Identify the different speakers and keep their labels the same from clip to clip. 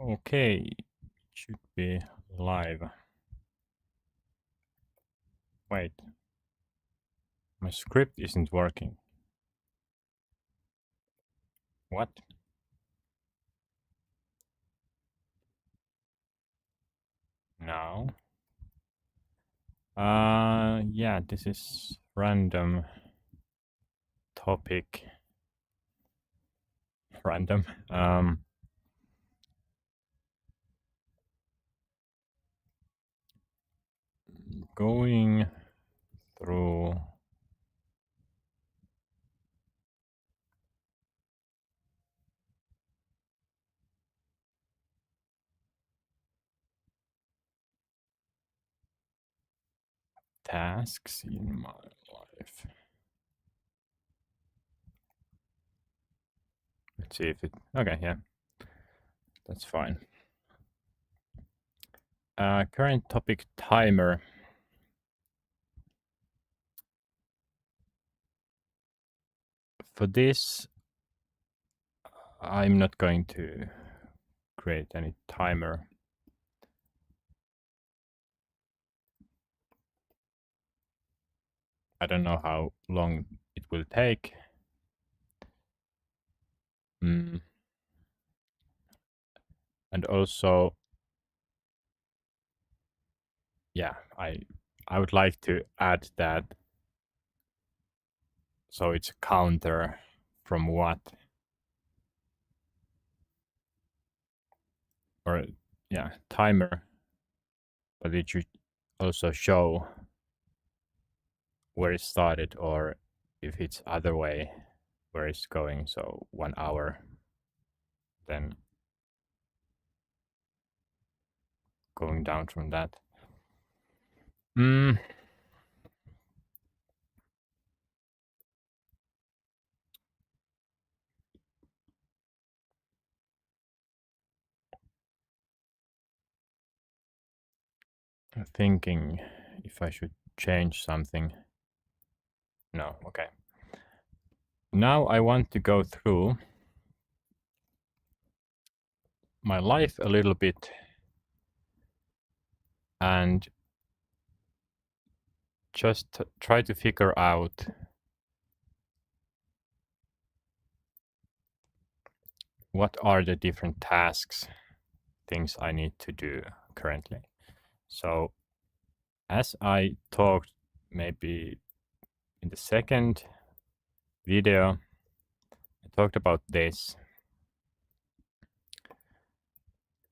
Speaker 1: Okay, should be live. Wait, my script isn't working. What? No. Yeah, this is random topic. Random. Going through tasks in my life. Let's see if it. Okay, yeah, that's fine. Current topic timer. For this, I'm not going to create any timer. I don't know how long it will take. And also, yeah, I would like to add that so it's a counter from what, or yeah, timer, but it should also show where it started, or if it's other way where it's going, so 1 hour, then going down from that. Thinking if I should change something. No, okay. Now I want to go through my life a little bit and just try to figure out what are the different tasks, things I need to do currently. So as I talked maybe in the second video, I talked about this,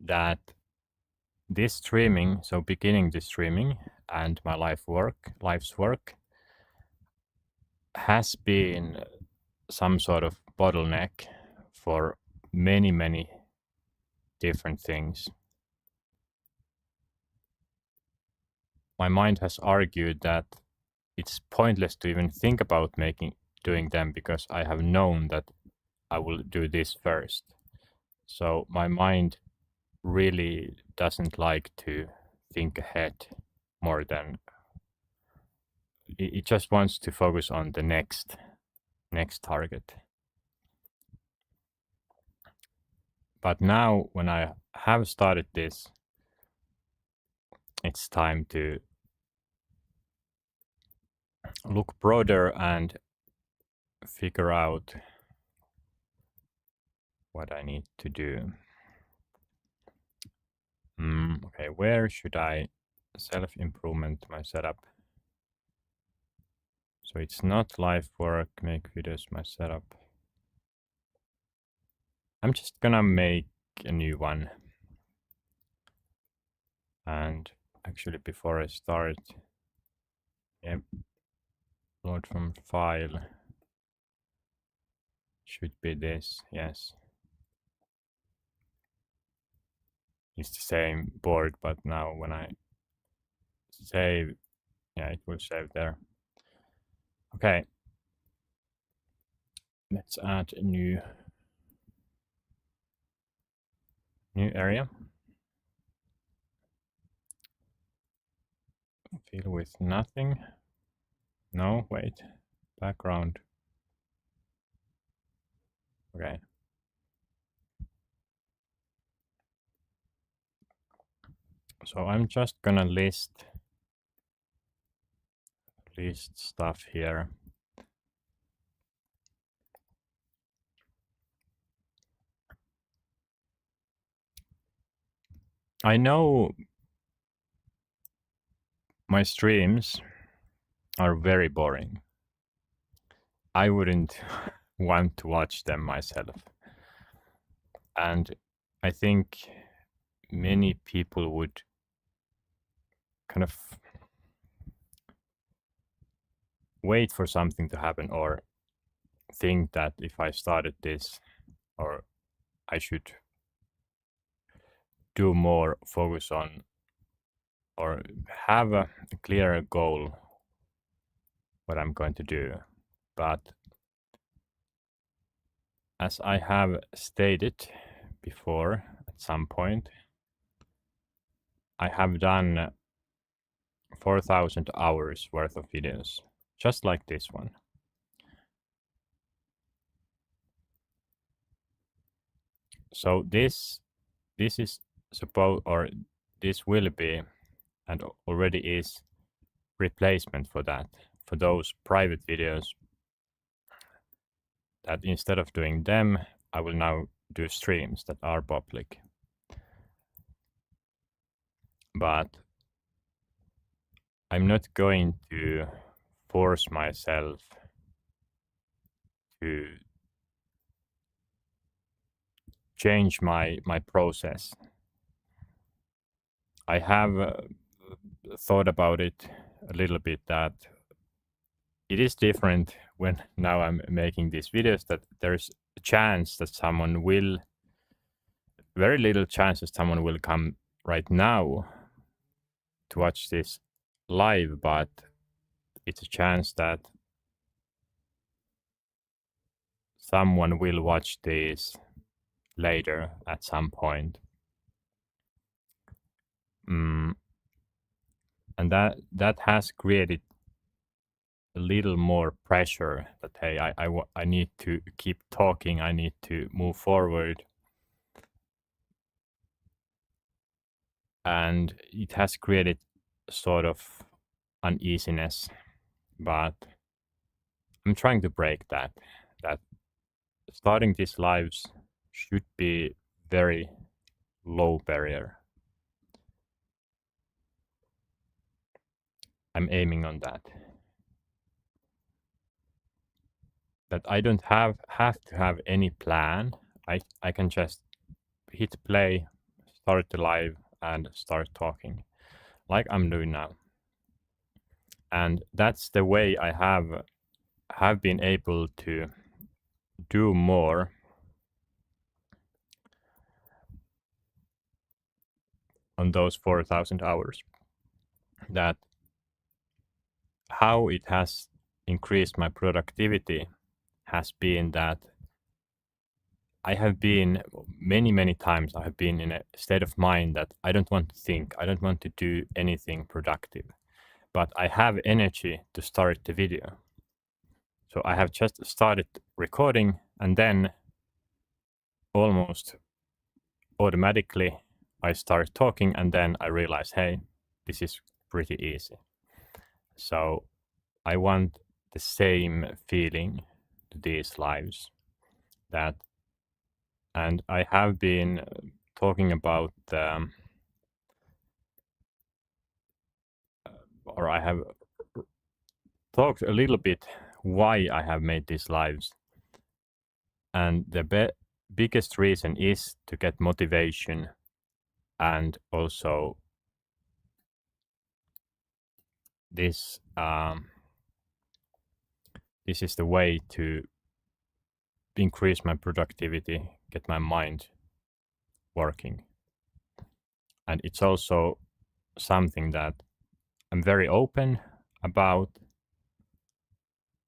Speaker 1: that this streaming, so beginning the streaming and my life's work has been some sort of bottleneck for many different things. My mind has argued that it's pointless to even think about doing them because I have known that I will do this first. So my mind really doesn't like to think ahead more than it just wants to focus on the next target. But now when I have started this, it's time to look broader and figure out what I need to do. Okay, where should I self-improvement my setup? So it's not life work, make videos, my setup. I'm just gonna make a new one. And actually before I start, load from file. Should be this, yes. It's the same board, but now when I save, yeah, it will save there. Okay. Let's add a new area. Fill with nothing. No, wait. Background. Okay. So I'm just gonna list stuff here. I know my streams are very boring. I wouldn't want to watch them myself. And I think many people would kind of wait for something to happen or think that if I started this, or I should do more, focus on, or have a clearer goal what I'm going to do. But as I have stated before at some point, I have done 4,000 hours worth of videos, just like this one. So this is supposed, or this will be, and already is, replacement for that, for those private videos that instead of doing them, I will now do streams that are public. But I'm not going to force myself to change my process. I have thought about it a little bit, that it is different when now I'm making these videos, that there's a chance that someone will, very little chance that someone will come right now to watch this live, but it's a chance that someone will watch this later at some point. And that has created a little more pressure that, hey, I need to keep talking, I need to move forward. And it has created sort of uneasiness, but I'm trying to break that starting these lives should be very low barrier. I'm aiming on that. That I don't have to have any plan. I can just hit play, start the live, and start talking, like I'm doing now. And that's the way I have been able to do more on those 4,000 hours. That how it has increased my productivity has been that I have been many times, I have been in a state of mind that I don't want to think, I don't want to do anything productive, but I have energy to start the video. So I have just started recording, and then almost automatically I start talking, and then I realize, hey, this is pretty easy. So I want the same feeling to these lives, that, and I have been talking about or I have talked a little bit why I have made these lives, and the biggest reason is to get motivation, and also this this is the way to increase my productivity, get my mind working. And it's also something that I'm very open about,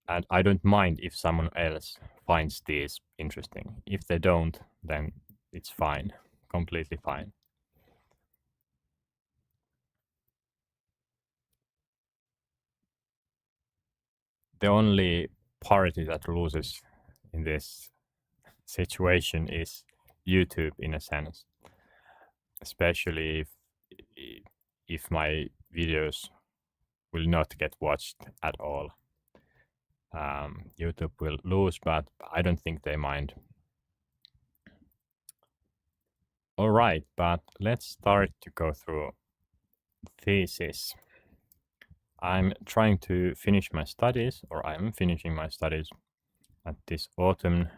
Speaker 1: and I don't mind if someone else finds this interesting. If they don't, then it's fine, completely fine. The only party that loses in this situation is YouTube, in a sense, especially if my videos will not get watched at all. YouTube will lose, but I don't think they mind. All right, but let's start to go through thesis. I'm trying to finish my studies, or I'm finishing my studies at this autumn,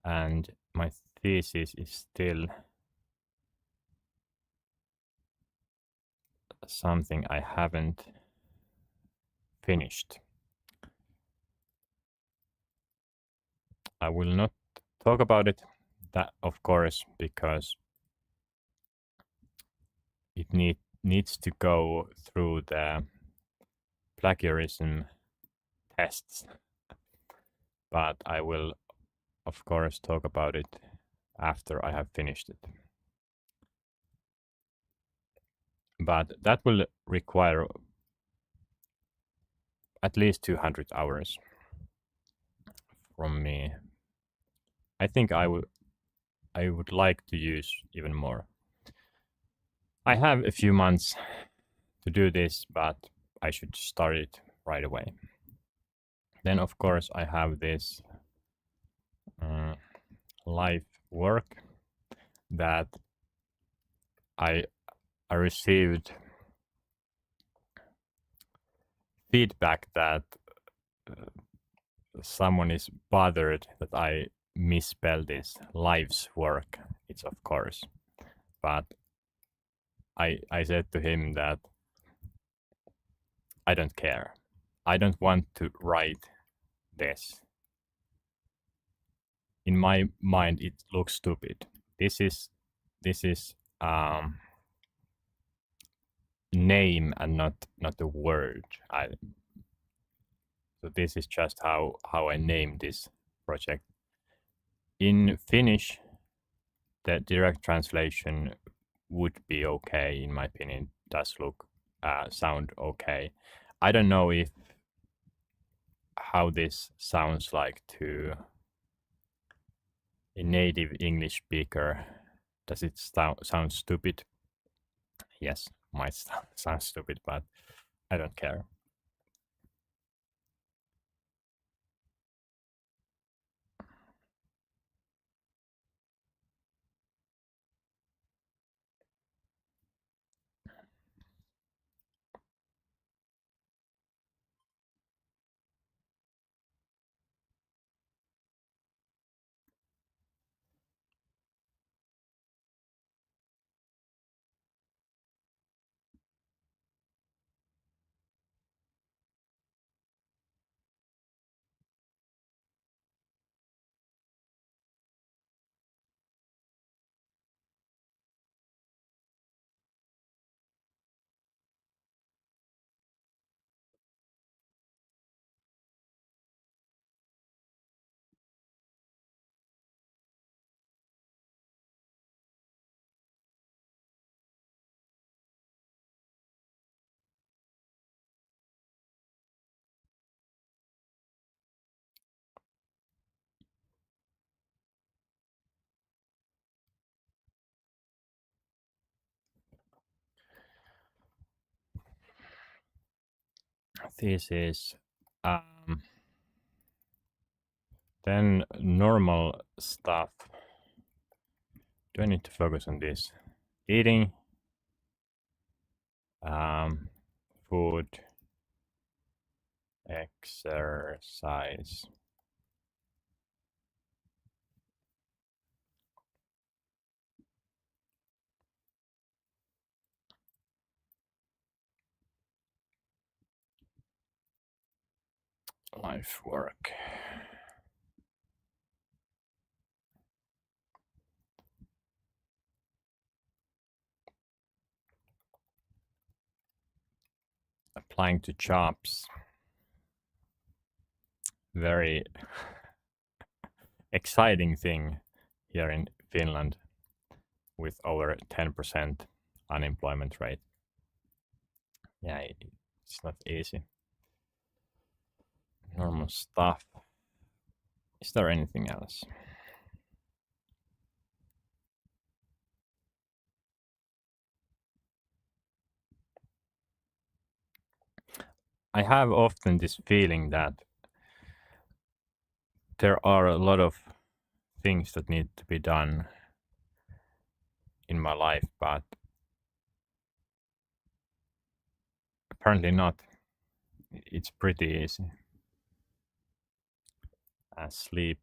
Speaker 1: and my thesis is still something I haven't finished. I will not talk about it, that of course, because it needs to go through the plagiarism tests, but I will of course talk about it after I have finished it. But that will require at least 200 hours from me. I think I would like to use even more. I have a few months to do this, but I should start it right away. Then of course I have this life work that I received feedback that someone is bothered that I misspell this life's work. It's of course, but I said to him that I don't care. I don't want to write this. In my mind, it looks stupid. This is name and not a word. So this is just how I named this project. In Finnish, the direct translation would be okay, in my opinion. Does look sound okay. I don't know if how this sounds like to a native English speaker. Does it sound stupid? Yes, might sound stupid, but I don't care. This is then normal stuff. Do I need to focus on this? Eating, food, exercise. Life work. Applying to jobs. Very exciting thing here in Finland with over 10% unemployment rate. Yeah, it's not easy. Normal stuff. Is there anything else? I have often this feeling that there are a lot of things that need to be done in my life, but apparently not. It's pretty easy. Sleep.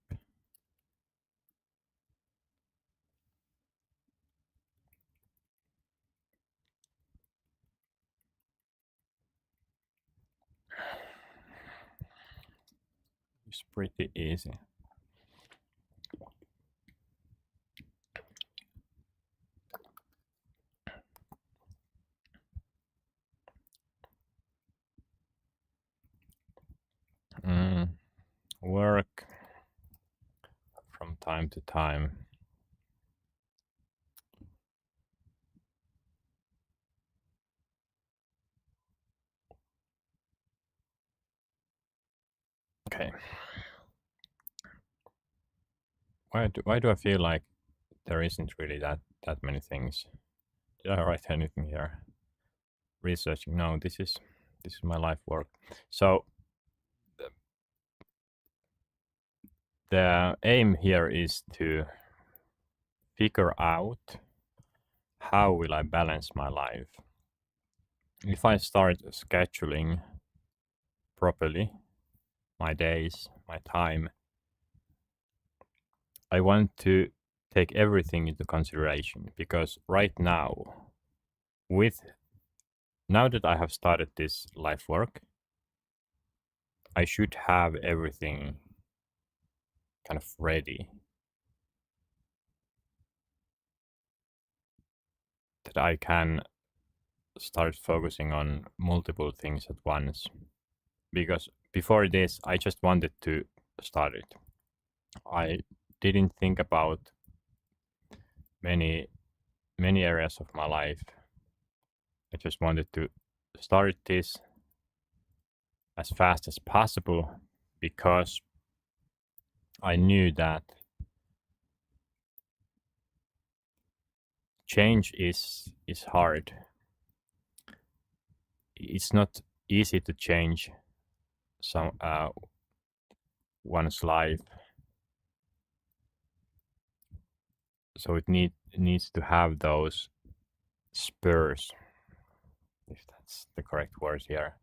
Speaker 1: It's pretty easy. Work from time to time. Okay. Why do I feel like there isn't really that many things? Did I write anything here? Researching? No, this is my life work. So the aim here is to figure out how will I balance my life. If I start scheduling properly my days, my time, I want to take everything into consideration because right now, now that I have started this life work, I should have everything kind of ready that I can start focusing on multiple things at once. Because before this, I just wanted to start it. I didn't think about many areas of my life. I just wanted to start this as fast as possible because I knew that change is hard. It's not easy to change some one's life, so it needs to have those spurs, if that's the correct word here.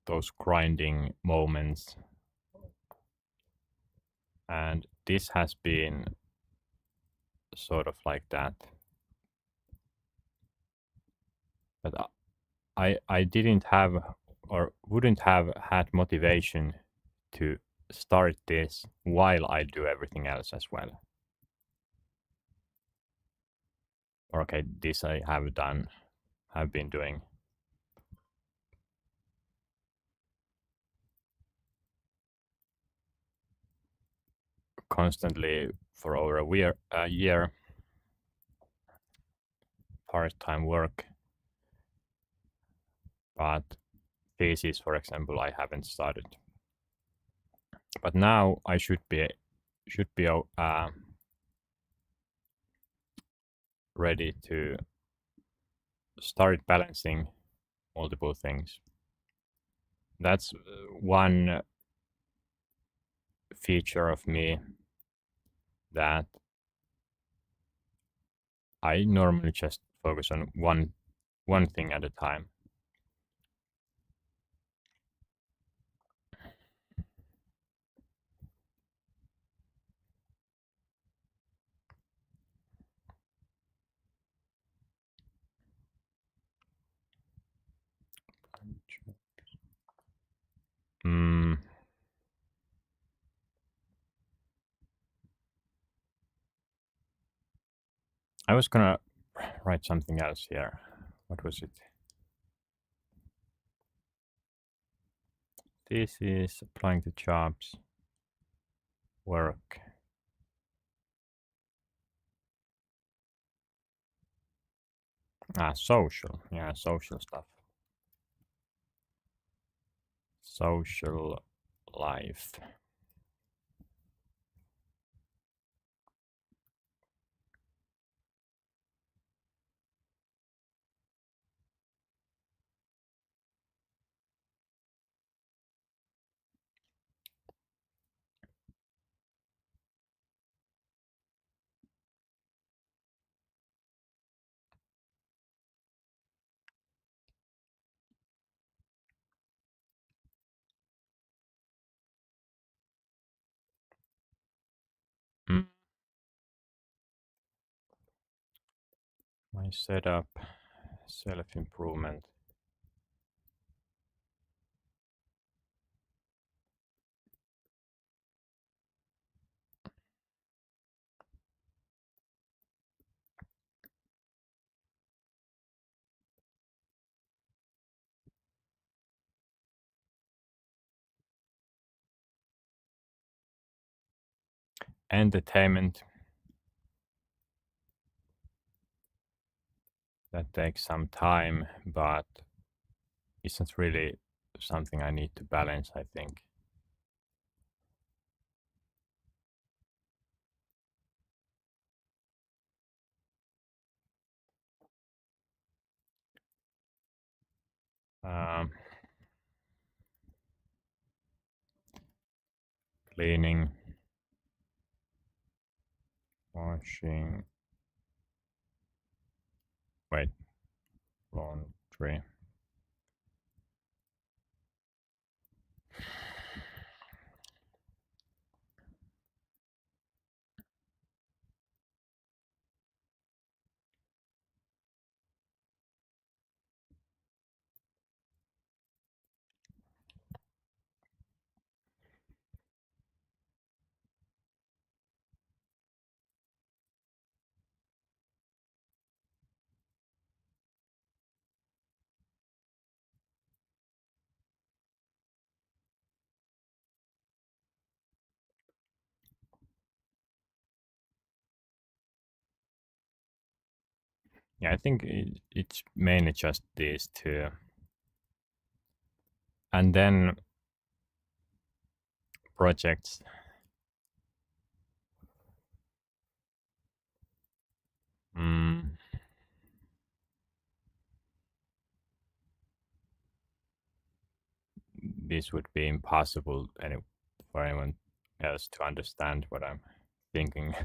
Speaker 1: Those grinding moments, and this has been sort of like that. But I didn't have or wouldn't have had motivation to start this while I do everything else as well. Or okay, this I have been doing constantly for over a year, part-time work. But thesis, for example, I haven't started. But now I should be ready to start balancing multiple things. That's one feature of me that I normally just focus on one thing at a time. Mm, I was gonna write something else here. What was it? This is applying to jobs, work. Social. Yeah, social stuff. Social life. My setup, self-improvement. Entertainment. That takes some time, but isn't really something I need to balance, I think. Um, Cleaning, washing, wait, laundry. Yeah, I think it's mainly just these two. And then projects. Mm, this would be impossible for anyone else to understand what I'm thinking.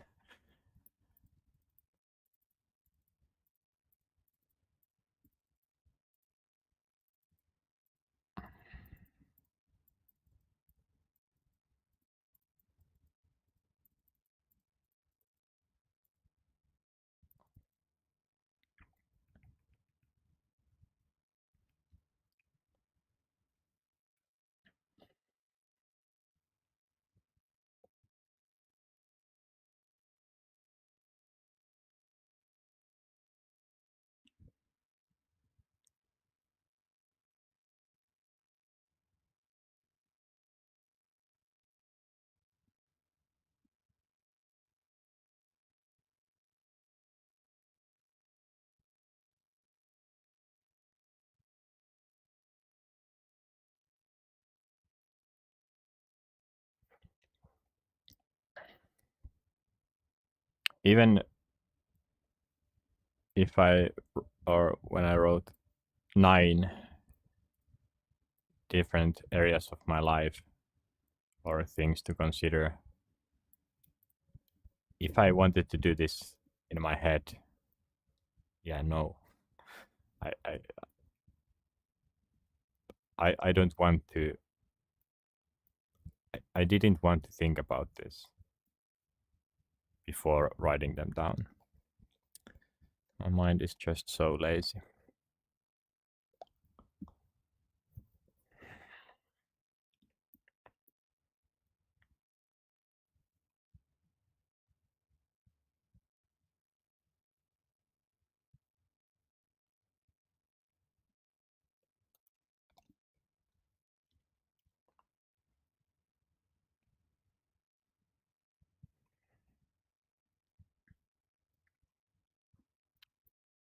Speaker 1: Even if or when I wrote 9 different areas of my life or things to consider, if I wanted to do this in my head, yeah, no, I I I don't want to. I didn't want to think about this before writing them down. My mind is just so lazy.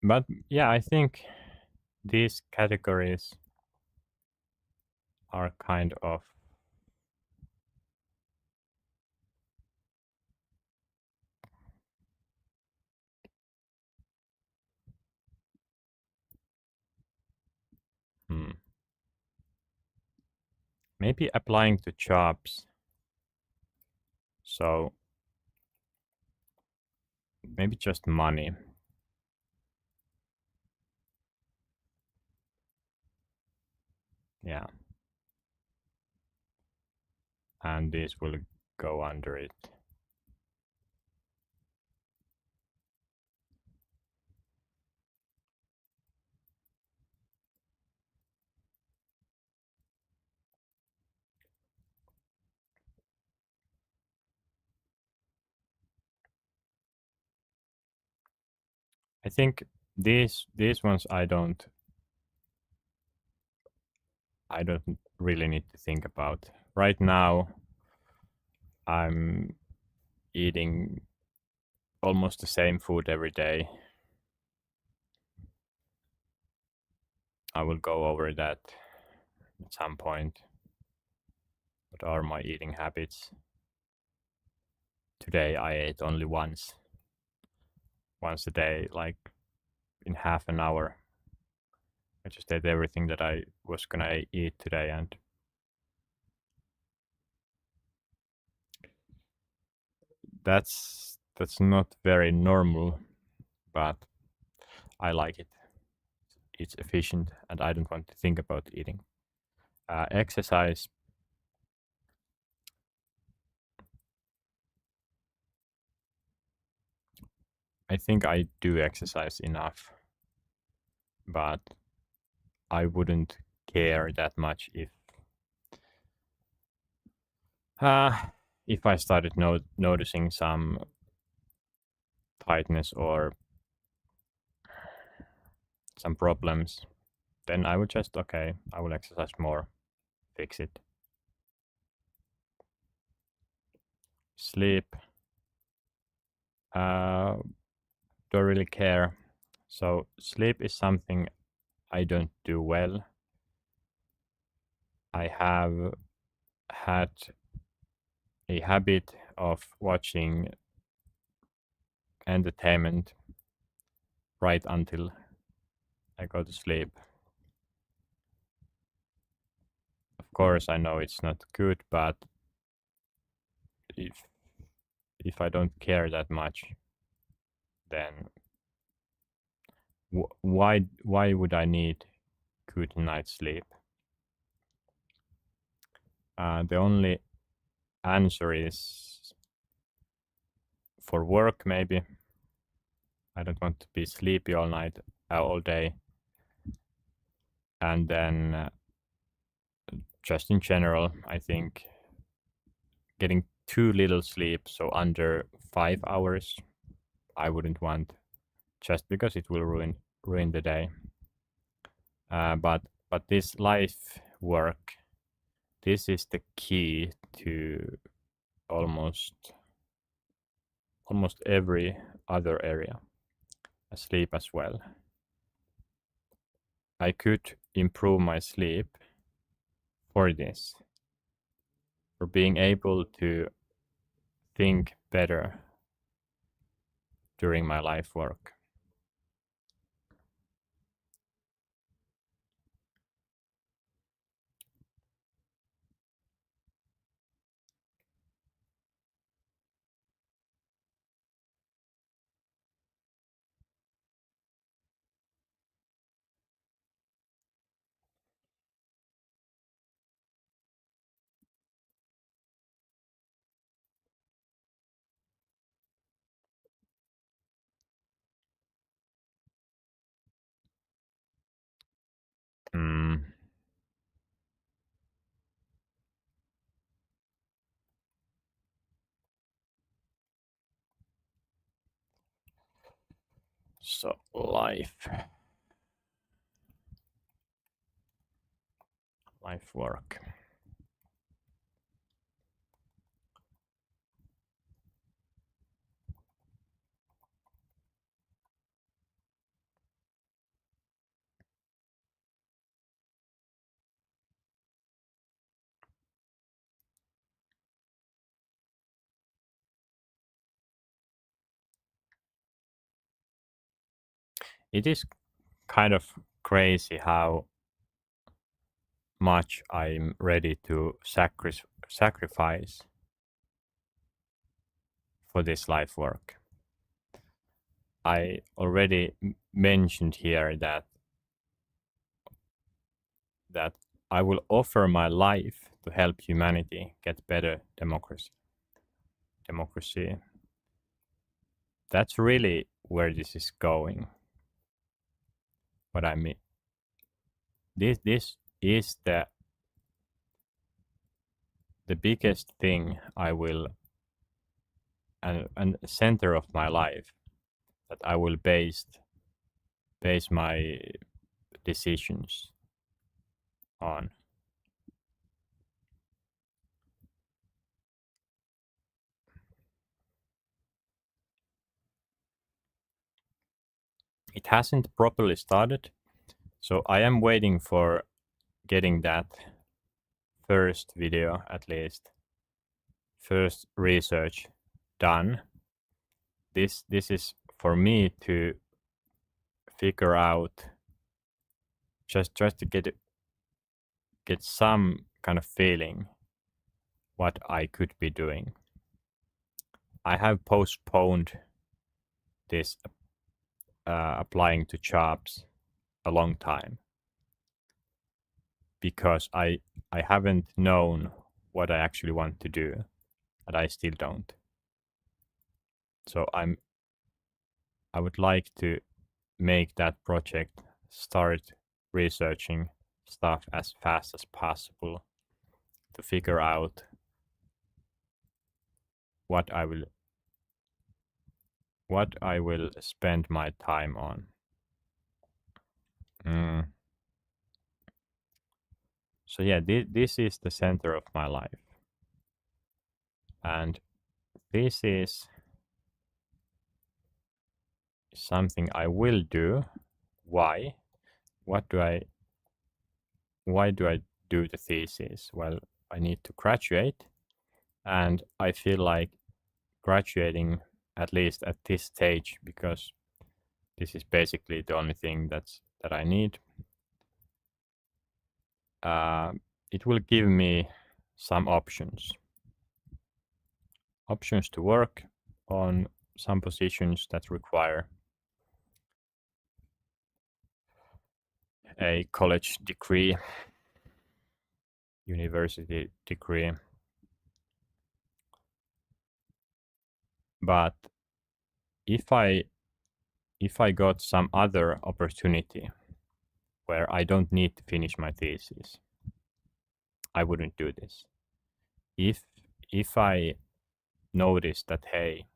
Speaker 1: But yeah, I think these categories are kind of hmm, maybe applying to jobs. So maybe just money. Yeah. And this will go under it. I think these ones I don't really need to think about. Right now I'm eating almost the same food every day. I will go over that at some point. What are my eating habits? Today I ate only once a day, like in half an hour. I just ate everything that I was gonna eat today, and that's not very normal, but I like it. It's efficient, and I don't want to think about eating. Exercise. I think I do exercise enough, but I wouldn't care that much uh, if I started noticing some tightness or some problems. Then I would just, okay, I will exercise more, fix it. Sleep. Uh, don't really care. So sleep is something I don't do well. I have had a habit of watching entertainment right until I go to sleep. Of course, I know it's not good, but if if I don't care that much, then why would I need good night's sleep? The only answer is for work, maybe. I don't want to be sleepy all night, all day. And then just in general, I think getting too little sleep, so under 5 hours, I wouldn't want, just because it will ruin the day. But this life work, this is the key to almost every other area, sleep as well. I could improve my sleep for this, for being able to think better during my life work. Mm, so life work. It is kind of crazy how much I'm ready to sacrifice for this life work. I already mentioned here that I will offer my life to help humanity get better democracy. Democracy. That's really where this is going. What I mean, this is the biggest thing I will and center of my life that I will base base my decisions on. It hasn't properly started, so I am waiting for getting that first video, at least first research done. This is for me to figure out, just to get some kind of feeling what I could be doing. I have postponed this applying to jobs a long time because I haven't known what I actually want to do, and I still don't. So I would like to make that project, start researching stuff as fast as possible to figure out what I will spend my time on. So yeah, this is the center of my life, and this is something I will do. Why? Why do I do the thesis? Well, I need to graduate, and I feel like graduating, at least at this stage, because this is basically the only thing that I need. It will give me some options to work on some positions that require a college degree, university degree. But if I got some other opportunity where I don't need to finish my thesis, I wouldn't do this. If I notice that, hey,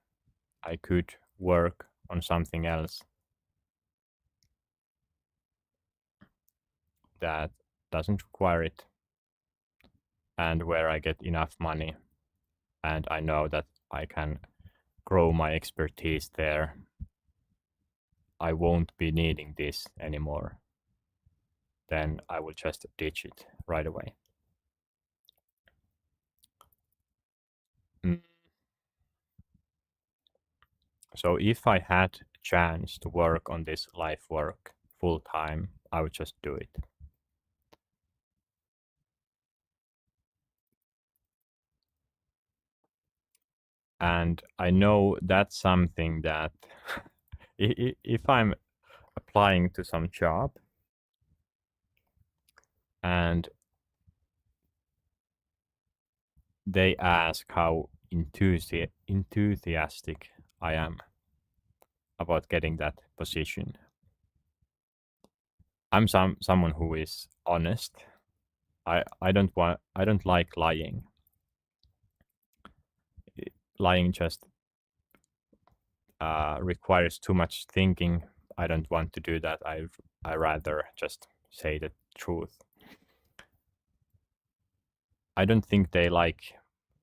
Speaker 1: I could work on something else that doesn't require it, and where I get enough money, and I know that I can grow my expertise there, I won't be needing this anymore, then I will just ditch it right away. So if I had a chance to work on this life work full time, I would just do it. And I know that's something that if I'm applying to some job and they ask how enthusiastic I am about getting that position, I'm someone who is honest. I don't like lying. Lying just requires too much thinking. I don't want to do that. I rather just say the truth. I don't think they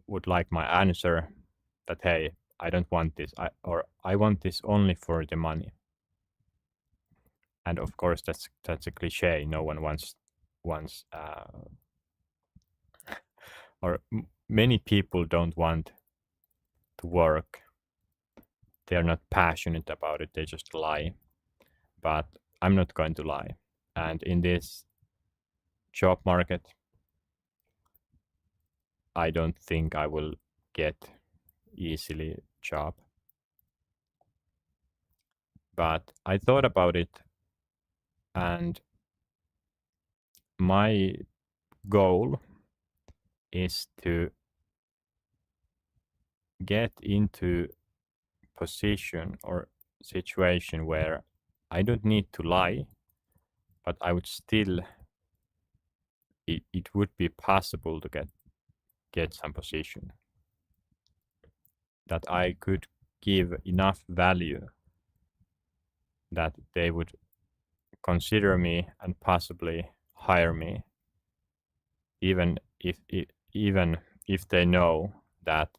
Speaker 1: would like my answer that, hey, I don't want this, or I want this only for the money. And of course, that's a cliche. No one wants or many people don't want to work. They're not passionate about it. They just lie. But I'm not going to lie. And in this job market, I don't think I will get easily job. But I thought about it, and my goal is to get into position or situation where I don't need to lie, but I would still, it would be possible to get some position that I could give enough value that they would consider me and possibly hire me, even if they know that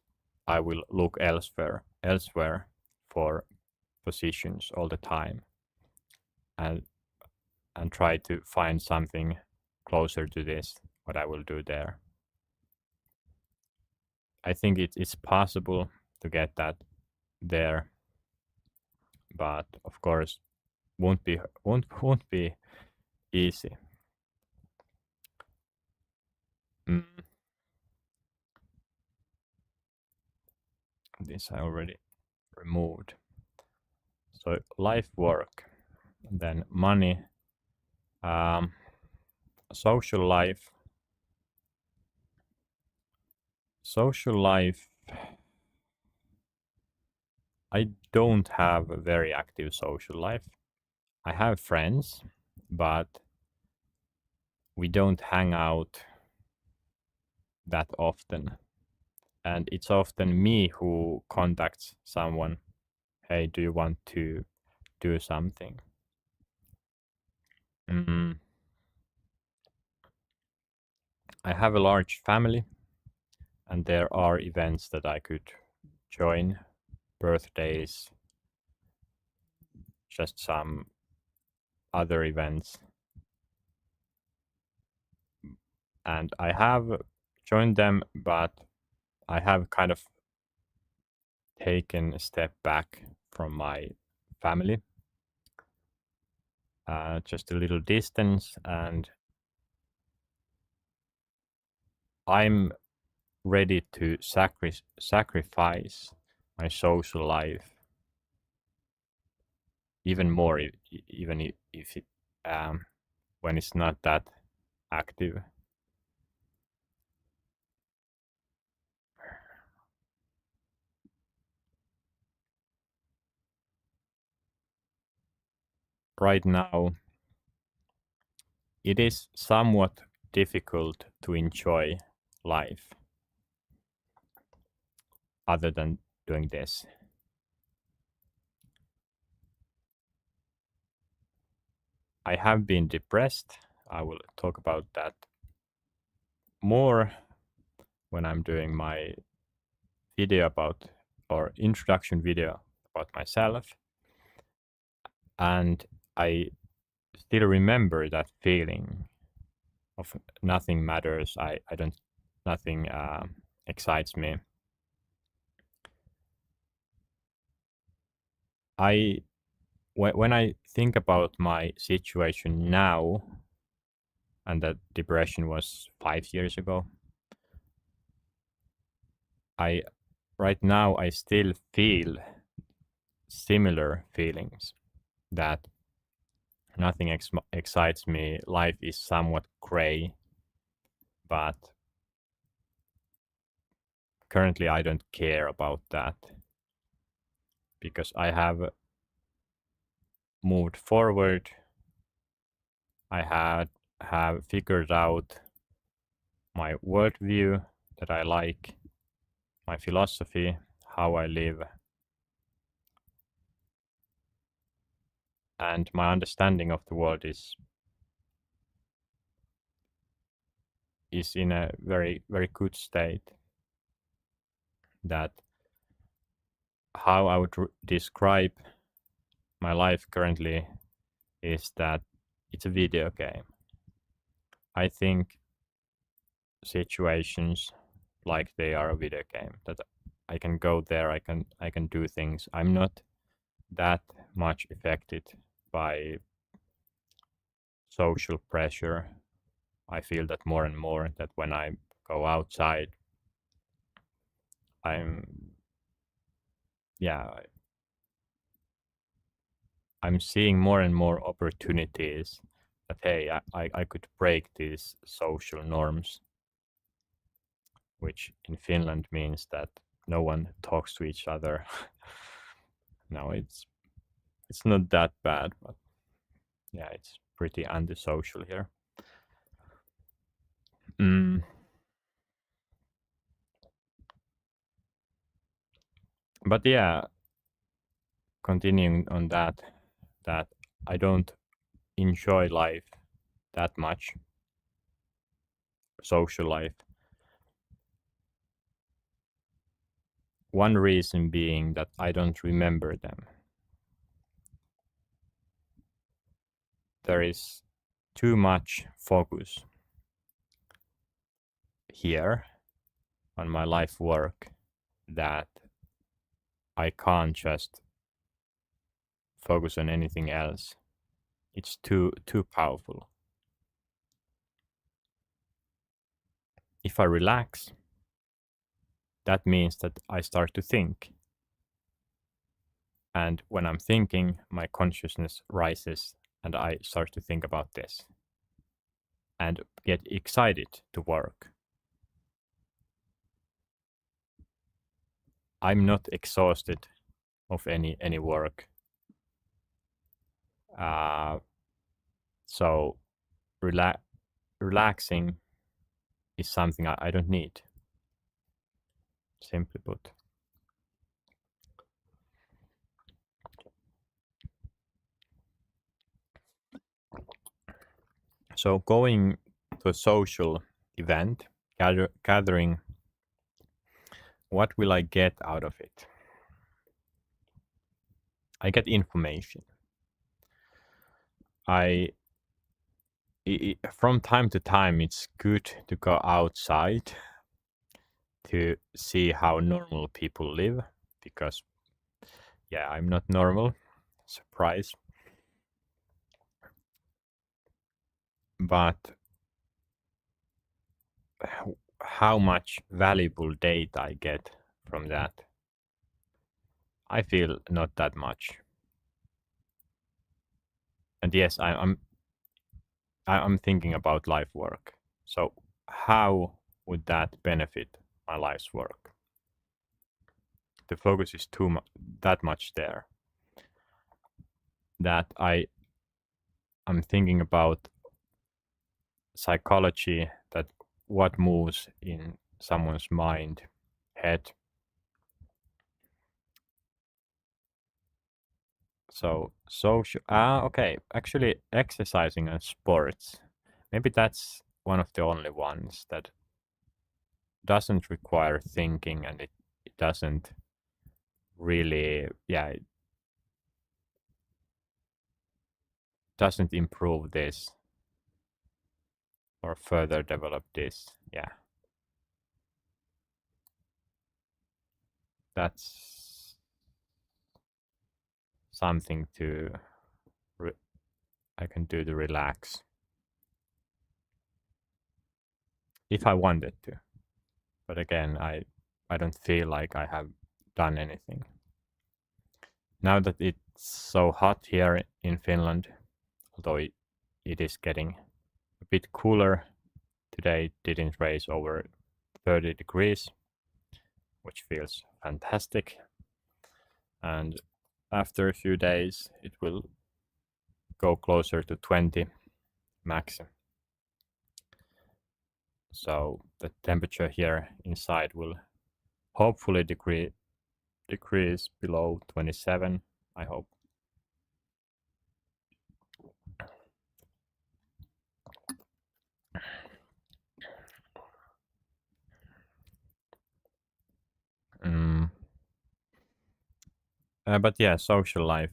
Speaker 1: I will look elsewhere for positions all the time, and try to find something closer to this what I will do there. I think it's possible to get that there, but of course won't be easy. Mm, this I already removed. So life, work, then money, um, social life. Social life, I don't have a very active social life. I have friends, but we don't hang out that often. And it's often me who contacts someone. Hey, do you want to do something? Mm, I have a large family, and there are events that I could join, birthdays, just some other events. And I have joined them, but I have kind of taken a step back from my family, just a little distance, and I'm ready to sacrifice my social life even more, even if it, when it's not that active. Right now, it is somewhat difficult to enjoy life other than doing this. I have been depressed. I will talk about that more when I'm doing my video about, or introduction video about myself. And I still remember that feeling of nothing matters. I don't, nothing excites me. I, when I think about my situation now, and that depression was 5 years ago, I, right now I still feel similar feelings, that nothing excites me. Life is somewhat gray, but currently I don't care about that because I have moved forward. I have figured out my worldview that I like, my philosophy, how I live, and my understanding of the world is in a very good state. That how I would describe my life currently is that it's a video game. I think situations like they are a video game, that I can go there, I can do things. I'm not that much affected by social pressure. I feel that more and more, that when I go outside, I'm, yeah, I'm seeing more and more opportunities that, hey, I could break these social norms, which in Finland means that no one talks to each other. No, it's not that bad, but yeah, it's pretty antisocial here. Mm. But yeah, continuing on that, that I don't enjoy life that much, social life. One reason being that I don't remember them. There is too much focus here on my life work that I can't just focus on anything else. It's too powerful. If I relax, that means that I start to think. And when I'm thinking, my consciousness rises and I start to think about this and get excited to work. I'm not exhausted of any work. So relaxing is something I don't need, simply put. So going to a social event, gathering, what will I get out of it? I get information. From time to time, it's good to go outside to see how normal people live, because, yeah, I'm not normal. Surprise. But how much valuable data I get from that, I feel not that much. And yes, I'm thinking about life work. So how would that benefit my life's work? The focus is that much there that I'm thinking about psychology, that what moves in someone's mind, head. So social, okay, actually exercising and sports, maybe that's one of the only ones that doesn't require thinking, and it doesn't really, yeah, it doesn't improve this or further develop this. Yeah, that's something I can do to relax if I wanted to. But again, I don't feel like I have done anything. Now that it's so hot here in Finland, although it is getting a bit cooler, today it didn't raise over 30 degrees, which feels fantastic. And after a few days, it will go closer to 20 max. So the temperature here inside will hopefully decrease below 27, I hope. Mm. But yeah, social life.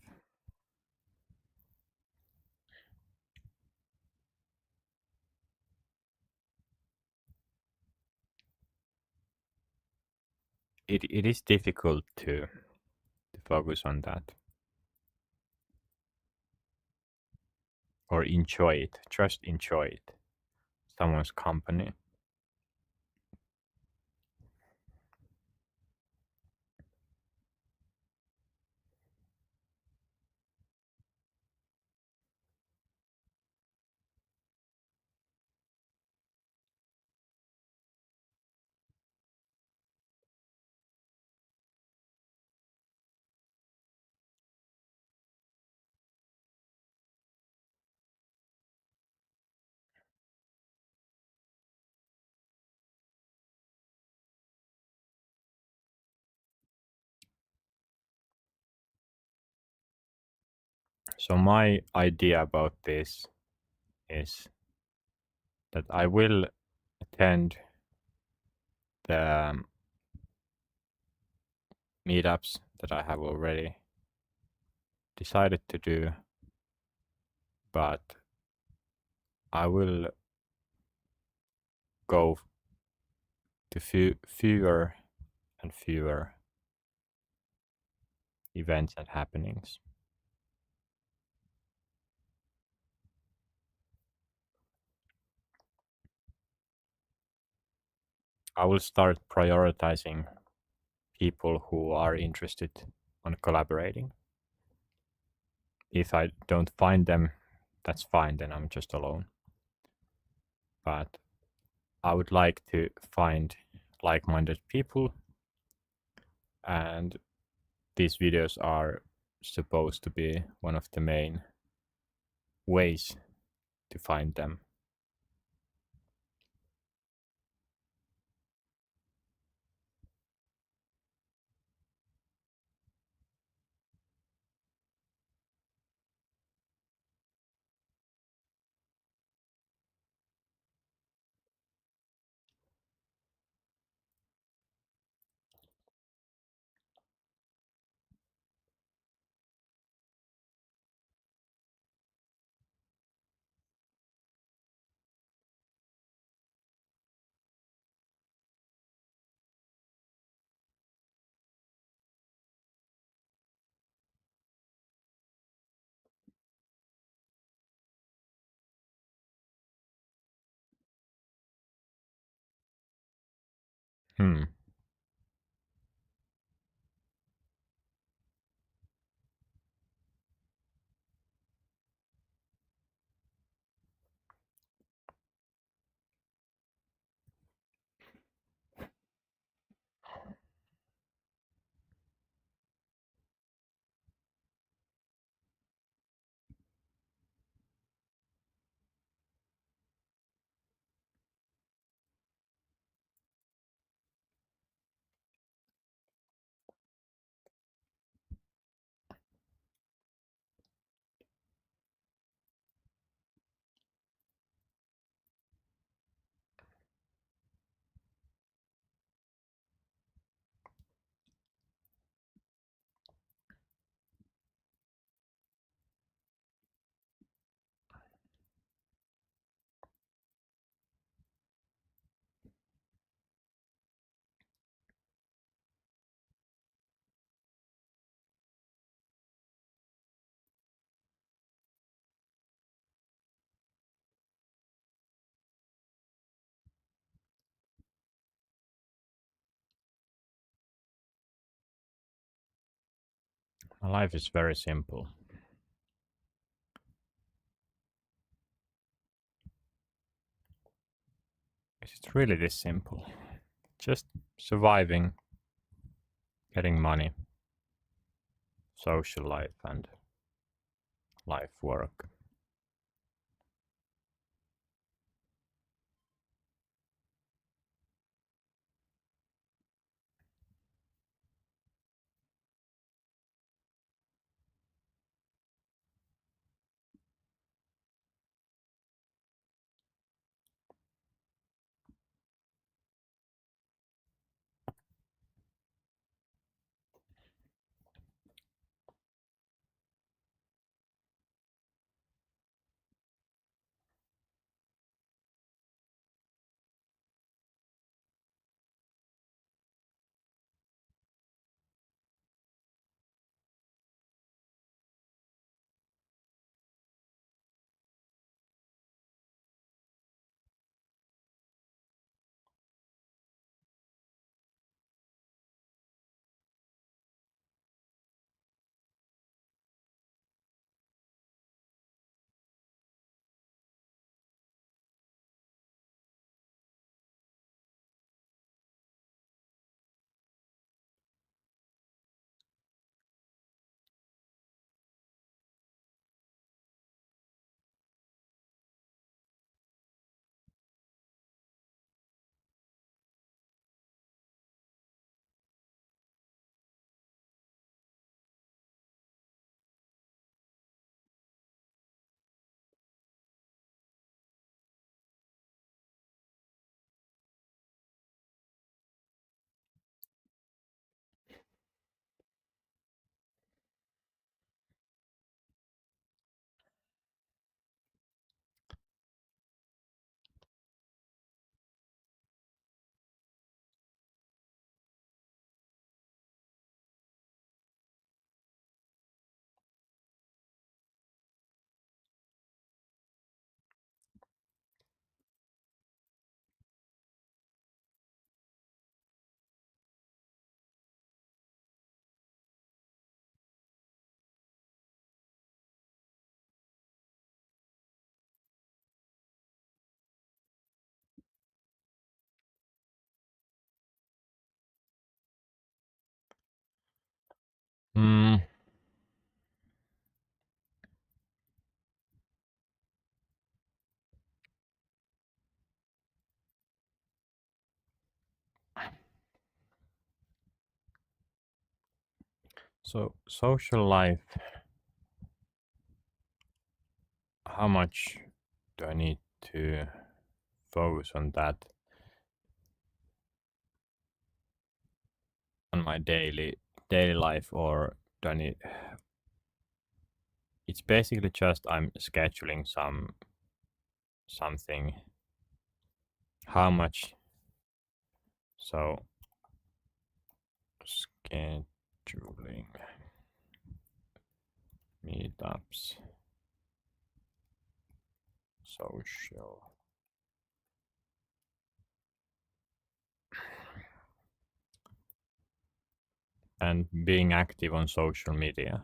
Speaker 1: It is difficult to focus on that or enjoy it. Just enjoy it. Someone's company. So my idea about this is that I will attend the meetups that I have already decided to do, but I will go to fewer and fewer events and happenings. I will start prioritizing people who are interested on collaborating. If I don't find them, that's fine, then I'm just alone. But I would like to find like-minded people, and these videos are supposed to be one of the main ways to find them. Hmm. My life is very simple. Is it really this simple? Just surviving, getting money, social life, and life work. Mm. So social life, how much do I need to focus on that on my daily life, or do I need? It's basically just I'm scheduling something. How much? So scheduling meetups, social, and being active on social media.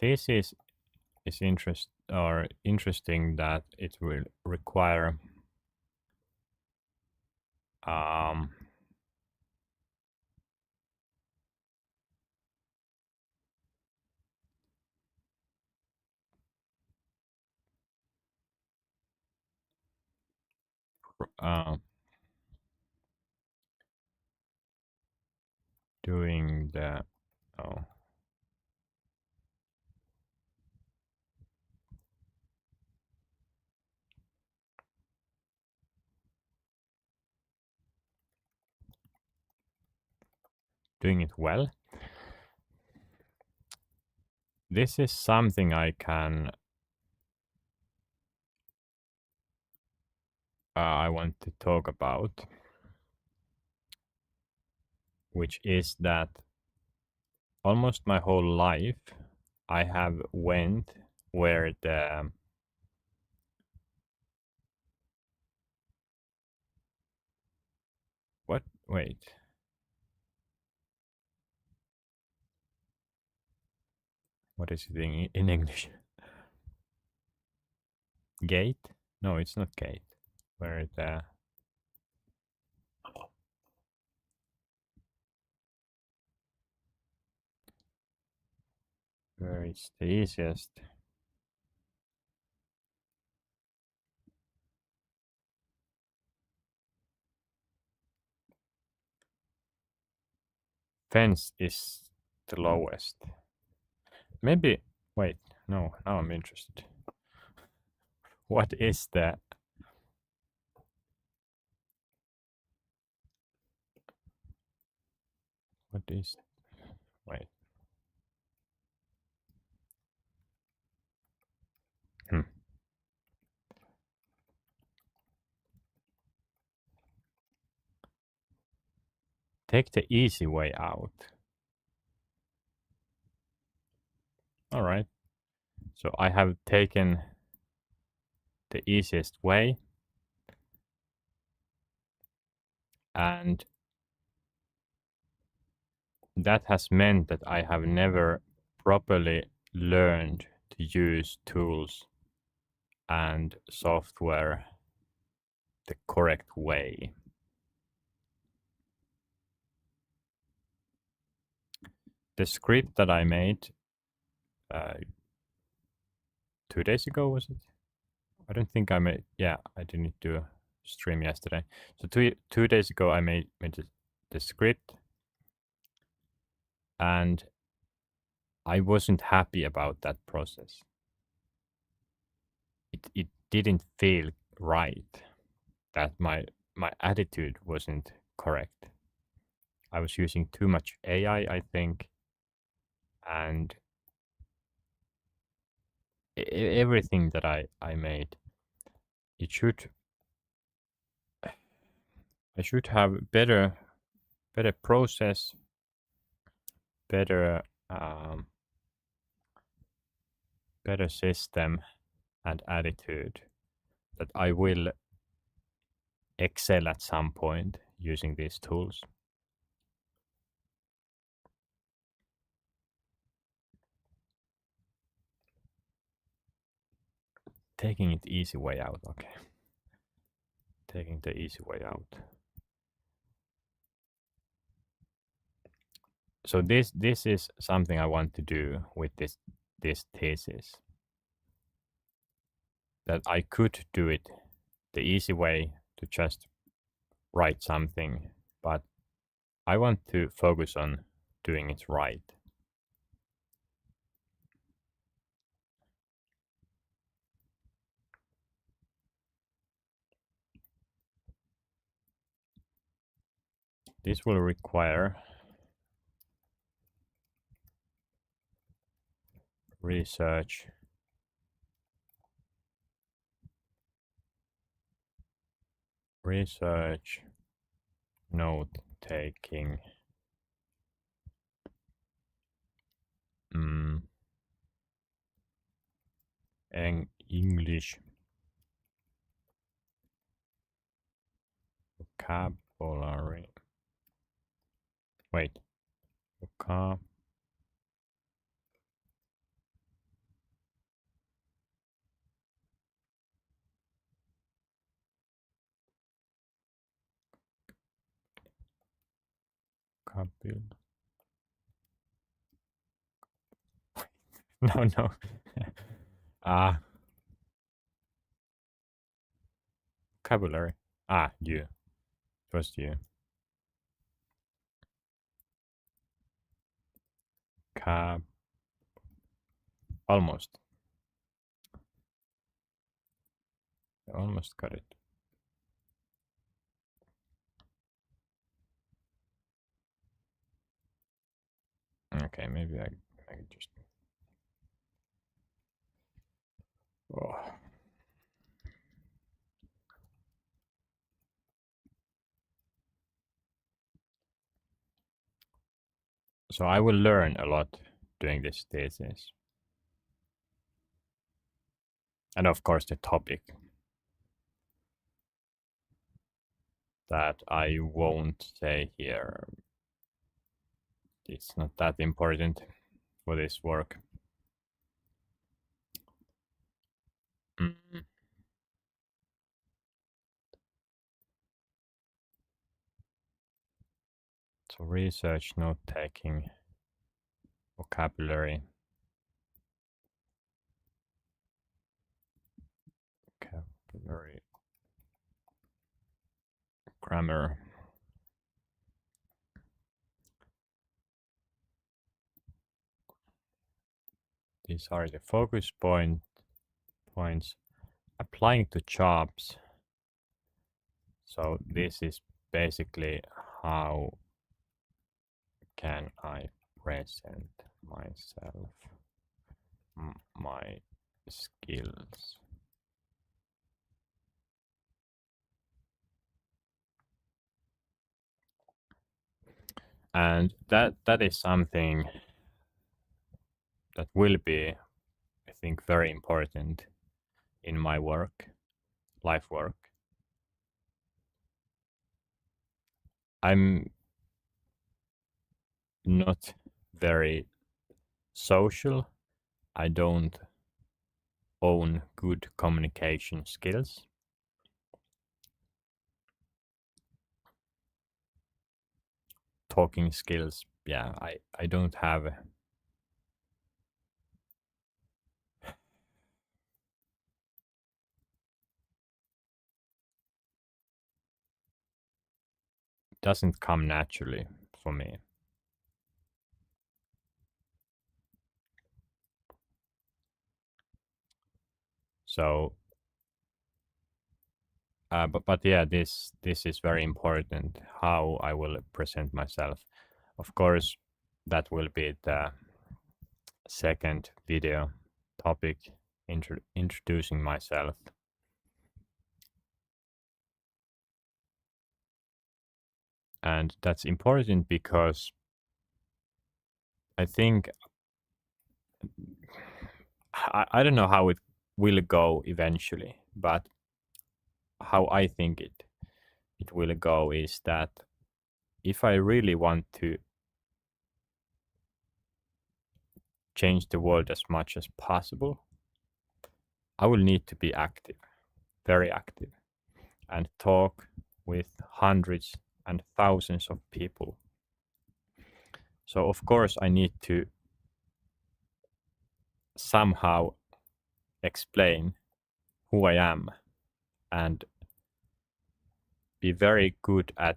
Speaker 1: This is interesting that it will require um, uh, doing the oh, doing it well. This is something I want to talk about, which is that almost my whole life I have went where the what wait, what is it in English? Gate? No, it's not gate. Where it's the easiest. Fence is the lowest. Maybe wait, no, now I'm interested. What is the what is wait. Hmm. Take the easy way out. All right. So I have taken the easiest way, and that has meant that I have never properly learned to use tools and software the correct way. The script that I made uh, 2 days ago, was it? I don't think I made. Yeah, I didn't do a stream yesterday. So 2 days ago, I made the script, and I wasn't happy about that process. It didn't feel right. That my attitude wasn't correct. I was using too much AI, I think, and everything that I made, it should I should have better process, better better system and attitude that I will excel at some point using these tools. Taking it easy way out, okay. Taking the easy way out. So this is something I want to do with this thesis. That I could do it the easy way to just write something, but I want to focus on doing it right. This will require research, note taking, and English vocabulary. Wait, no, no. Vocabulary. You. First you. Almost. I almost got it. Okay, maybe I just. Oh. So I will learn a lot doing this thesis. And of course the topic that I won't say here. It's not that important for this work. So research, note taking, vocabulary, grammar. These are the focus points applying to jobs. So this is basically how can I present myself, my skills. And that is something that will be, I think, very important in my work, life work. I'm not very social. I don't own good communication skills. Talking skills, yeah, I don't have. Doesn't come naturally for me. So, but yeah, this is very important. How I will present myself. Of course, that will be the second video topic, introducing myself. And that's important because I think I don't know how it will go eventually, but how I think it will go is that if I really want to change the world as much as possible, I will need to be active, very active, and talk with hundreds and thousands of people. So of course I need to somehow explain who I am and be very good at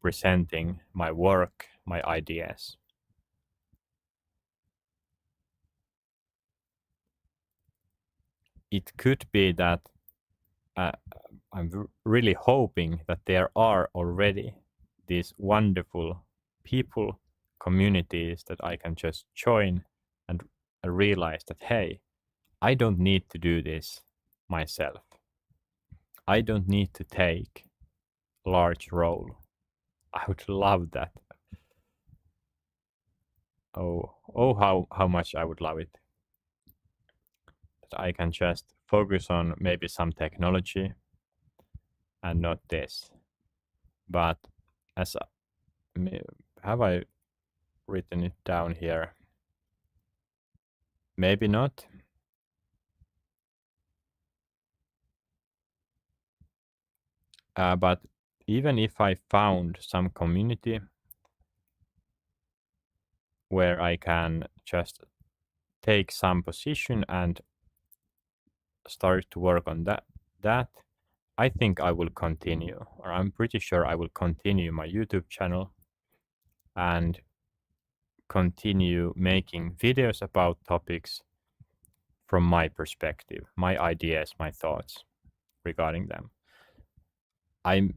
Speaker 1: presenting my work, my ideas. It could be that uh, I'm really hoping that there are already these wonderful people, communities that I can just join and realize that, hey, I don't need to do this myself. I don't need to take a large role. I would love that. How much I would love it. That I can just focus on maybe some technology and not this. But as have I written it down here? Maybe not. But even if I found some community where I can just take some position and start to work on that I think I will continue, or I'm pretty sure I will continue my YouTube channel and continue making videos about topics from my perspective, my ideas, my thoughts regarding them. I'm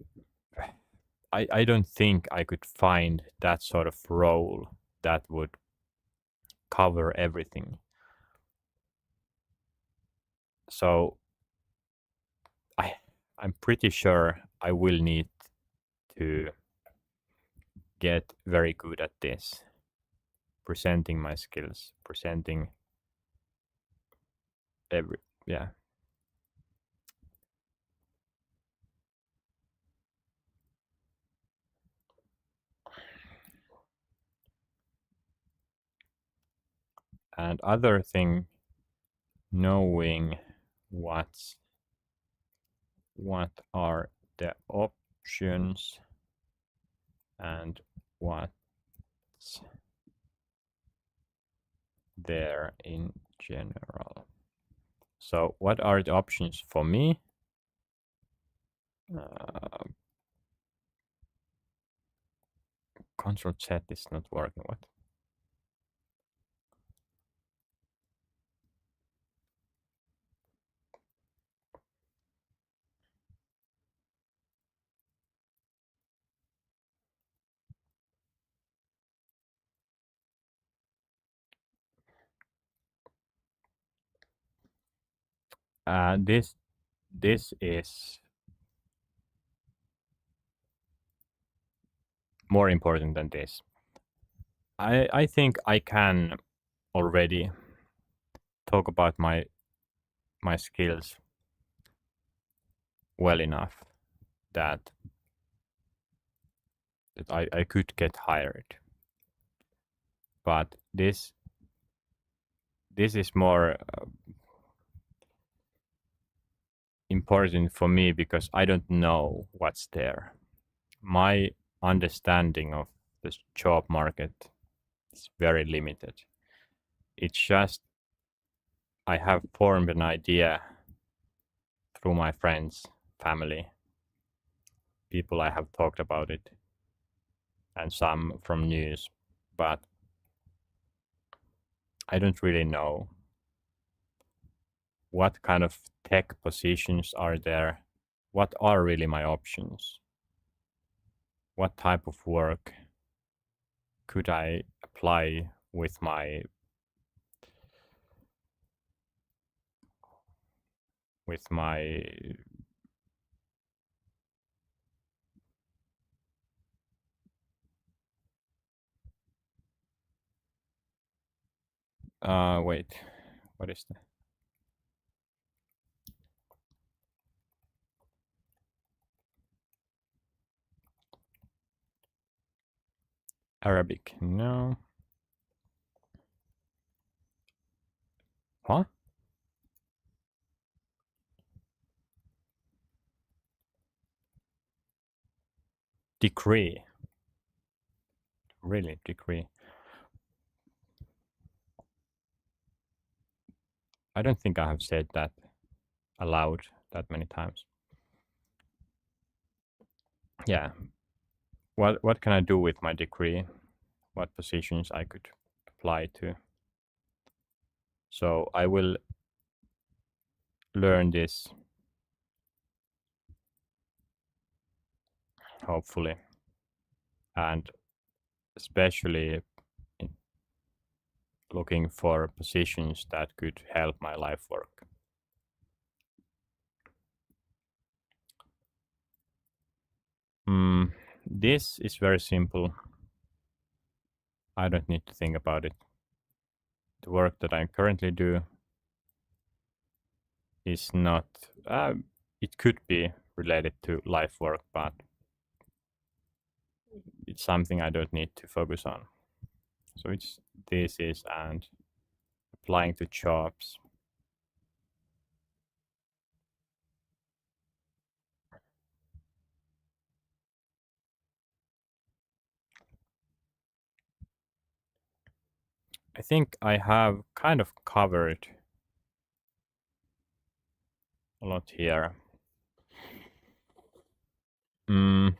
Speaker 1: I don't think I could find that sort of role that would cover everything. So I'm pretty sure I will need to get very good at this, presenting my skills, presenting every yeah. And other thing, knowing what are the options and what's there in general. So what are the options for me? Uh, Control Z is not working. What? This is more important than this. I think I can already talk about my skills well enough that I could get hired. But this is more important for me because I don't know what's there. My understanding of this job market is very limited. It's just I have formed an idea through my friends, family, people I have talked about it, and some from news, but I don't really know what kind of tech positions are there, what are really my options, what type of work could I apply with my with my wait, what is the Arabic? No. Huh? Degree. Really, degree. I don't think I have said that aloud that many times. Yeah. What can I do with my degree? What positions I could apply to? So I will learn this hopefully, and especially looking for positions that could help my life work. This is very simple. I don't need to think about it. The work that I currently do is not, it could be related to life work, but it's something I don't need to focus on. So it's thesis and applying to jobs. I think I have kind of covered a lot here. Mm,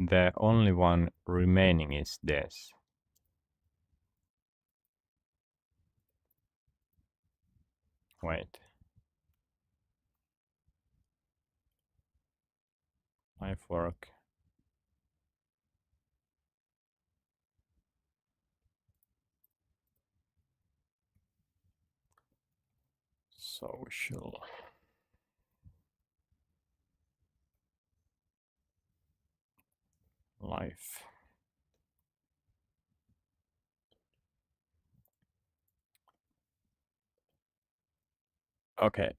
Speaker 1: the only one remaining is this. Wait. Life work. Social life. Okay,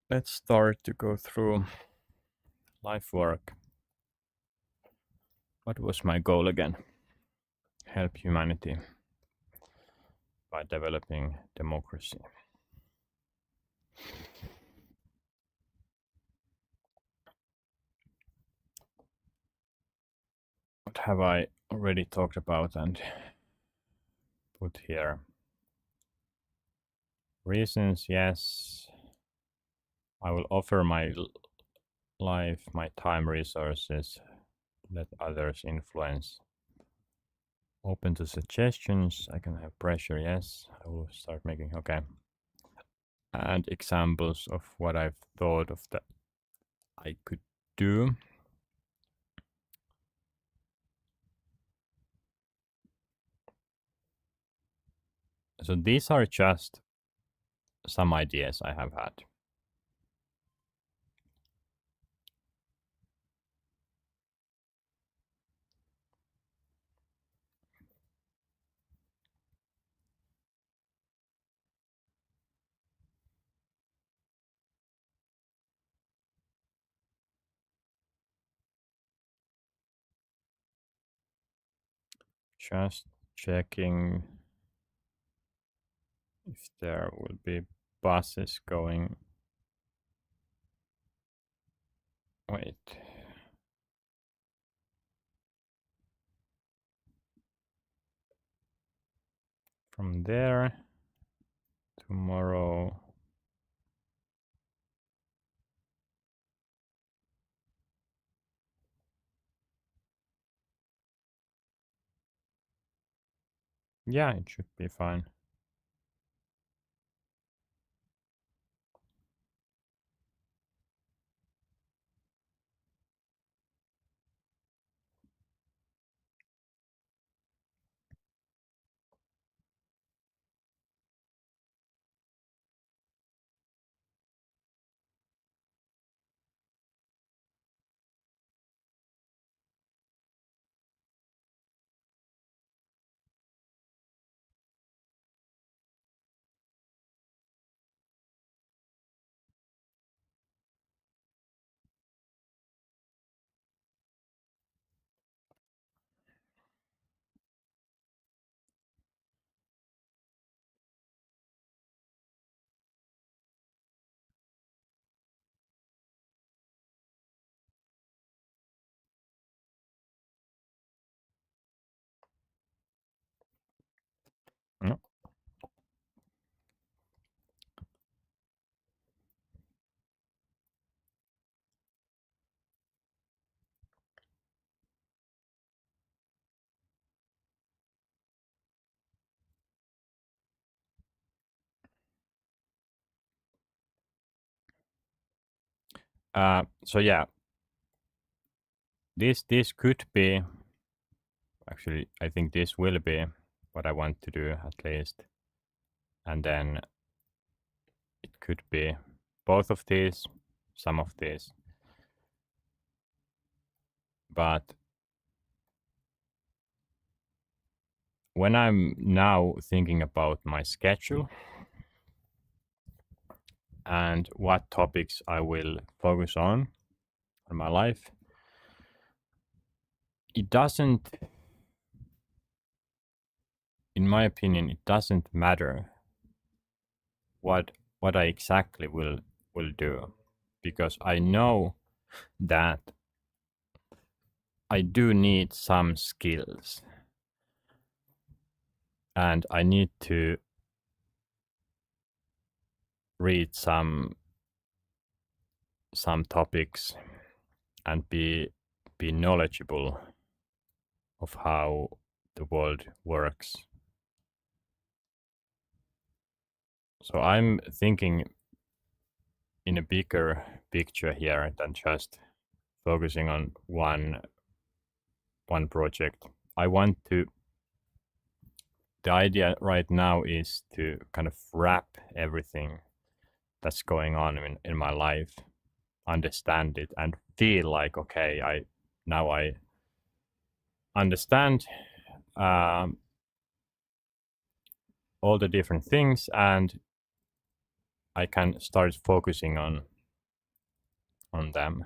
Speaker 1: let's start to go through life work. What was my goal again? Help humanity by developing democracy. What have I already talked about and put here? Reasons, yes. I will offer my life, my time, resources, let others influence. Open to suggestions. I can have pressure, yes. I will start making, okay. And examples of what I've thought of that I could do. So these are just some ideas I have had. Just checking if there will be buses going. Wait. From there, tomorrow. Yeah, it should be fine. No. So yeah, this could be, actually I think this will be what I want to do at least. And then it could be both of these, some of these. But when I'm now thinking about my schedule and what topics I will focus on in my life, it doesn't, in my opinion, it doesn't matter what I exactly will do, because I know that I do need some skills and I need to read some topics and be knowledgeable of how the world works. So I'm thinking in a bigger picture here than just focusing on one project. I want to, the idea right now is to kind of wrap everything that's going on in my life, understand it, and feel like, okay, I understand um, all the different things, and I can start focusing on them.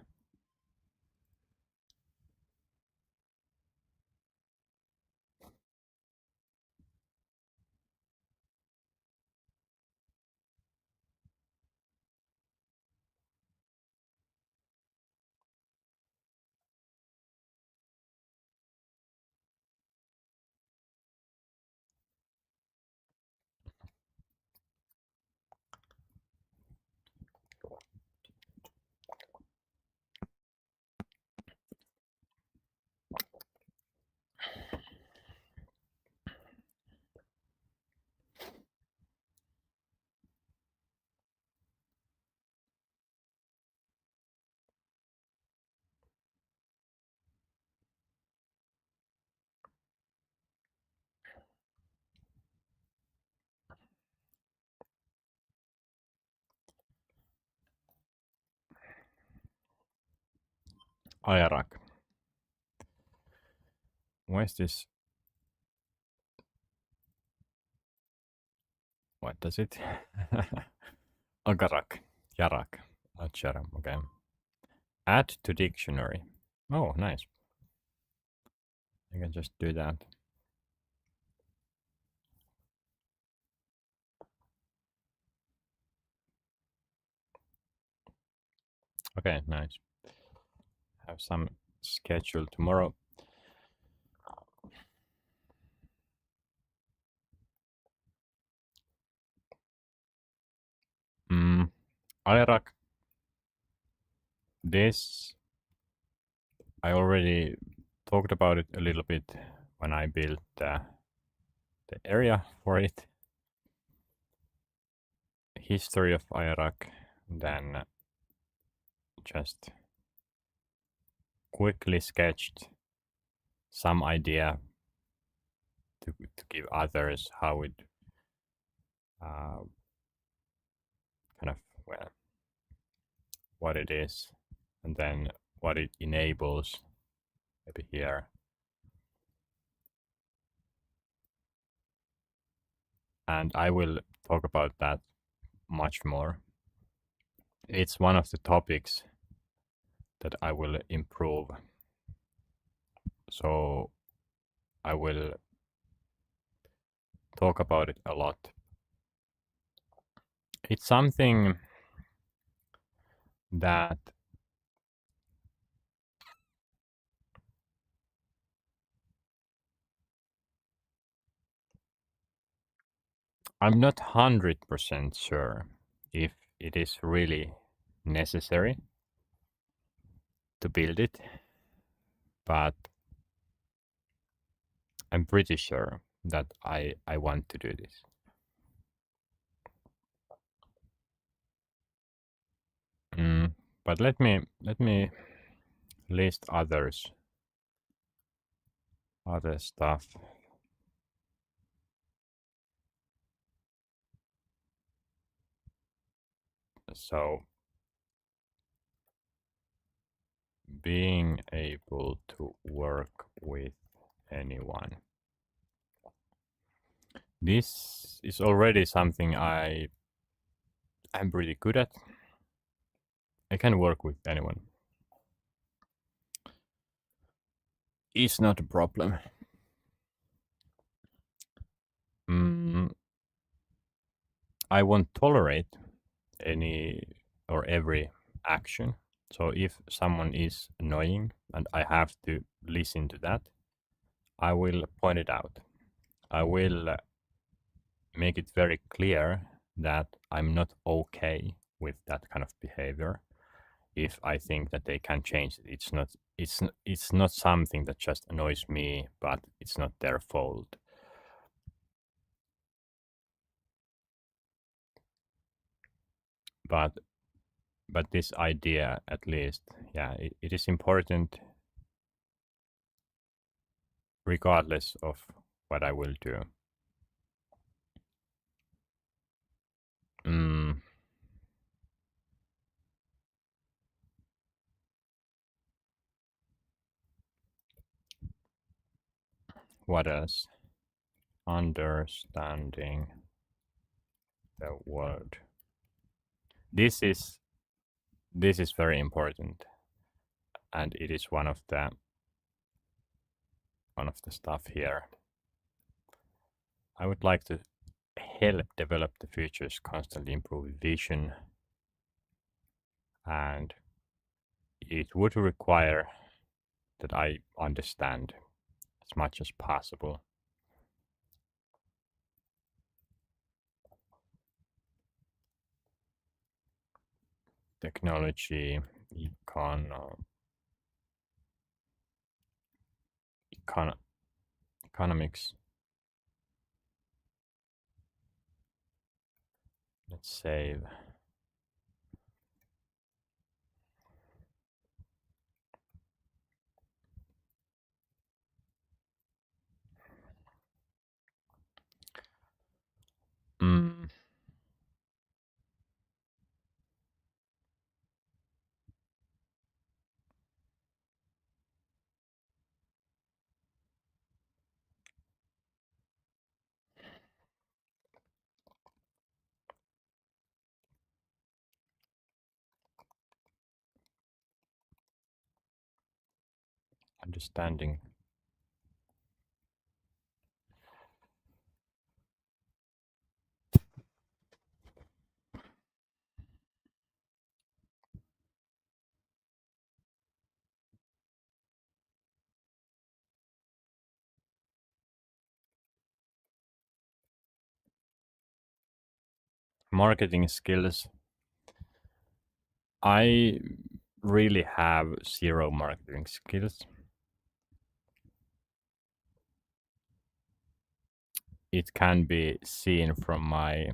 Speaker 1: Ajarak. Why is this? What does it? Agarak. Yarak. Not Sharam. Okay. Add to dictionary. Oh, nice. I can just do that. Okay, nice. Have some schedule tomorrow. Ajarak. This, I already talked about it a little bit when I built the area for it. History of Ajarak, then just quickly sketched some idea to give others how it kind of, well, what it is, and then what it enables, maybe here. And I will talk about that much more. It's one of the topics that I will improve. So I will talk about it a lot. It's something that I'm not 100% sure if it is really necessary to build it, but I'm pretty sure that I want to do this. But let me list other stuff. So being able to work with anyone. This is already something I'm pretty good at. I can work with anyone. It's not a problem. I won't tolerate any or every action. So if someone is annoying and I have to listen to that, I will point it out. I will make it very clear that I'm not okay with that kind of behavior. If I think that they can change it, it's not something that just annoys me, but it's not their fault. But this idea, at least, yeah, it is important regardless of what I will do. Mm, what else? Understanding the world. This is very important, and it is one of the stuff here. I would like to help develop the futures, constantly improve vision, and it would require that I understand as much as possible. Technology, economics. Let's save. Mm. Understanding. Marketing skills. I really have zero marketing skills. It can be seen from my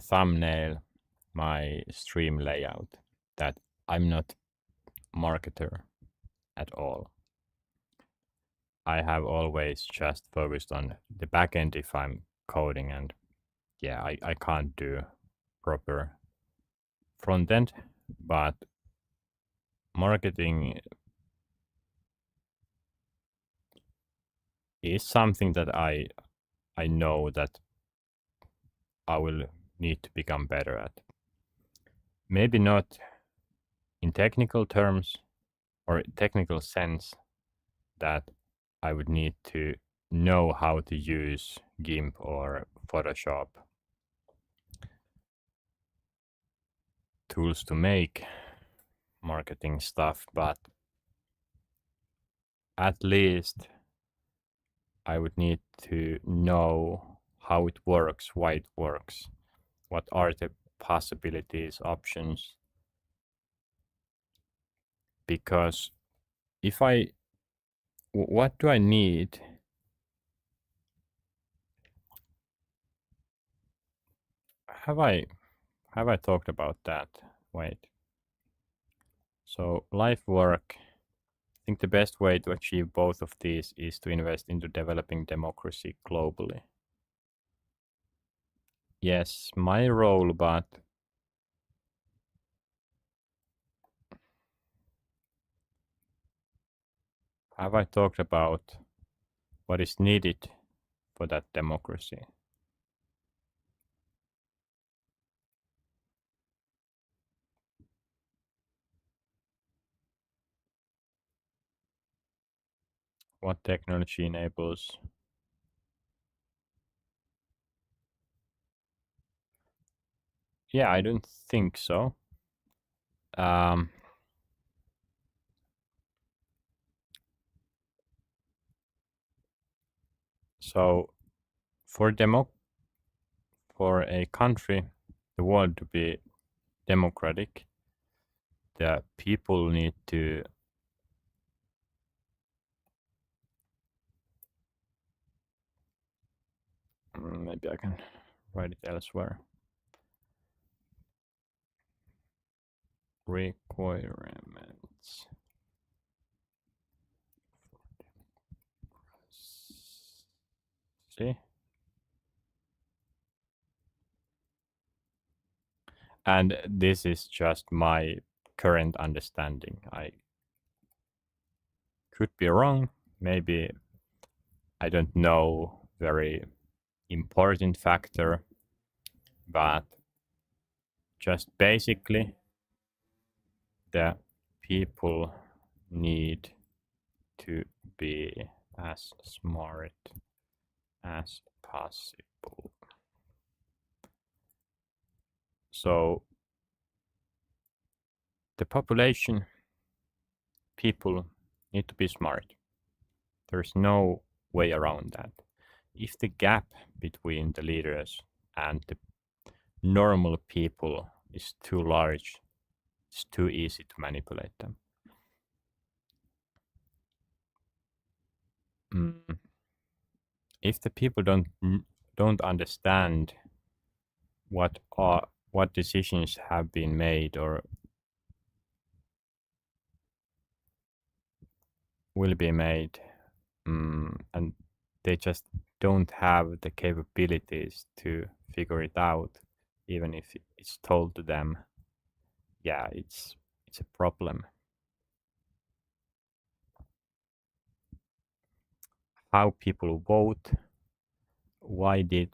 Speaker 1: thumbnail, my stream layout, that I'm not marketer at all. I have always just focused on the backend if I'm coding, and yeah, I can't do proper front end, but marketing is something that I know that I will need to become better at. Maybe not in technical terms or technical sense that I would need to know how to use GIMP or Photoshop tools to make marketing stuff, but at least I would need to know how it works, why it works, what are the possibilities, options. Because if what do I need? Have I talked about that? Wait. So life work. I think the best way to achieve both of these is to invest into developing democracy globally. Yes, my role, but have I talked about what is needed for that democracy? What technology enables? Yeah, I don't think so. Um, so for for a country, the world to be democratic, the people need to maybe I can write it elsewhere. Requirements. See? And this is just my current understanding. I could be wrong. Maybe I don't know very important factor, but just basically the people need to be as smart as possible. So the population, people need to be smart. There's no way around that. If the gap between the leaders and the normal people is too large, it's too easy to manipulate them. Mm. If the people don't understand what decisions have been made or will be made, and they just don't have the capabilities to figure it out, even if it's told to them, yeah, it's a problem. How people vote, why did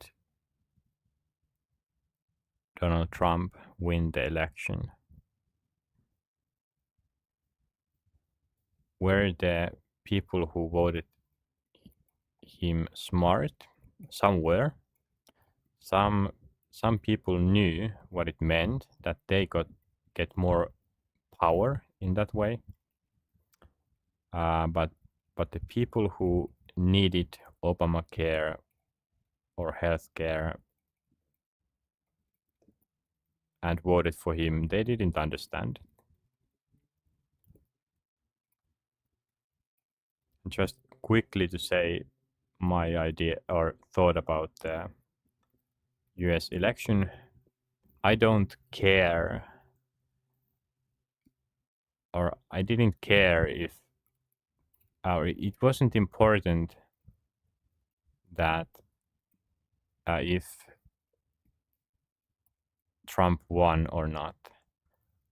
Speaker 1: Donald Trump win the election? Were the people who voted him smart? Some were. Some people knew what it meant that they get more power in that way. But the people who needed Obamacare or healthcare and voted for him, they didn't understand. Just quickly to say my idea or thought about the US election, I don't care, or I didn't care if, or it wasn't important that if Trump won or not.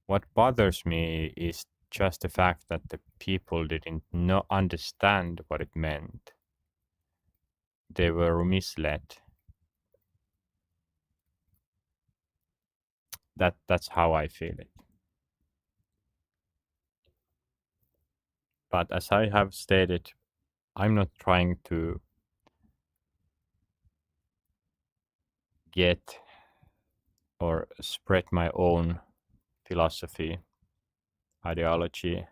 Speaker 1: What bothers me is just the fact that the people didn't understand what it meant. They were misled. That's how I feel it. But as I have stated, I'm not trying to get or spread my own philosophy, ideology.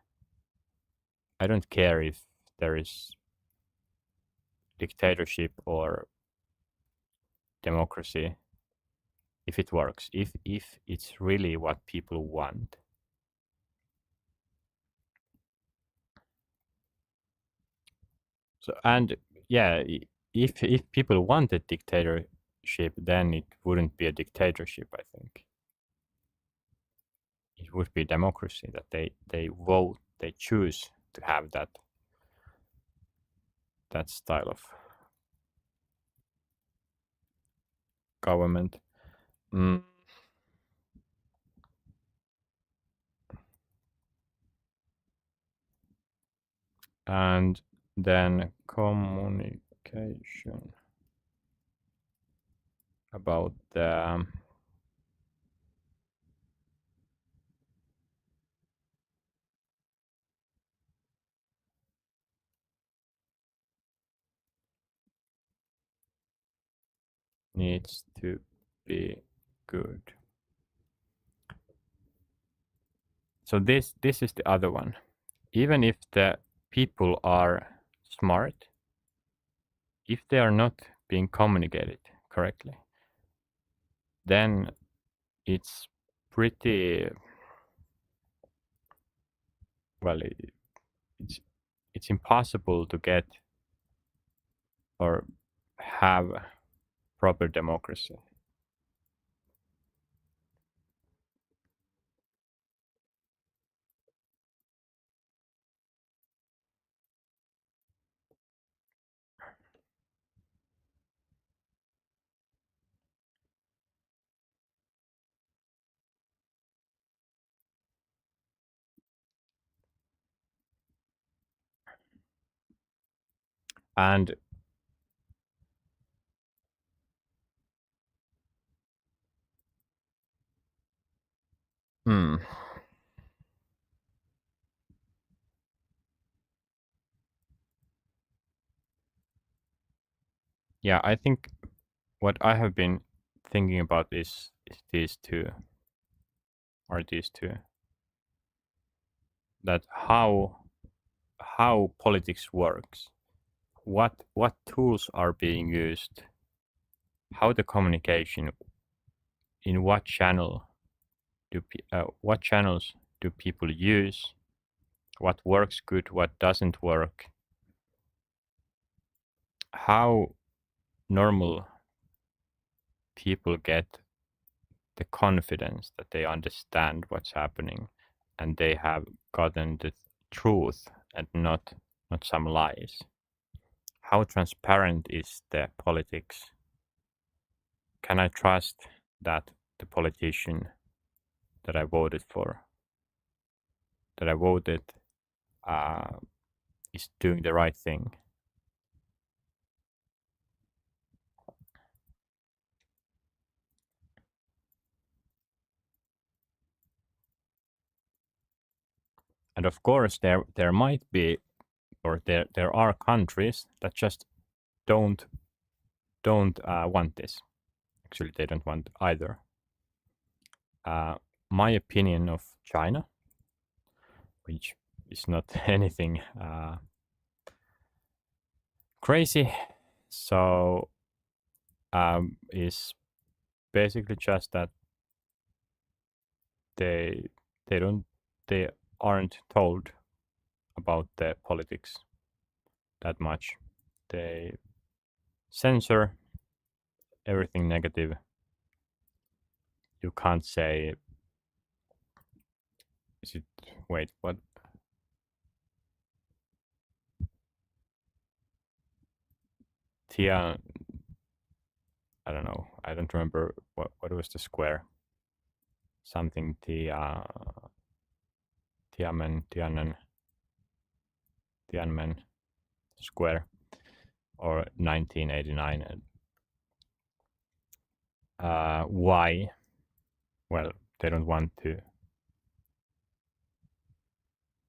Speaker 1: I don't care if there is dictatorship or democracy if it works, if it's really what people want. So, and yeah, if people wanted dictatorship, then it wouldn't be a dictatorship, I think. It would be democracy, that they vote, they choose to have that style of government. Mm. And then communication about the needs to be good. So this is the other one. Even if the people are smart, if they are not being communicated correctly, then it's pretty well. It's it's impossible to get or have proper democracy. And hmm, yeah, I think what I have been thinking about is these two, or these two, that how politics works, what tools are being used, how the communication, in what channel what channels do people use, what works good, what doesn't work, how normal people get the confidence that they understand what's happening and they have gotten the truth and not some lies. How transparent is the politics? Can I trust that the politician that I voted for, that I voted, uh, is doing the right thing? And of course, there might be, or there are countries that just don't don't want this. Actually, they don't want either. Uh, my opinion of China, which is not anything crazy, so is basically just that they they don't they aren't told about the politics that much. They censor everything negative. You can't say, is it, wait, what? Tia, I don't know. I don't remember what was the square. Something Tianmen Square, or 1989. And why? Well, they don't want to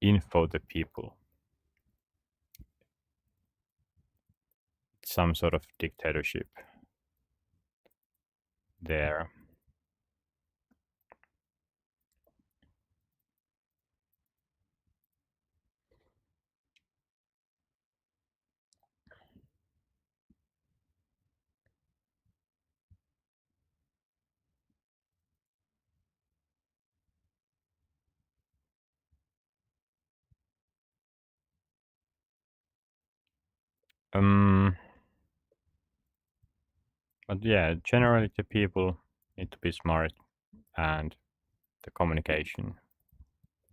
Speaker 1: info the people. Some sort of dictatorship there. But yeah, generally the people need to be smart and the communication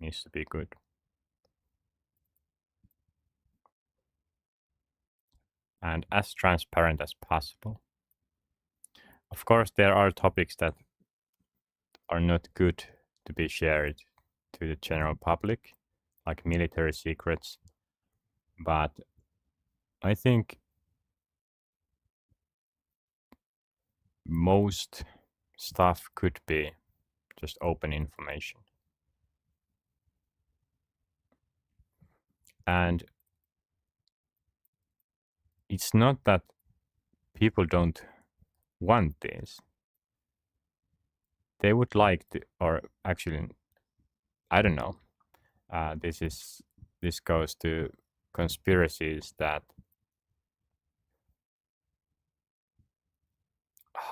Speaker 1: needs to be good. And as transparent as possible. Of course, there are topics that are not good to be shared to the general public, like military secrets. But I think most stuff could be just open information. And it's not that people don't want this. They would like to, or actually, I don't know. This goes to conspiracies that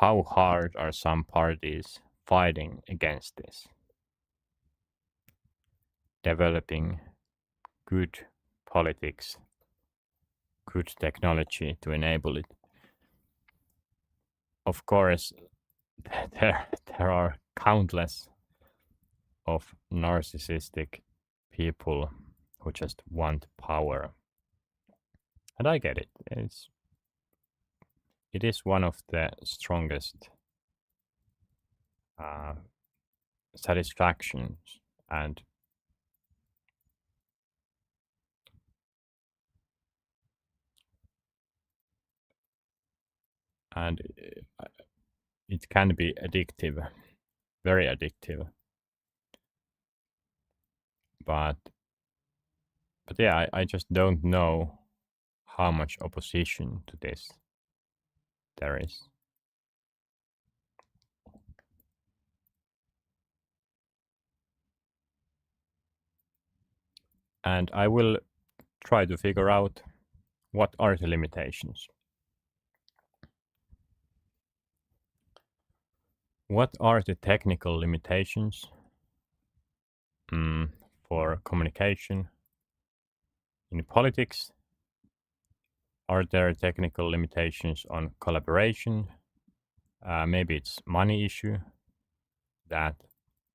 Speaker 1: how hard are some parties fighting against this, developing good politics, good technology to enable it. Of course, there are countless of narcissistic people who just want power, and I get it. It is one of the strongest uh, satisfactions and and it can be addictive, very addictive. But yeah, I just don't know how much opposition to this there is. And I will try to figure out what are the limitations. What are the technical limitations for communication in politics? Are there technical limitations on collaboration? Maybe it's money issue that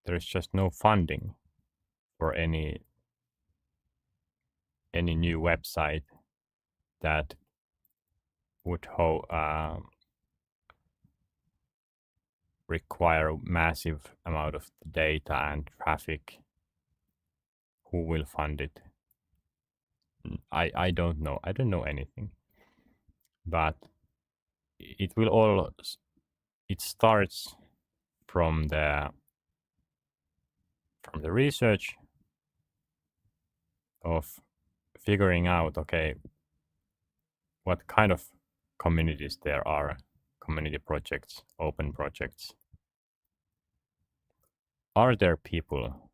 Speaker 1: there's just no funding for any new website that would require a massive amount of data and traffic. Who will fund it? I don't know. I don't know anything. But it will all it starts from the research of figuring out, okay, what kind of communities there are, community projects, open projects. Are there people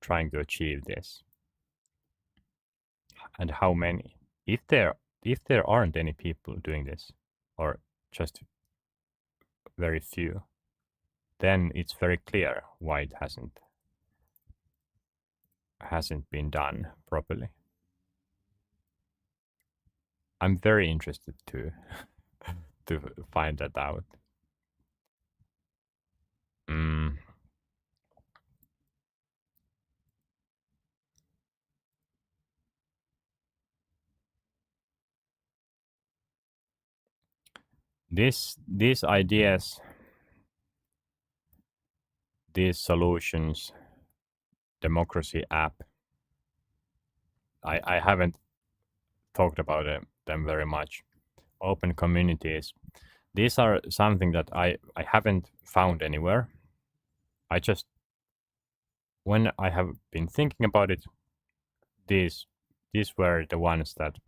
Speaker 1: trying to achieve this? And how many? If there aren't any people doing this, or just very few, then it's very clear why it hasn't been done properly. I'm very interested to to find that out. Mm. These ideas, these solutions, democracy app, I haven't talked about them very much. Open communities, these are something that I haven't found anywhere. I just, when I have been thinking about it, these were the ones that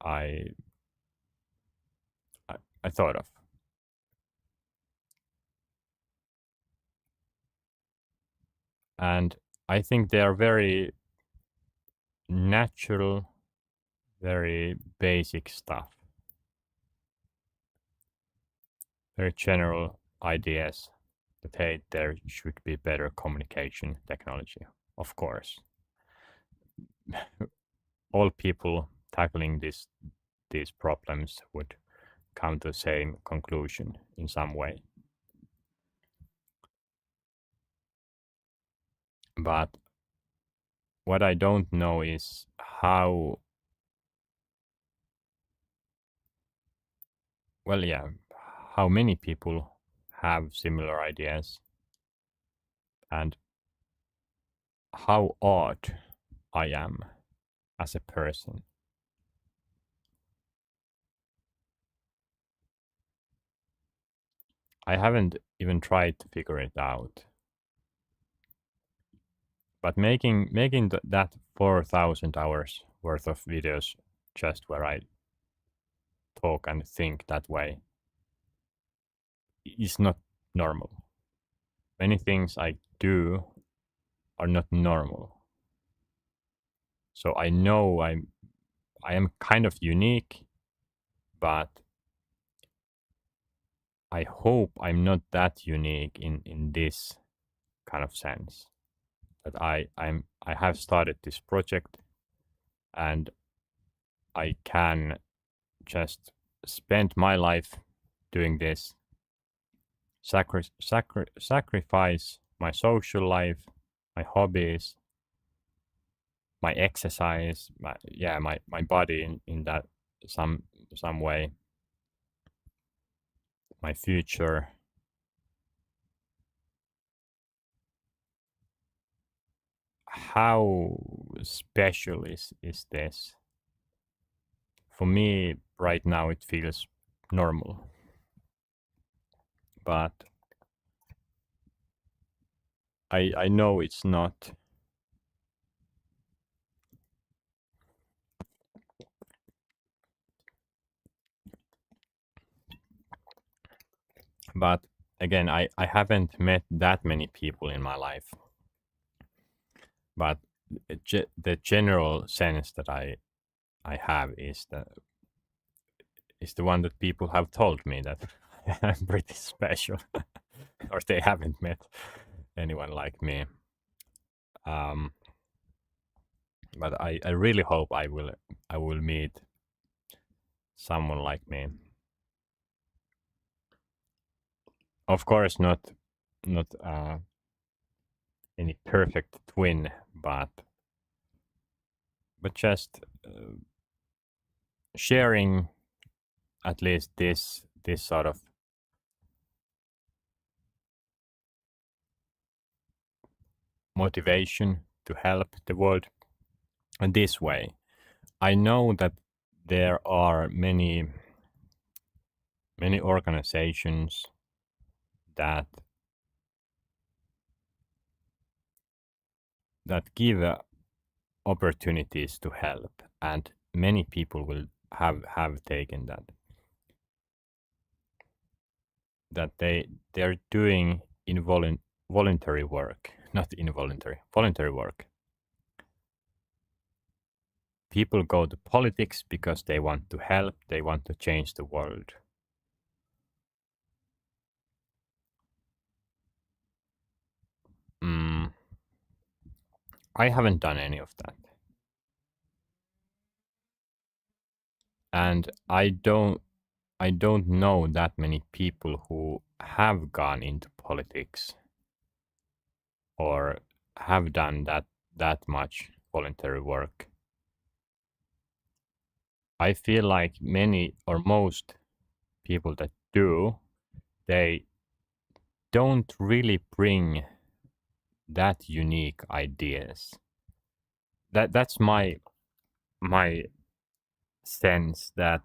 Speaker 1: I I thought of. And I think they are very natural, very basic stuff, very general ideas that, hey, there should be better communication technology. Of course, all people tackling this these problems would come to the same conclusion in some way. But what I don't know is how, well, yeah, how many people have similar ideas and how odd I am as a person. I haven't even tried to figure it out. But making that 4,000 hours worth of videos just where I talk and think that way is not normal. Many things I do are not normal. So I know I am kind of unique, but I hope I'm not that unique in this kind of sense. That I have started this project and I can just spend my life doing this, sacrifice my social life, my hobbies, my exercise, my body in that some way, my future. How special is this? For me, right now, it feels normal. But I know it's not. But again, I haven't met that many people in my life. But the general sense that I have is the one that people have told me that I'm pretty special, or they haven't met anyone like me. But I really hope I will meet someone like me. Of course, not any perfect twin, but just sharing at least this sort of motivation to help the world in this way. I know that there are many organizations that give opportunities to help, and many people will have taken that they're doing voluntary work, not involuntary, voluntary work. People go to politics because they want to help, they want to change the world. I haven't done any of that. And I don't know that many people who have gone into politics or have done that much voluntary work. I feel like many or most people that do, they don't really bring that unique ideas. That's my sense that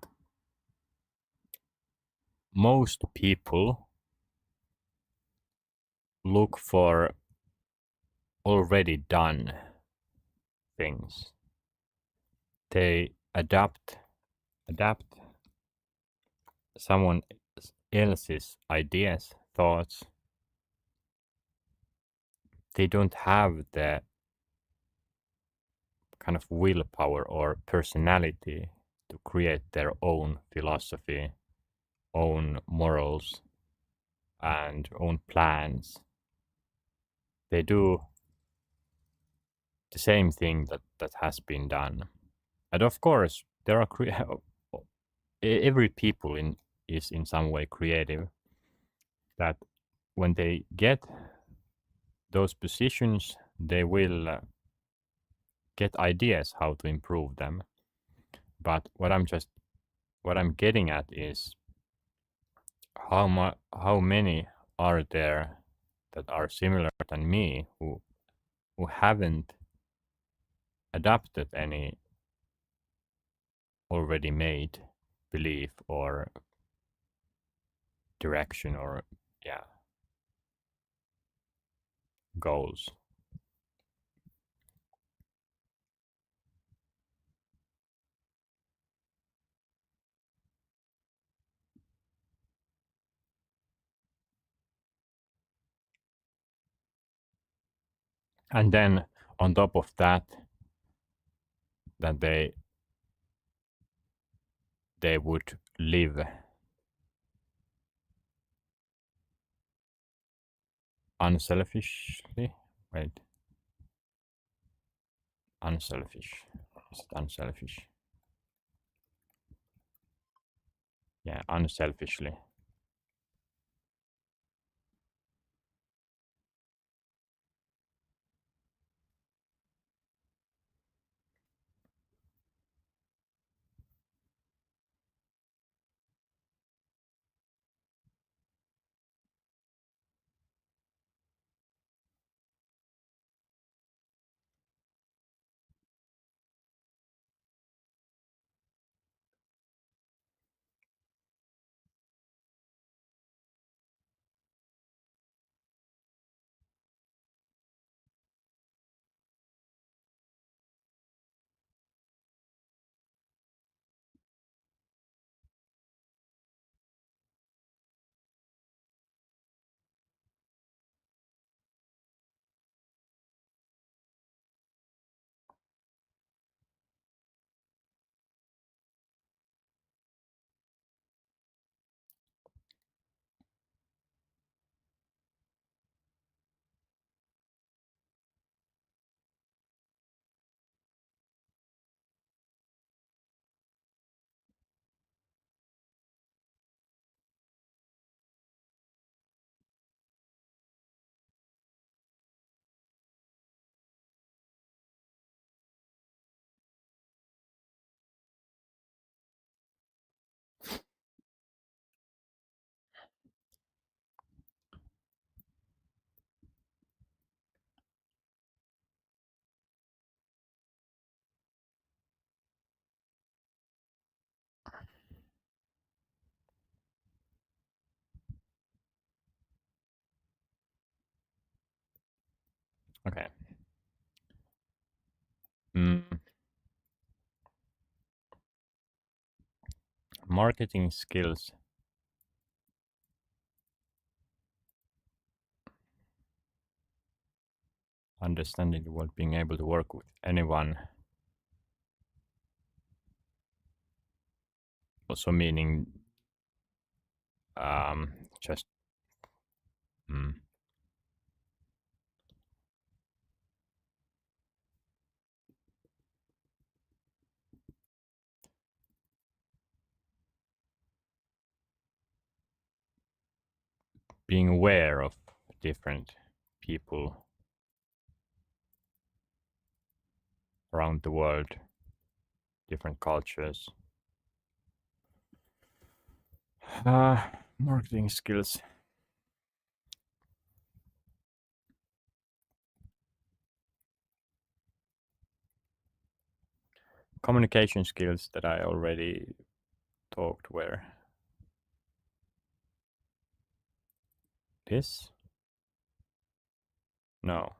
Speaker 1: most people look for already done things. They adapt someone else's ideas, thoughts. They don't have the kind of willpower or personality to create their own philosophy, own morals, and own plans. They do the same thing that has been done. And of course, there are every people is in some way creative, that when they get those positions, they will get ideas how to improve them. But what I'm getting at is how many are there that are similar than me who haven't adapted any already made belief or direction or yeah goals. And then on top of that, that they would live unselfishly. Wait, unselfish. Is it unselfish? Yeah, unselfishly. Okay. Mm, marketing skills. Understanding the world, being able to work with anyone. Also meaning just mm, being aware of different people around the world, different cultures. Marketing skills. Communication skills that I already talked were this? No.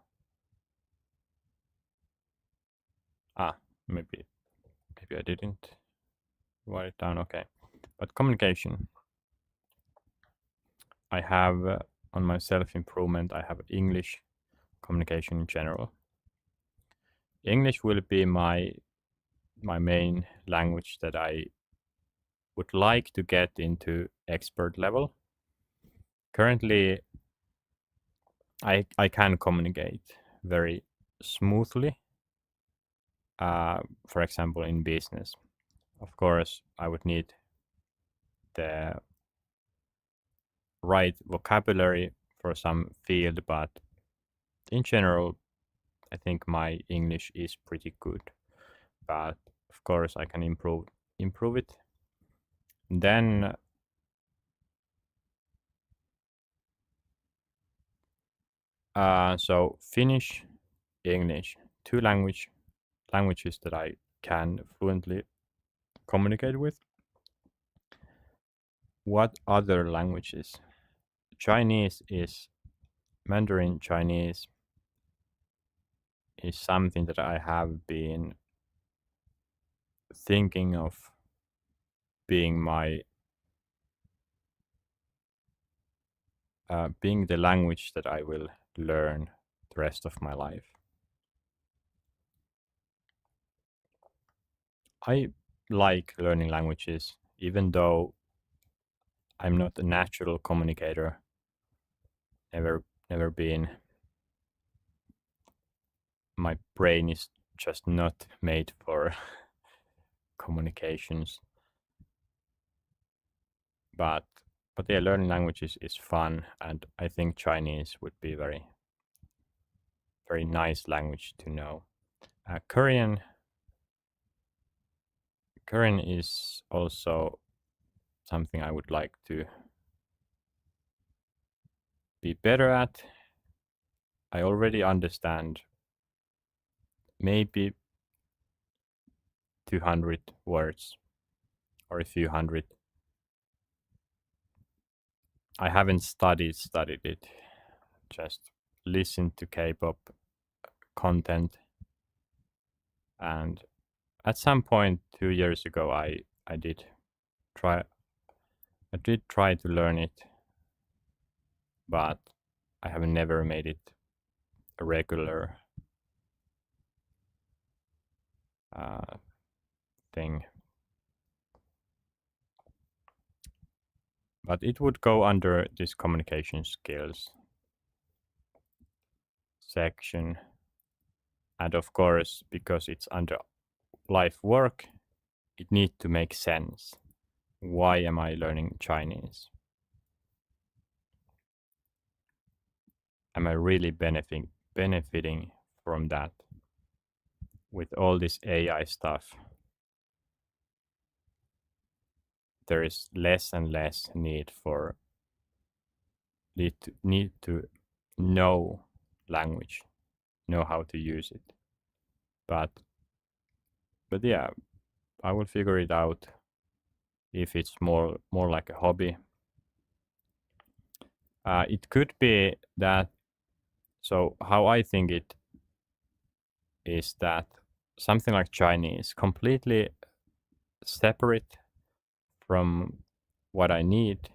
Speaker 1: Ah, maybe I didn't write it down. Okay. But communication. I have on my self improvement, I have English communication in general. English will be my main language that I would like to get into expert level. Currently, I can communicate very smoothly. For example, in business, of course, I would need the right vocabulary for some field, but in general, I think my English is pretty good. But of course, I can improve it. Then so Finnish, English, two languages that I can fluently communicate with. What other languages? Chinese is Mandarin Chinese is something that I have been thinking of being my being the language that I will learn the rest of my life. I like learning languages, even though I'm not a natural communicator. Never been. My brain is just not made for communications. But yeah, learning languages is fun, and I think Chinese would be very nice language to know. Korean is also something I would like to be better at. I already understand maybe 200 words or a few hundred. I haven't studied it, just listened to K-pop content, and at some point 2 years ago I did try to learn it, but I have never made it a regular thing. But it would go under this communication skills section. And of course, because it's under life work, it needs to make sense. Why am I learning Chinese? Am I really benefiting from that? With all this AI stuff, there is less and less need to know language, know how to use it. But yeah, I will figure it out if it's more like a hobby. It could be that. So how I think it is that something like Chinese, completely separate from what I need,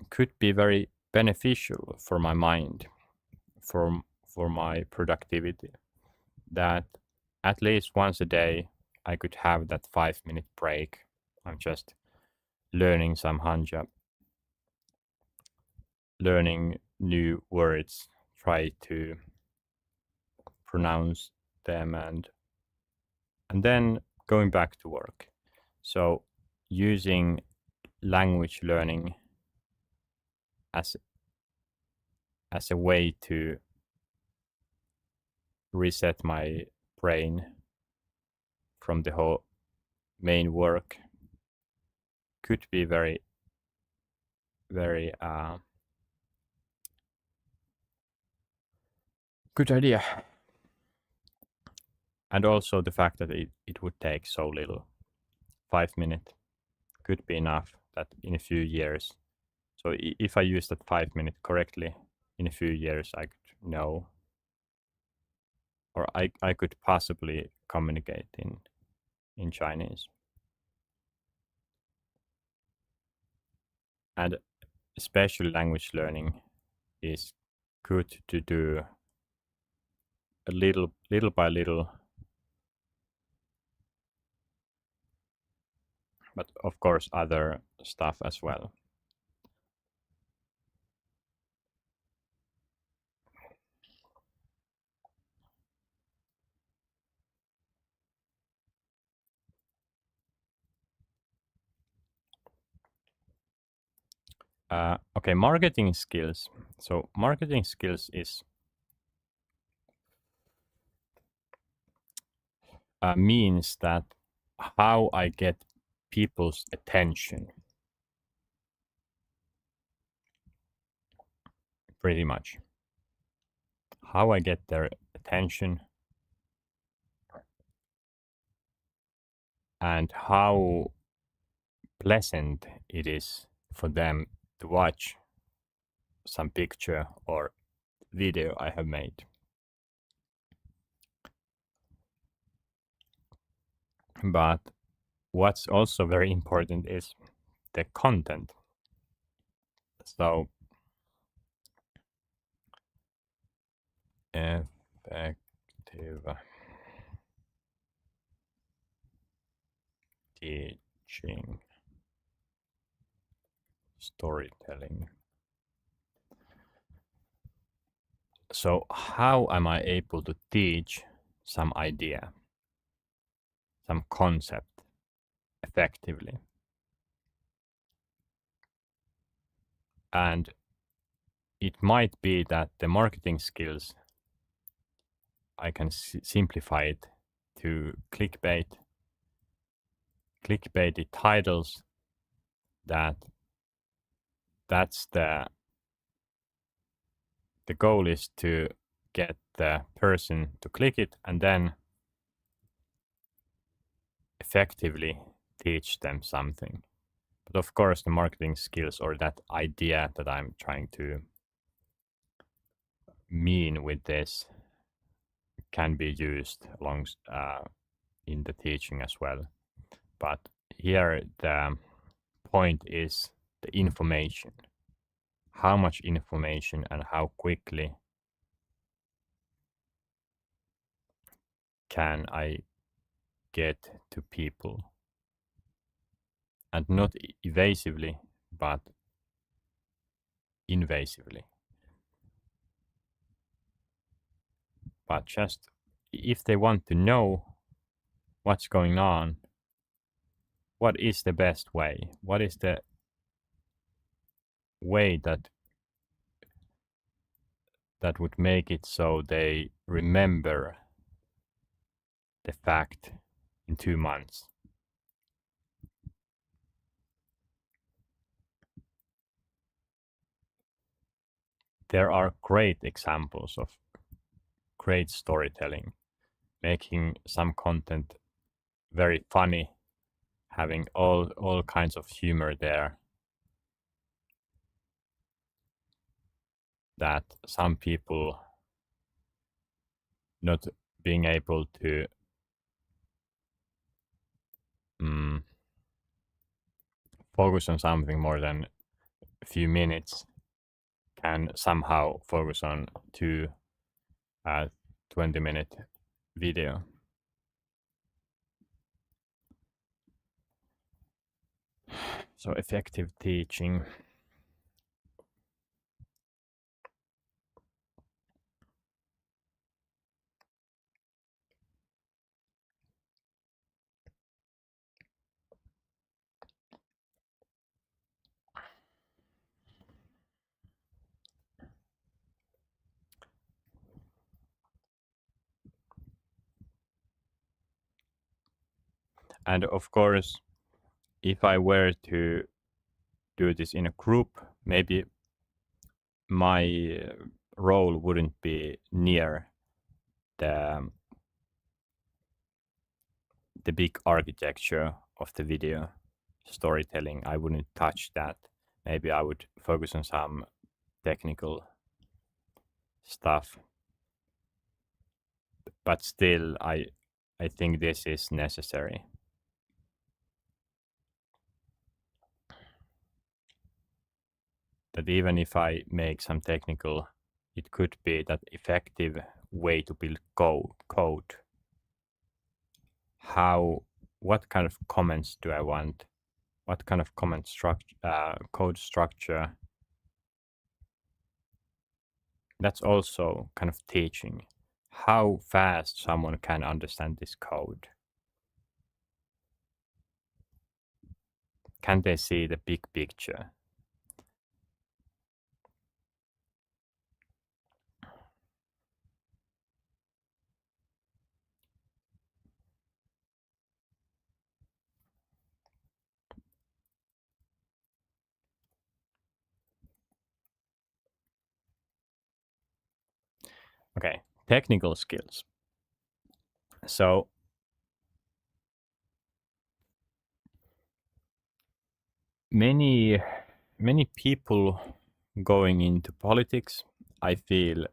Speaker 1: could be very beneficial for my mind, for my productivity. That at least once a day I could have that 5 minute break. I'm just learning some Hanja, learning new words, try to pronounce them, and then going back to work. So using language learning as a way to reset my brain from the whole main work could be very good idea. And also the fact that it would take so little. 5 minutes could be enough that in a few years. So if I use that 5 minutes correctly, in a few years I could know, or I could possibly communicate in Chinese. And especially language learning is good to do a little by little, but of course other stuff as well. Okay, marketing skills. So marketing skills is means that how I get people's attention, pretty much. How I get their attention and how pleasant it is for them to watch some picture or video I have made. But what's also very important is the content. So effective teaching, storytelling. So how am I able to teach some idea, some concept effectively? And it might be that the marketing skills, I can simplify it to clickbaity titles, that's the goal is to get the person to click it and then effectively teach them something. But of course, the marketing skills or that idea that I'm trying to mean with this can be used along in the teaching as well. But here the point is the information. How much information and how quickly can I get to people? And not evasively, but invasively. But just if they want to know what's going on, what is the best way? What is the way that would make it so they remember the fact in 2 months? There are great examples of great storytelling, making some content very funny, having all kinds of humor there, that some people not being able to focus on something more than a few minutes can somehow focus on 20-minute video. So effective teaching. And of course, if I were to do this in a group, maybe my role wouldn't be near the big architecture of the video storytelling. I wouldn't touch that. Maybe I would focus on some technical stuff. But still, I think this is necessary. That even if I make some technical, it could be that effective way to build code. What kind of comments do I want? What kind of comment structure, code structure? That's also kind of teaching how fast someone can understand this code. Can they see the big picture? Okay, technical skills. So many people going into politics, I feel,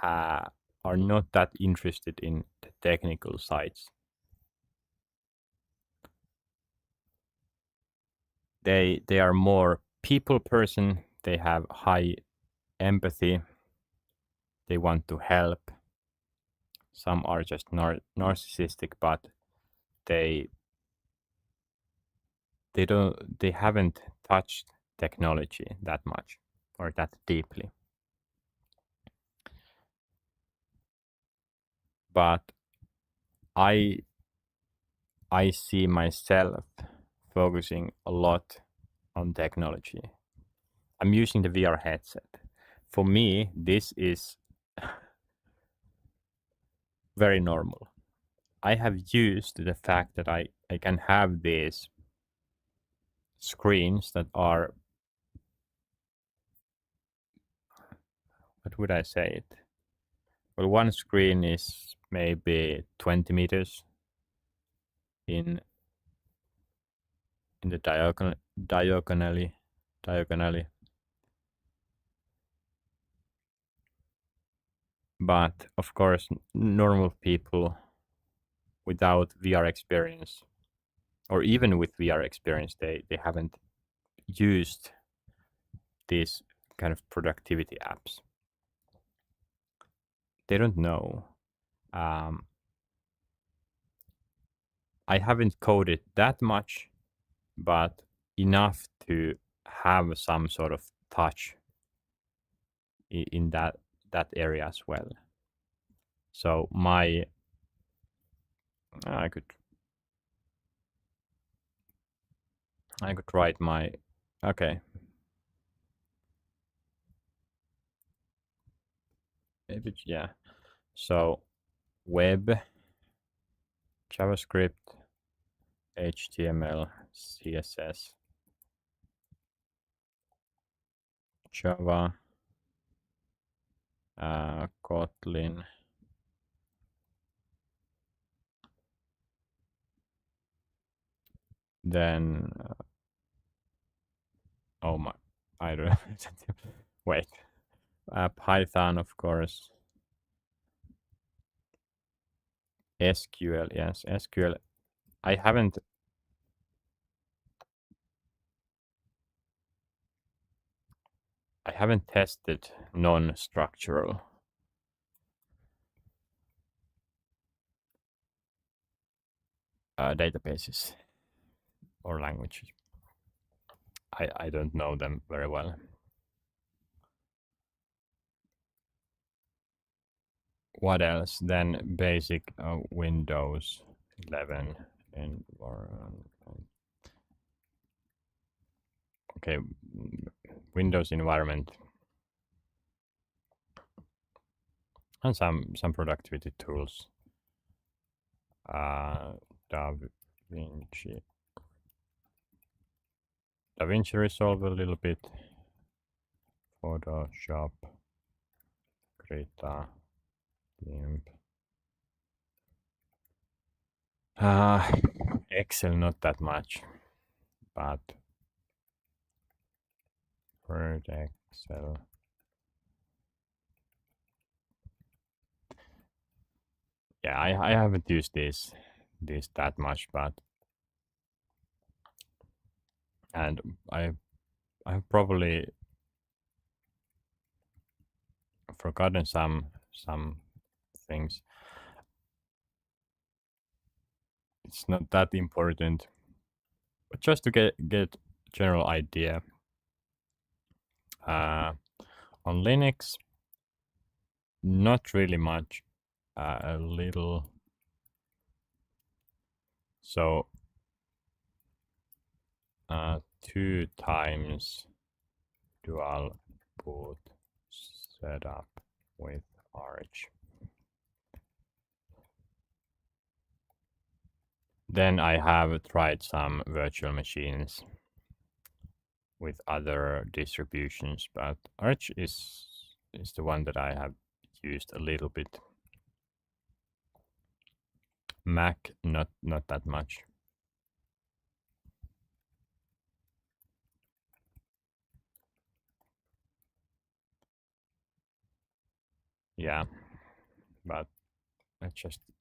Speaker 1: are not that interested in the technical sides. They are more people person. They have high empathy. They want to help. Some are just narcissistic, but they they haven't touched technology that much or that deeply. But I I see myself focusing a lot on technology. I'm using the VR headset. For me, this is very normal. I have used the fact that I can have these screens that are, what would I say it? Well, one screen is maybe 20 meters in the diagonally. But of course, normal people without VR experience, or even with VR experience, they haven't used these kind of productivity apps. They don't know. Um, I haven't coded that much, but enough to have some sort of touch in that area as well. So I could I could write my, okay, maybe, yeah. So web, JavaScript, HTML, CSS, Java, Kotlin, then oh my, I don't know. Wait, Python, of course, SQL, yes, SQL. I haven't tested non-structural databases or languages. I don't know them very well. What else? Then basic Windows 11 environment. Okay, Windows environment and some productivity tools. DaVinci. DaVinci Resolve a little bit. Photoshop. Krita. GIMP. Excel not that much, but Word, Excel. Yeah, I haven't used this that much, but and I've probably forgotten some things. It's not that important, but just to get general idea. On Linux, not really much. A little. So 2 times dual boot setup with Arch. Then I have tried some virtual machines with other distributions, but Arch is the one that I have used a little bit. Mac, not that much. Yeah, but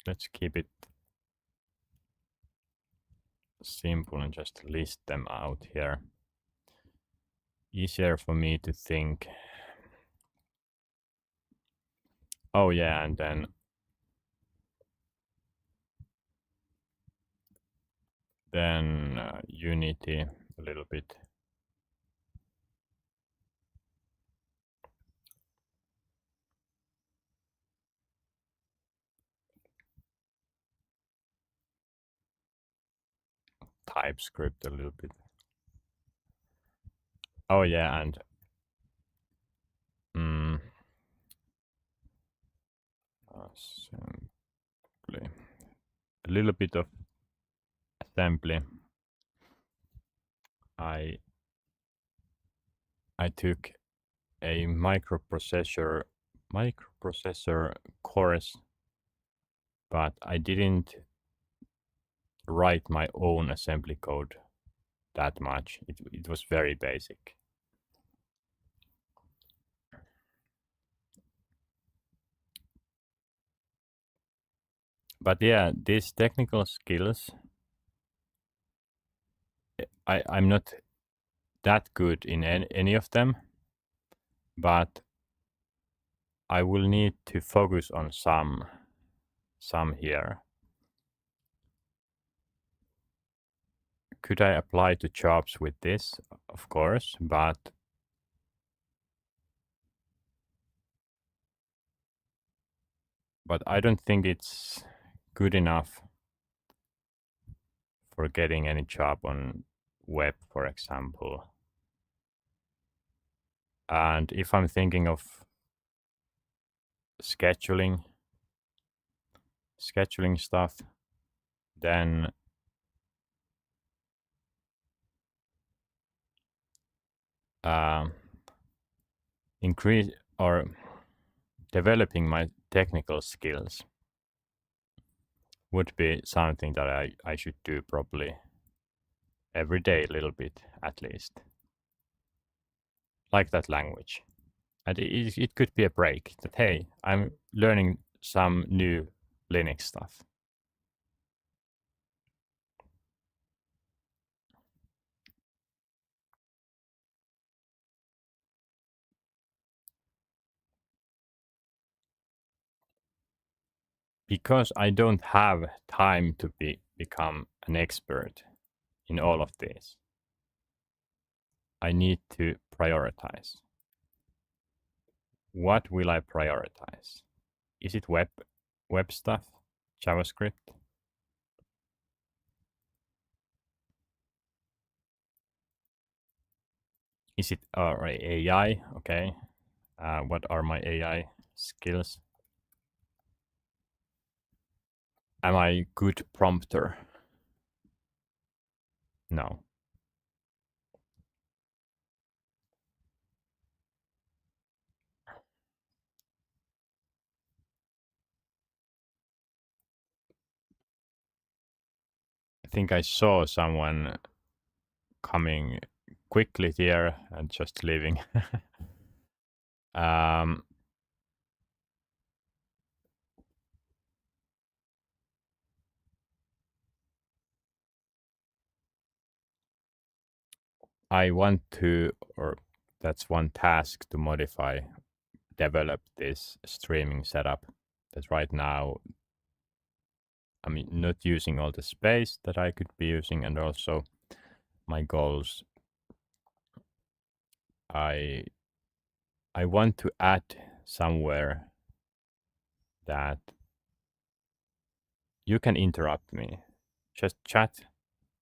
Speaker 1: let's keep it simple and just list them out here. Easier for me to think. Oh yeah, and then Unity a little bit. TypeScript a little bit. Oh yeah, and assembly. A little bit of assembly. I took a microprocessor course, but I didn't write my own assembly code that much. It was very basic. But yeah, these technical skills, I'm not that good in any of them, but I will need to focus on some here. Could I apply to jobs with this? Of course, but I don't think it's good enough for getting any job on web, for example. And if I'm thinking of scheduling stuff, then increase or developing my technical skills would be something that I should do probably every day a little bit at least. Like that language. And it could be a break that, hey, I'm learning some new Linux stuff. Because I don't have time to become an expert in all of this, I need to prioritize. What will I prioritize? Is it web stuff, JavaScript? Is it AI? Okay. What are my AI skills? Am I good prompter? No. I think I saw someone coming quickly here and just leaving. I want to, or that's one task to modify, develop this streaming setup. That right now, I mean, not using all the space that I could be using, and also my goals. I want to add somewhere that you can interrupt me. Just chat,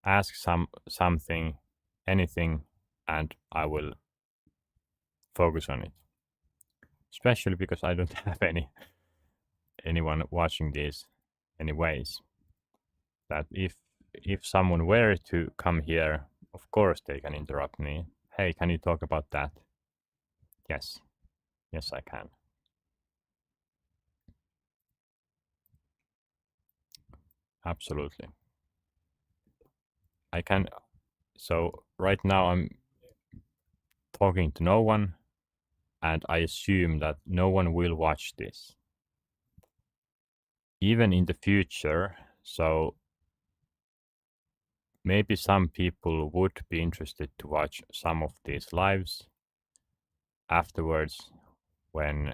Speaker 1: ask something, anything, and I will focus on it. Especially because I don't have anyone watching this anyways. That if someone were to come here, of course they can interrupt me. Hey, can you talk about that? Yes. Yes, I can. Absolutely. I can. So right now I'm talking to no one, and I assume that no one will watch this. Even in the future, so maybe some people would be interested to watch some of these lives afterwards when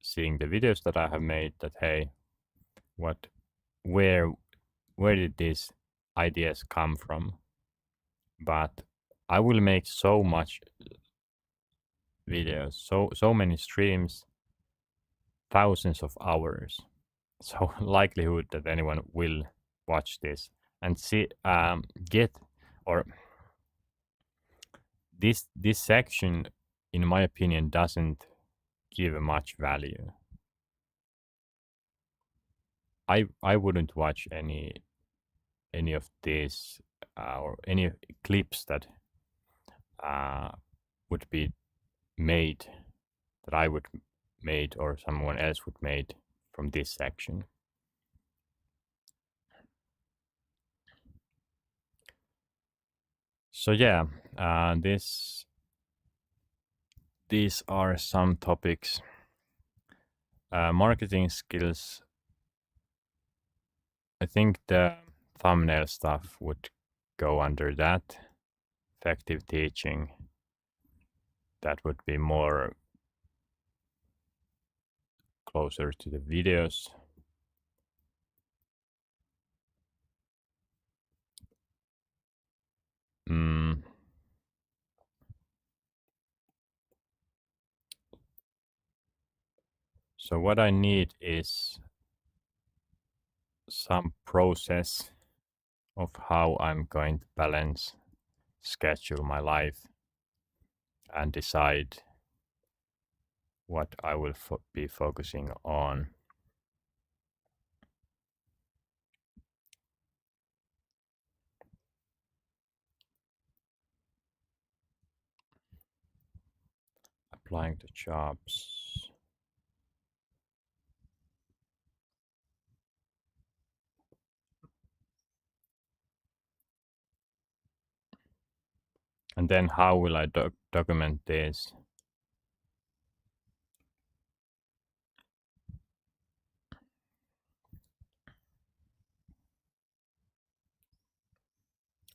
Speaker 1: seeing the videos that I have made, that hey, what where where did these ideas come from? But I will make so much videos, so many streams, thousands of hours. So likelihood that anyone will watch this and see get or this section, in my opinion, doesn't give much value. I wouldn't watch any of this or any clips that would be made, that I would made or someone else would made from this section. So yeah, these are some topics. Marketing skills. I think the thumbnail stuff would go under that. Effective teaching. That would be more closer to the videos. So what I need is some process of how I'm going to balance, schedule my life, and decide what I will be focusing on. Applying to jobs. And then how will I document this?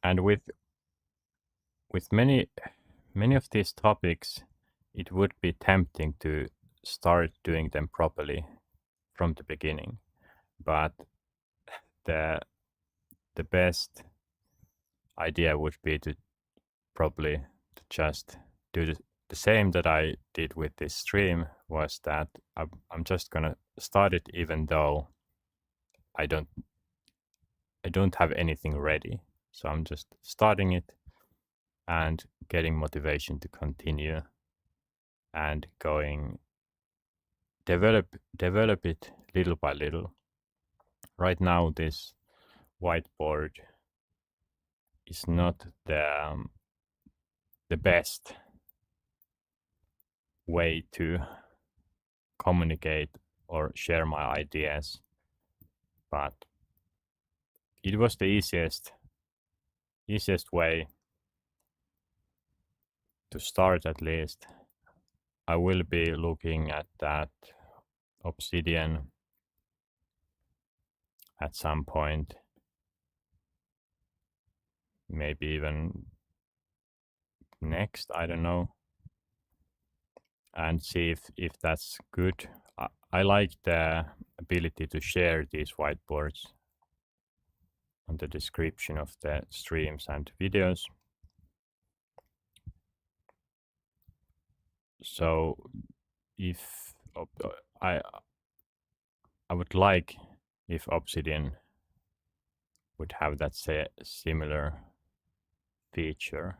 Speaker 1: And with many of these topics, it would be tempting to start doing them properly from the beginning. But the best idea would be to probably to just do the same that I did with this stream, was that I'm just gonna start it even though I don't have anything ready. So I'm just starting it and getting motivation to continue and going develop it little by little. Right now this whiteboard is not the best way to communicate or share my ideas, but it was the easiest way to start, at least. I will be looking at that Obsidian at some point, maybe even next, I don't know, and see if that's good. I like the ability to share these whiteboards on the description of the streams and videos. So if I would like if Obsidian would have that similar feature.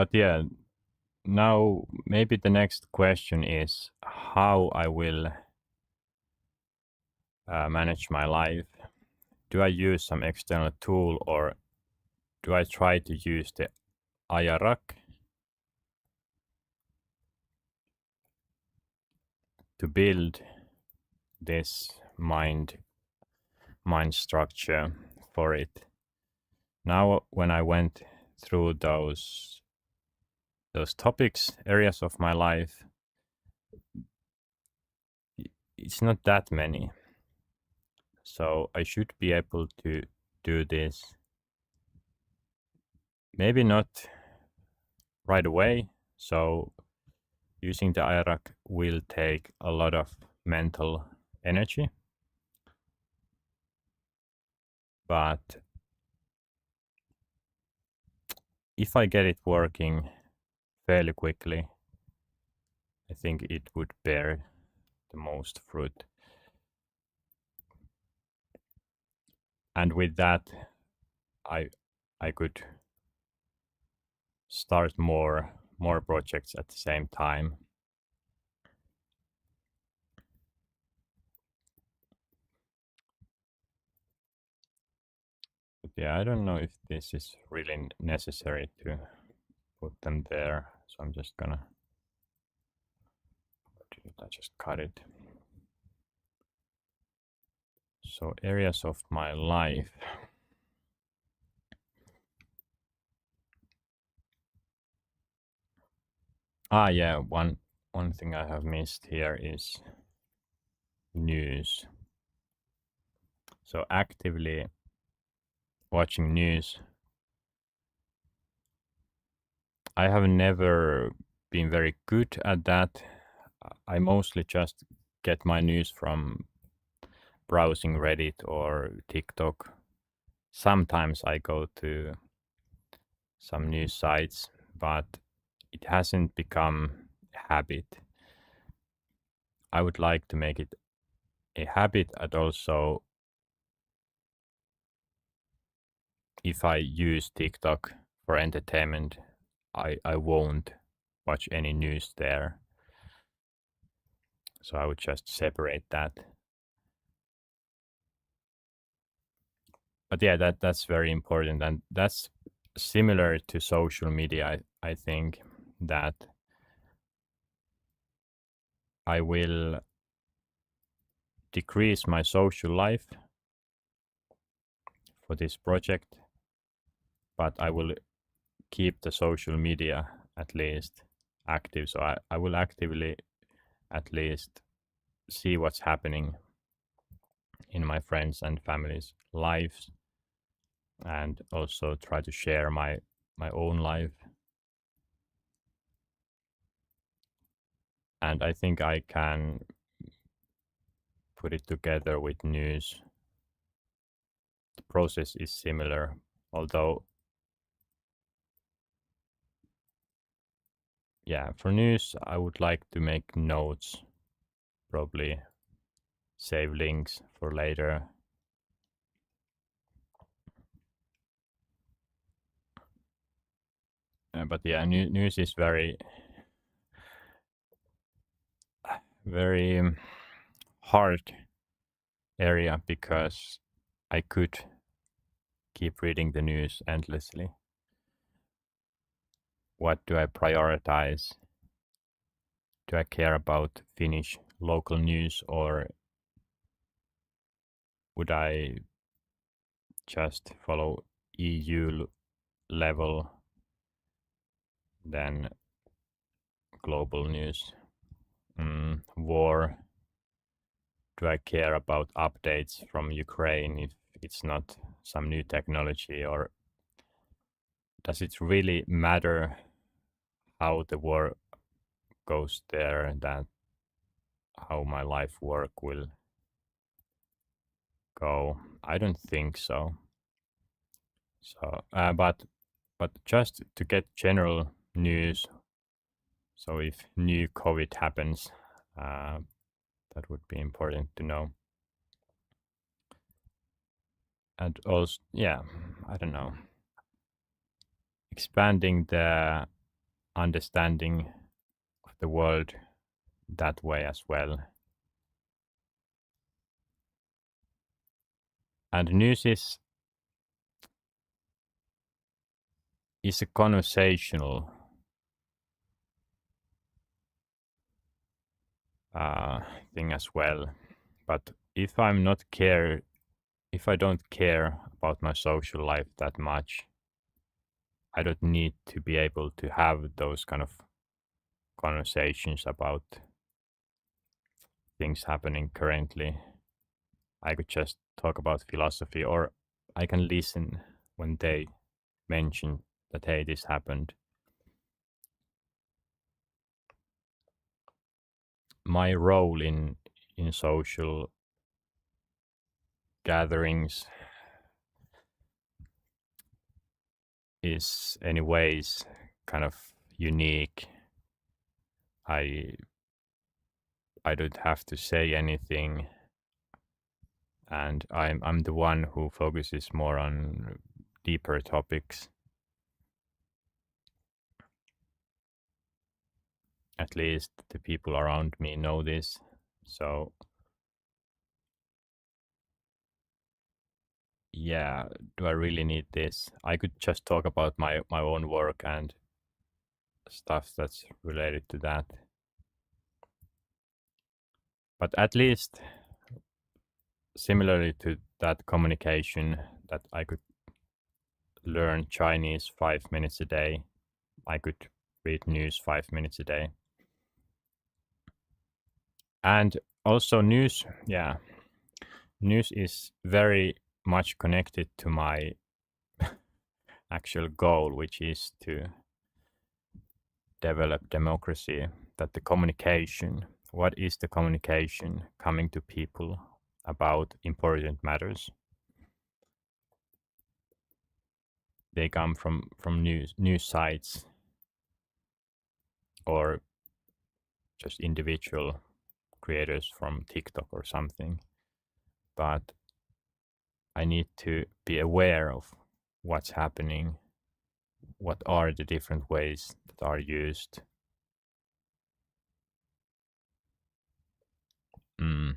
Speaker 1: But yeah, now maybe the next question is how I will manage my life. Do I use some external tool or do I try to use the IRAC to build this mind structure for it? Now when I went through those topics, areas of my life, it's not that many. So I should be able to do this. Maybe not right away. So using the IRAC will take a lot of mental energy. But if I get it working fairly quickly, I think it would bear the most fruit. And with that, I could start more projects at the same time. But yeah, I don't know if this is really necessary to put them there. So I'm just gonna I just cut it. So areas of my life. Yeah, one thing I have missed here is news. So actively watching news. I have never been very good at that. I mostly just get my news from browsing Reddit or TikTok. Sometimes I go to some news sites, but it hasn't become a habit. I would like to make it a habit, and also if I use TikTok for entertainment, I won't watch any news there. So I would just separate that. But yeah, that's very important, and that's similar to social media. I think that I will decrease my social life for this project, but I will keep the social media at least active. So I will actively at least see what's happening in my friends and family's lives, and also try to share my own life. And I think I can put it together with news. The process is similar, although yeah, for news I would like to make notes, probably save links for later. But yeah, news is very hard area because I could keep reading the news endlessly. What do I prioritize? Do I care about Finnish local news, or would I just follow EU level than global news? War. Do I care about updates from Ukraine if it's not some new technology, or does it really matter how the war goes there, that how my life work will go? I don't think so. So, but just to get general news. So if new COVID happens, that would be important to know. And also, yeah, I don't know, expanding the understanding of the world that way as well. And news is a conversational thing as well. But if I don't care about my social life that much, I don't need to be able to have those kind of conversations about things happening currently. I could just talk about philosophy, or I can listen when they mention that, hey, this happened. My role in social gatherings is anyways kind of unique. I don't have to say anything, and I'm the one who focuses more on deeper topics. At least the people around me know this. So yeah, do I really need this? I could just talk about my own work and stuff that's related to that. But at least similarly to that communication that I could learn Chinese 5 minutes a day, I could read news 5 minutes a day. And also news, yeah, news is very much connected to my actual goal, which is to develop democracy, that the communication, what is the communication coming to people about important matters? They come from news sites or just individual creators from TikTok or something. But I need to be aware of what's happening, what are the different ways that are used. Mm.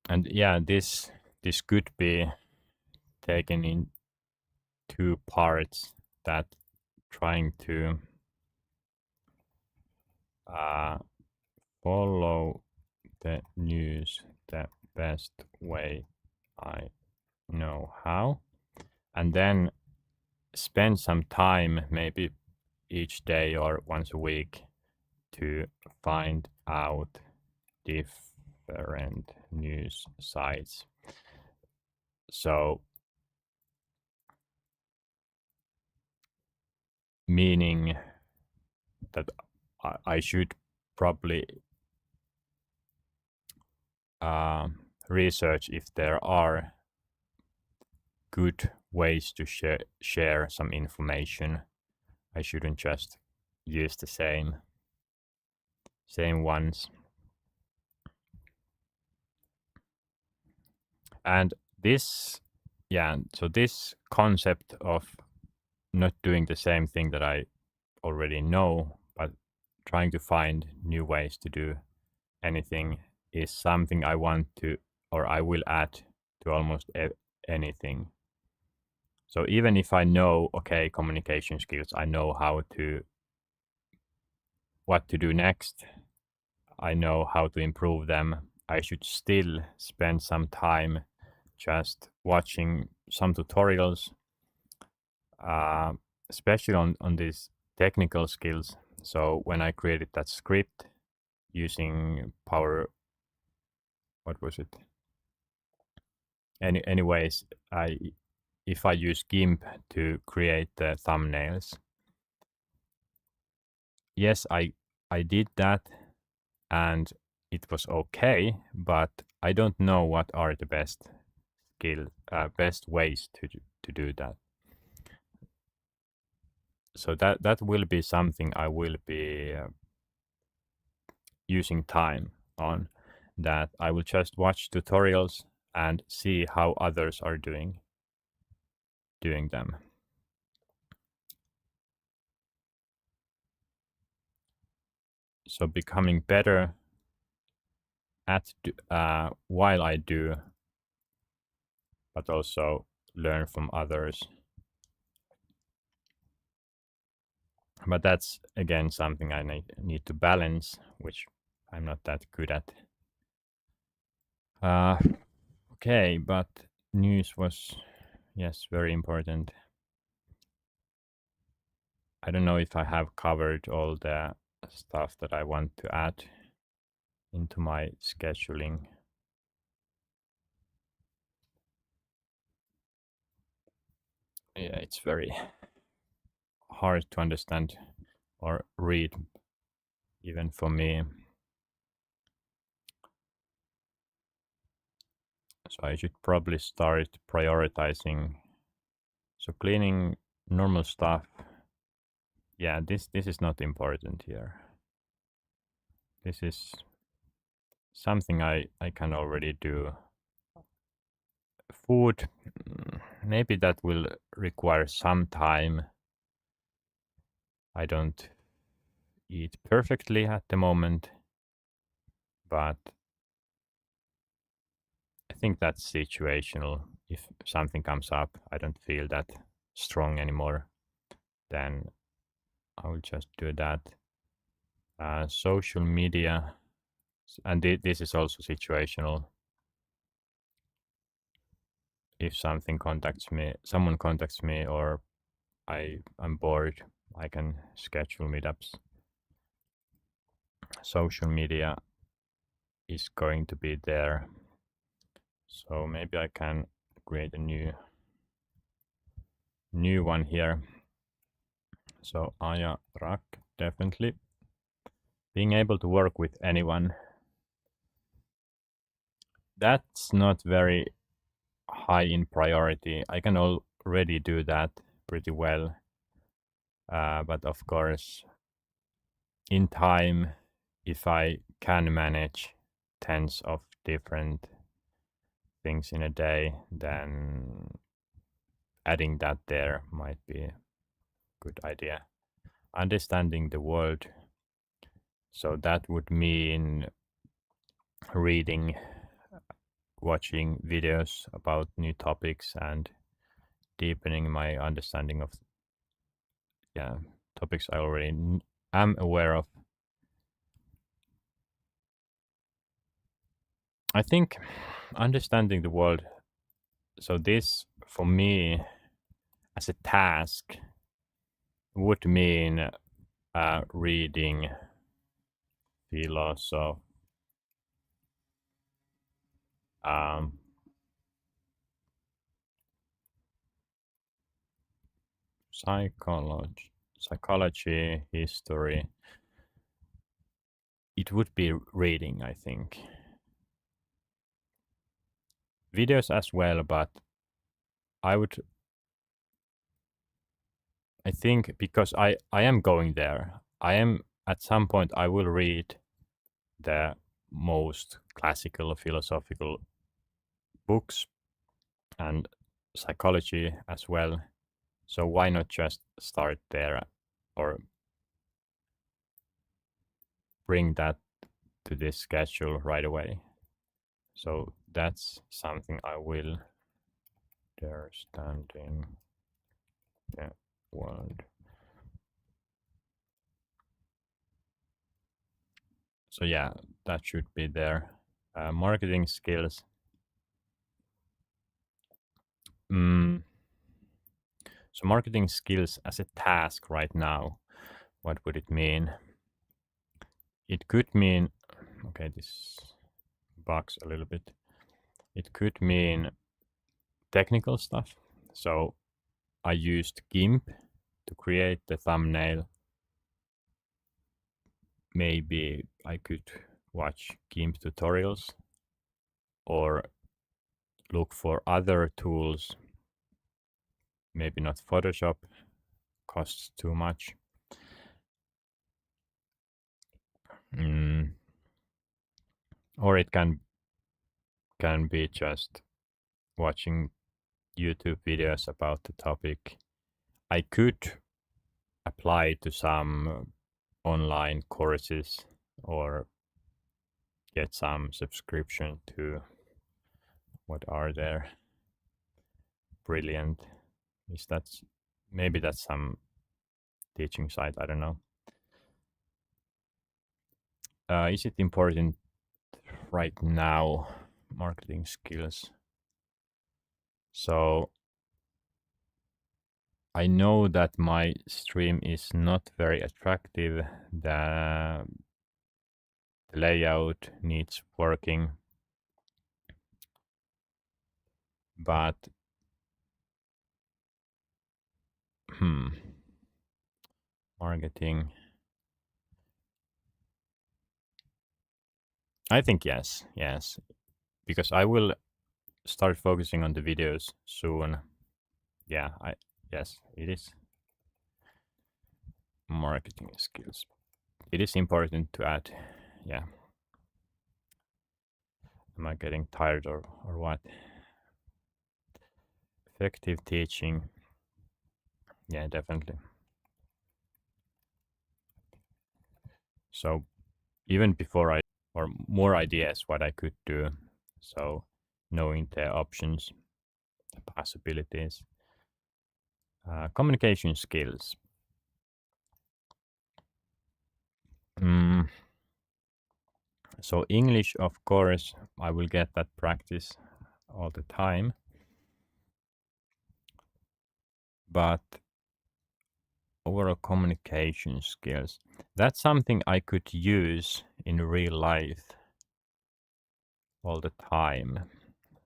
Speaker 1: And yeah, this could be taken in two parts, that trying to follow the news the best way I know how, and then spend some time, maybe each day or once a week, to find out different news sites. So, meaning that I should probably research if there are good ways to share some information. I shouldn't just use the same ones. And this, yeah, so this concept of not doing the same thing that I already know, but trying to find new ways to do anything, is something I want to, or I will add to almost anything. So even if I know, okay, communication skills, I know what to do next, I know how to improve them, I should still spend some time just watching some tutorials, especially on these technical skills. So when I created that script using what was it? Anyways, if I use GIMP to create the thumbnails, yes, I did that, and it was okay, but I don't know what are the best ways to do that. So that will be something I will be using time on, that I will just watch tutorials and see how others are doing doing them. So becoming better at while I do, but also learn from others. But that's again something I need to balance, which I'm not that good at. Okay, but news was, yes, very important. I don't know if I have covered all the stuff that I want to add into my scheduling. Yeah, it's very hard to understand or read, even for me. So I should probably start prioritizing. So cleaning normal stuff. Yeah, this is not important here. This is something I can already do. Food, maybe that will require some time. I don't eat perfectly at the moment, but I think that's situational. If something comes up, I don't feel that strong anymore, then I will just do that. Social media, and this is also situational. If someone contacts me, or I'm bored, I can schedule meetups. Social media is going to be there, so maybe I can create a new one here. So Aja Rak, definitely. Being able to work with anyone, that's not very high in priority. I can already do that pretty well. But of course, in time, if I can manage tens of different things in a day, then adding that there might be a good idea. Understanding the world. So that would mean reading, watching videos about new topics, and deepening my understanding of topics I already am aware of. I think understanding the world, so this for me as a task would mean reading philosophy, psychology, history. It would be reading, I think. Videos as well, but I think because I am going there, at some point I will read the most classical philosophical books and psychology as well. So why not just start there, or bring that to this schedule right away? So that's something I will. Understanding the world. So yeah, that should be there. Marketing skills. So marketing skills as a task right now, what would it mean? It could mean, okay, this bugs a little bit. It could mean technical stuff. So I used GIMP to create the thumbnail. Maybe I could watch GIMP tutorials or look for other tools. Maybe not Photoshop, costs too much. Or it can be just watching YouTube videos about the topic. I could apply to some online courses or get some subscription to what are there. Brilliant. Is that maybe that's some teaching site? I don't know. Is it important right now? Marketing skills. So I know that my stream is not very attractive. The layout needs working, but marketing. I think yes, because I will start focusing on the videos soon. Yeah, yes, it is marketing skills. It is important to add. Yeah. Am I getting tired or what? Effective teaching. Yeah, definitely. So even before or more ideas what I could do. So knowing the options, the possibilities. Communication skills. So English, of course, I will get that practice all the time. But overall communication skills, that's something I could use in real life all the time.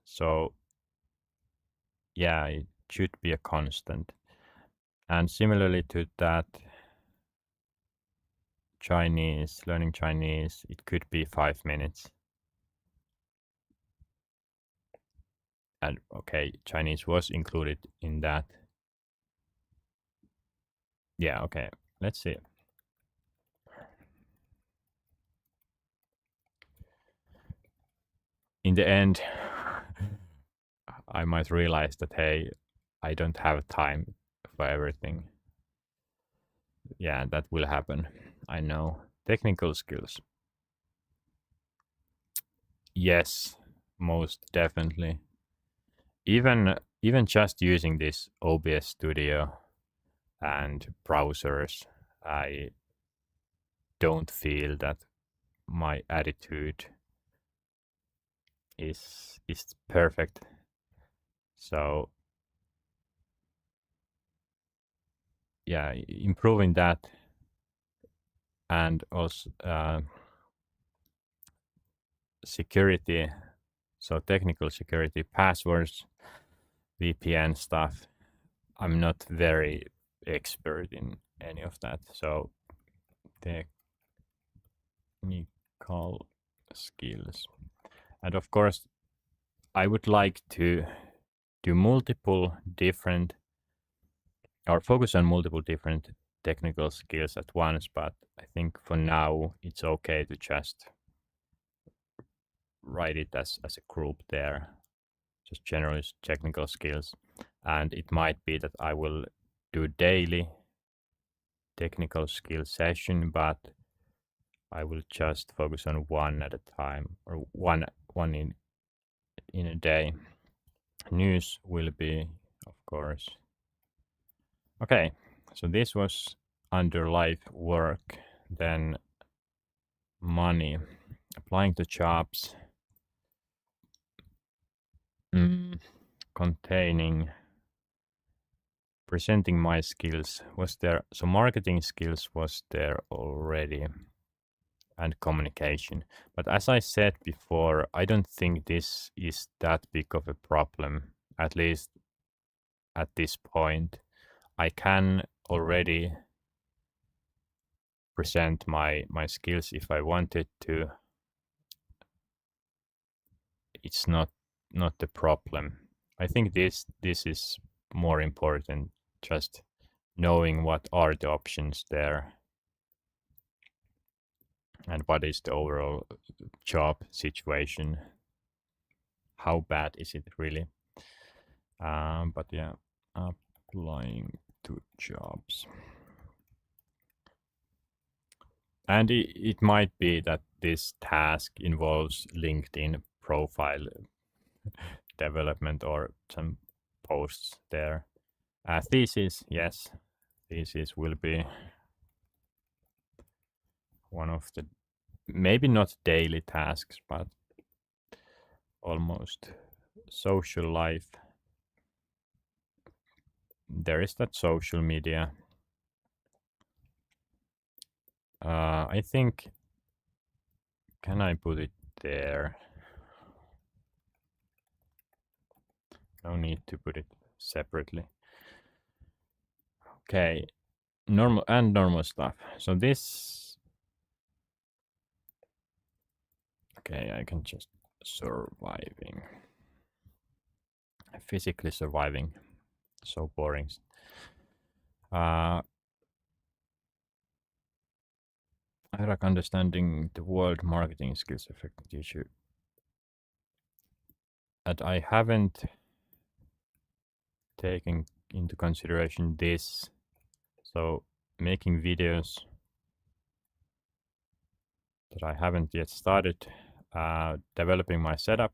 Speaker 1: So yeah, it should be a constant. And similarly to that, Chinese, learning Chinese, it could be 5 minutes. And okay, Chinese was included in that. Yeah, okay, let's see. In the end, I might realize that, hey, I don't have time for everything. Yeah, that will happen. I know. Technical skills. Yes, most definitely. Even just using this OBS Studio and browsers, I don't feel that my attitude is perfect. So yeah, improving that, and also security, so technical security, passwords, VPN stuff. I'm not very expert in any of that. So technical skills. And of course, I would like to do multiple different or focus on multiple different technical skills at once, but I think for now it's okay to just write it as a group there, just generally technical skills. And it might be that I will do daily technical skill session, but I will just focus on one at a time, or one in a day. News will be, of course. Okay, so this was under life work, then money, applying to jobs, containing, presenting my skills was there. So marketing skills was there already, and communication. But as I said before, I don't think this is that big of a problem, at least at this point. I can already present my skills if I wanted to. It's not the problem. I think this is more important, just knowing what are the options there and what is the overall job situation. How bad is it really? But yeah, applying to jobs. And it might be that this task involves LinkedIn profile development or some posts there. Thesis, yes, thesis will be one of the maybe not daily tasks, but almost social life. There is that social media. I think, can I put it there? No need to put it separately. Okay, normal stuff. So this, okay, I can just surviving. Physically surviving. So boring. I like understanding the world marketing skills effective issue. And I haven't taken into consideration this. So making videos that I haven't yet started, developing my setup.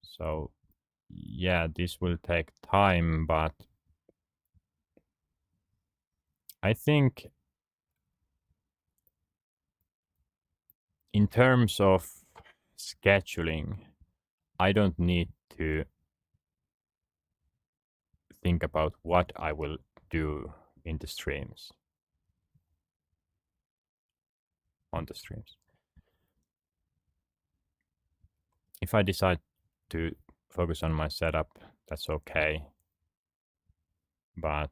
Speaker 1: So yeah, this will take time, but I think in terms of scheduling, I don't need to think about what I will do in the streams, on the streams. If I decide to focus on my setup, that's okay. But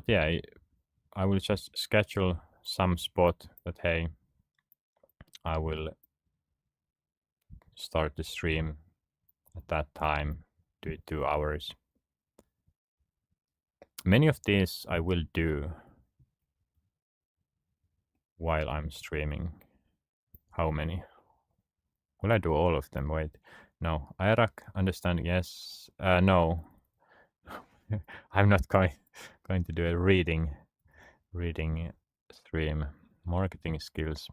Speaker 1: yeah, I will just schedule some spot that, hey, I will start the stream at that time, do it 2 hours. Many of these I will do while I'm streaming. How many? Will I do all of them? Wait, no. IRAC, understand, yes. No. I'm not going to do a reading stream. Marketing skills.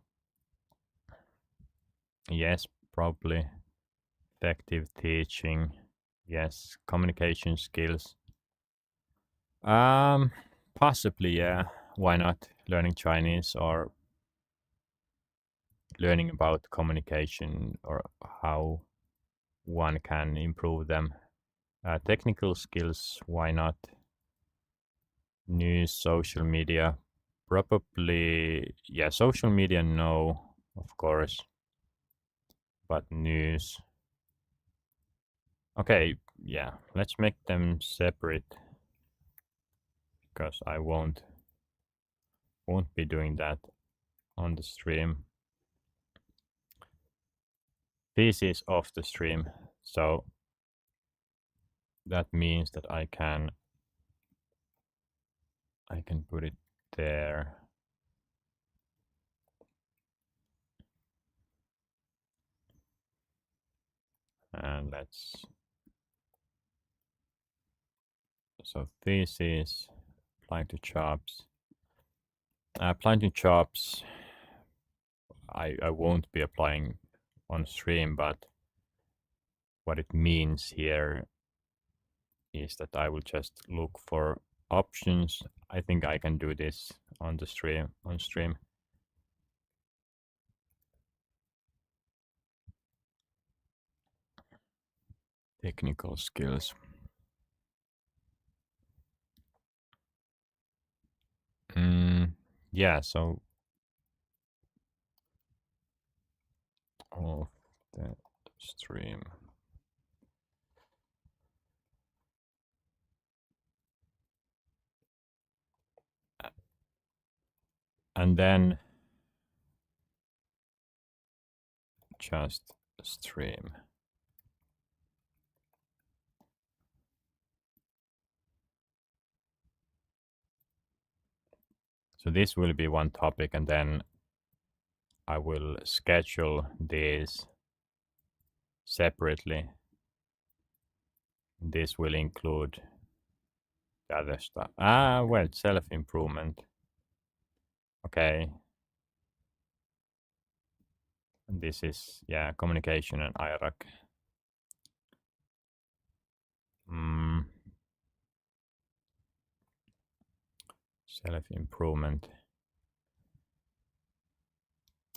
Speaker 1: Yes, probably. Effective teaching. Yes, communication skills. Possibly, yeah. Why not? Learning Chinese or learning about communication or how one can improve them. Technical skills, why not? News, social media, probably, yeah, social media, no, of course, but news. Okay, yeah, let's make them separate because I won't be doing that on the stream. This is off the stream, so that means that I can put it there. And let's, so this is applying to jobs. Applying to jobs, I won't be applying on stream, but what it means here is that I will just look for options. I think I can do this on the stream, Technical skills. Yeah, so off the stream. And then just stream. So this will be one topic, and then I will schedule these separately. This will include the other stuff. Well, self-improvement. Okay. And this is, yeah, communication and IRAC. Self-improvement.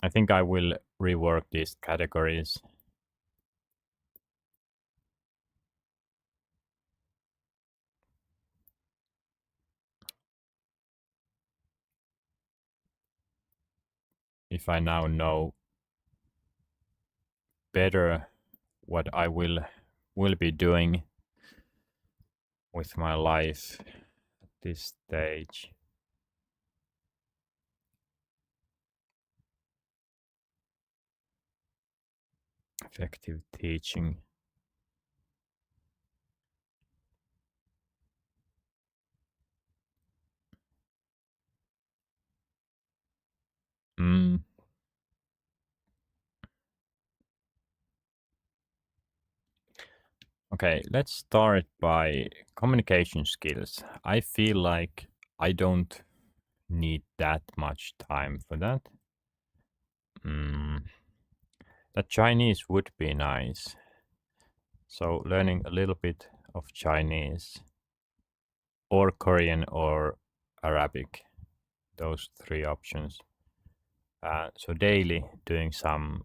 Speaker 1: I think I will rework these categories. If I now know better what I will be doing with my life at this stage. Effective teaching. Okay, let's start by communication skills. I feel like I don't need that much time for that. The Chinese would be nice. So learning a little bit of Chinese or Korean or Arabic, those three options. So daily doing some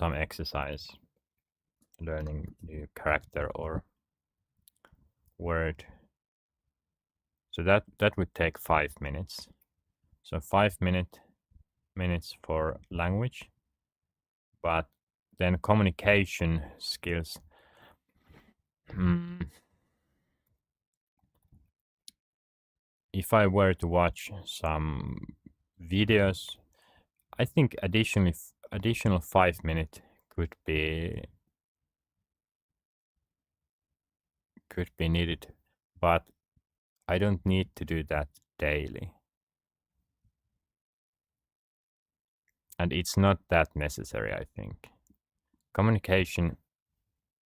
Speaker 1: exercise, learning new character or word. So that would take 5 minutes. So 5 minutes for language, but then communication skills. If I were to watch some videos, I think additional 5 minutes could be needed, but I don't need to do that daily. And it's not that necessary, I think. Communication,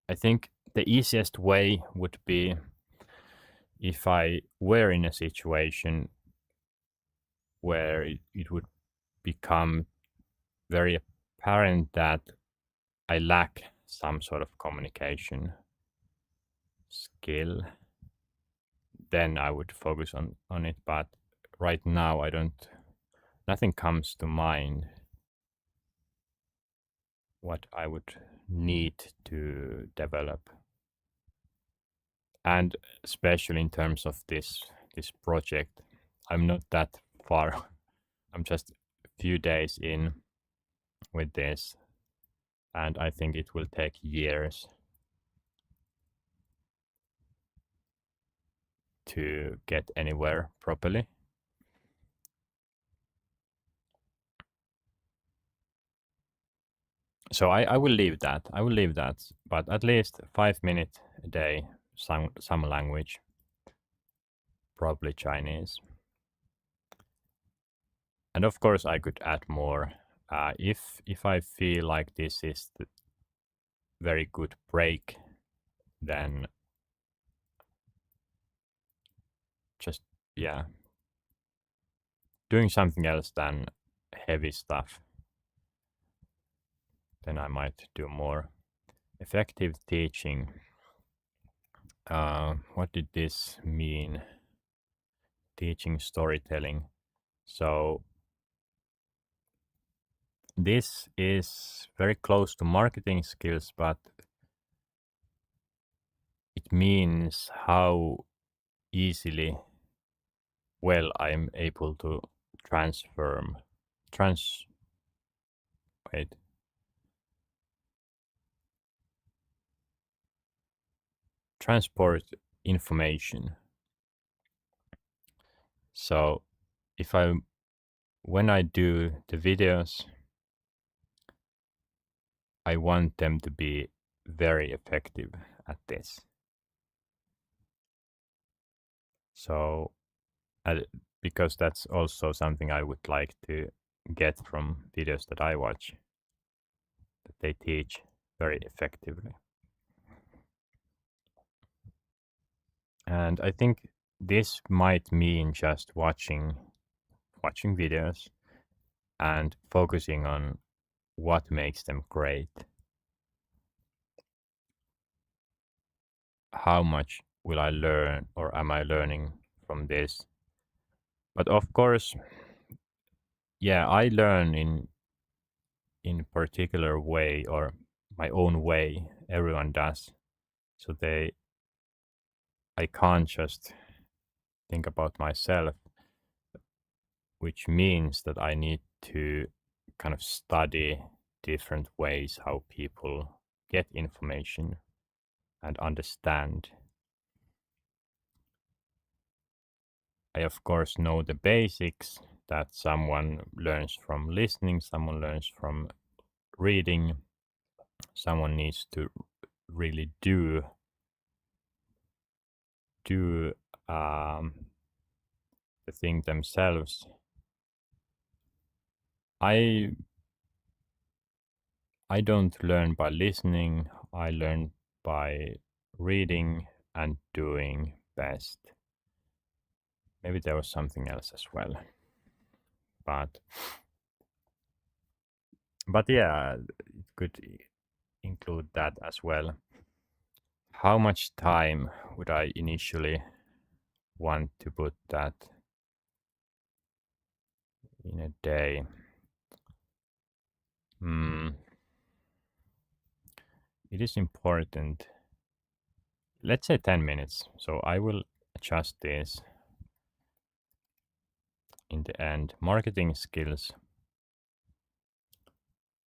Speaker 1: I think the easiest way would be if I were in a situation where it would become very apparent that I lack some sort of communication skill, then I would focus on it. But right now, nothing comes to mind what I would need to develop. And especially in terms of this project, I'm not that far. I'm just a few days in with this, and I think it will take years to get anywhere properly. So I will leave that. But at least 5 minutes a day, some language, probably Chinese. And of course, I could add more. If I feel like this is the very good break, then just, yeah, doing something else than heavy stuff, then I might do more. Effective teaching. What did this mean? Teaching storytelling. So this is very close to marketing skills, but it means how easily well I'm able to transport information. So when I do the videos, I want them to be very effective at this. So because that's also something I would like to get from videos that I watch, that they teach very effectively. And I think this might mean just watching videos and focusing on what makes them great. How much will I learn, or am I learning from this? But of course, yeah, I learn in particular way, or my own way. Everyone does. So I can't just think about myself, which means that I need to kind of study different ways how people get information and understand. I, of course, know the basics, that someone learns from listening, someone learns from reading, someone needs to really do the thing themselves. I don't learn by listening, I learn by reading and doing best. Maybe there was something else as well. But yeah, it could include that as well. How much time would I initially want to put that in a day? It is important. Let's say 10 minutes. So I will adjust this in the end. Marketing skills.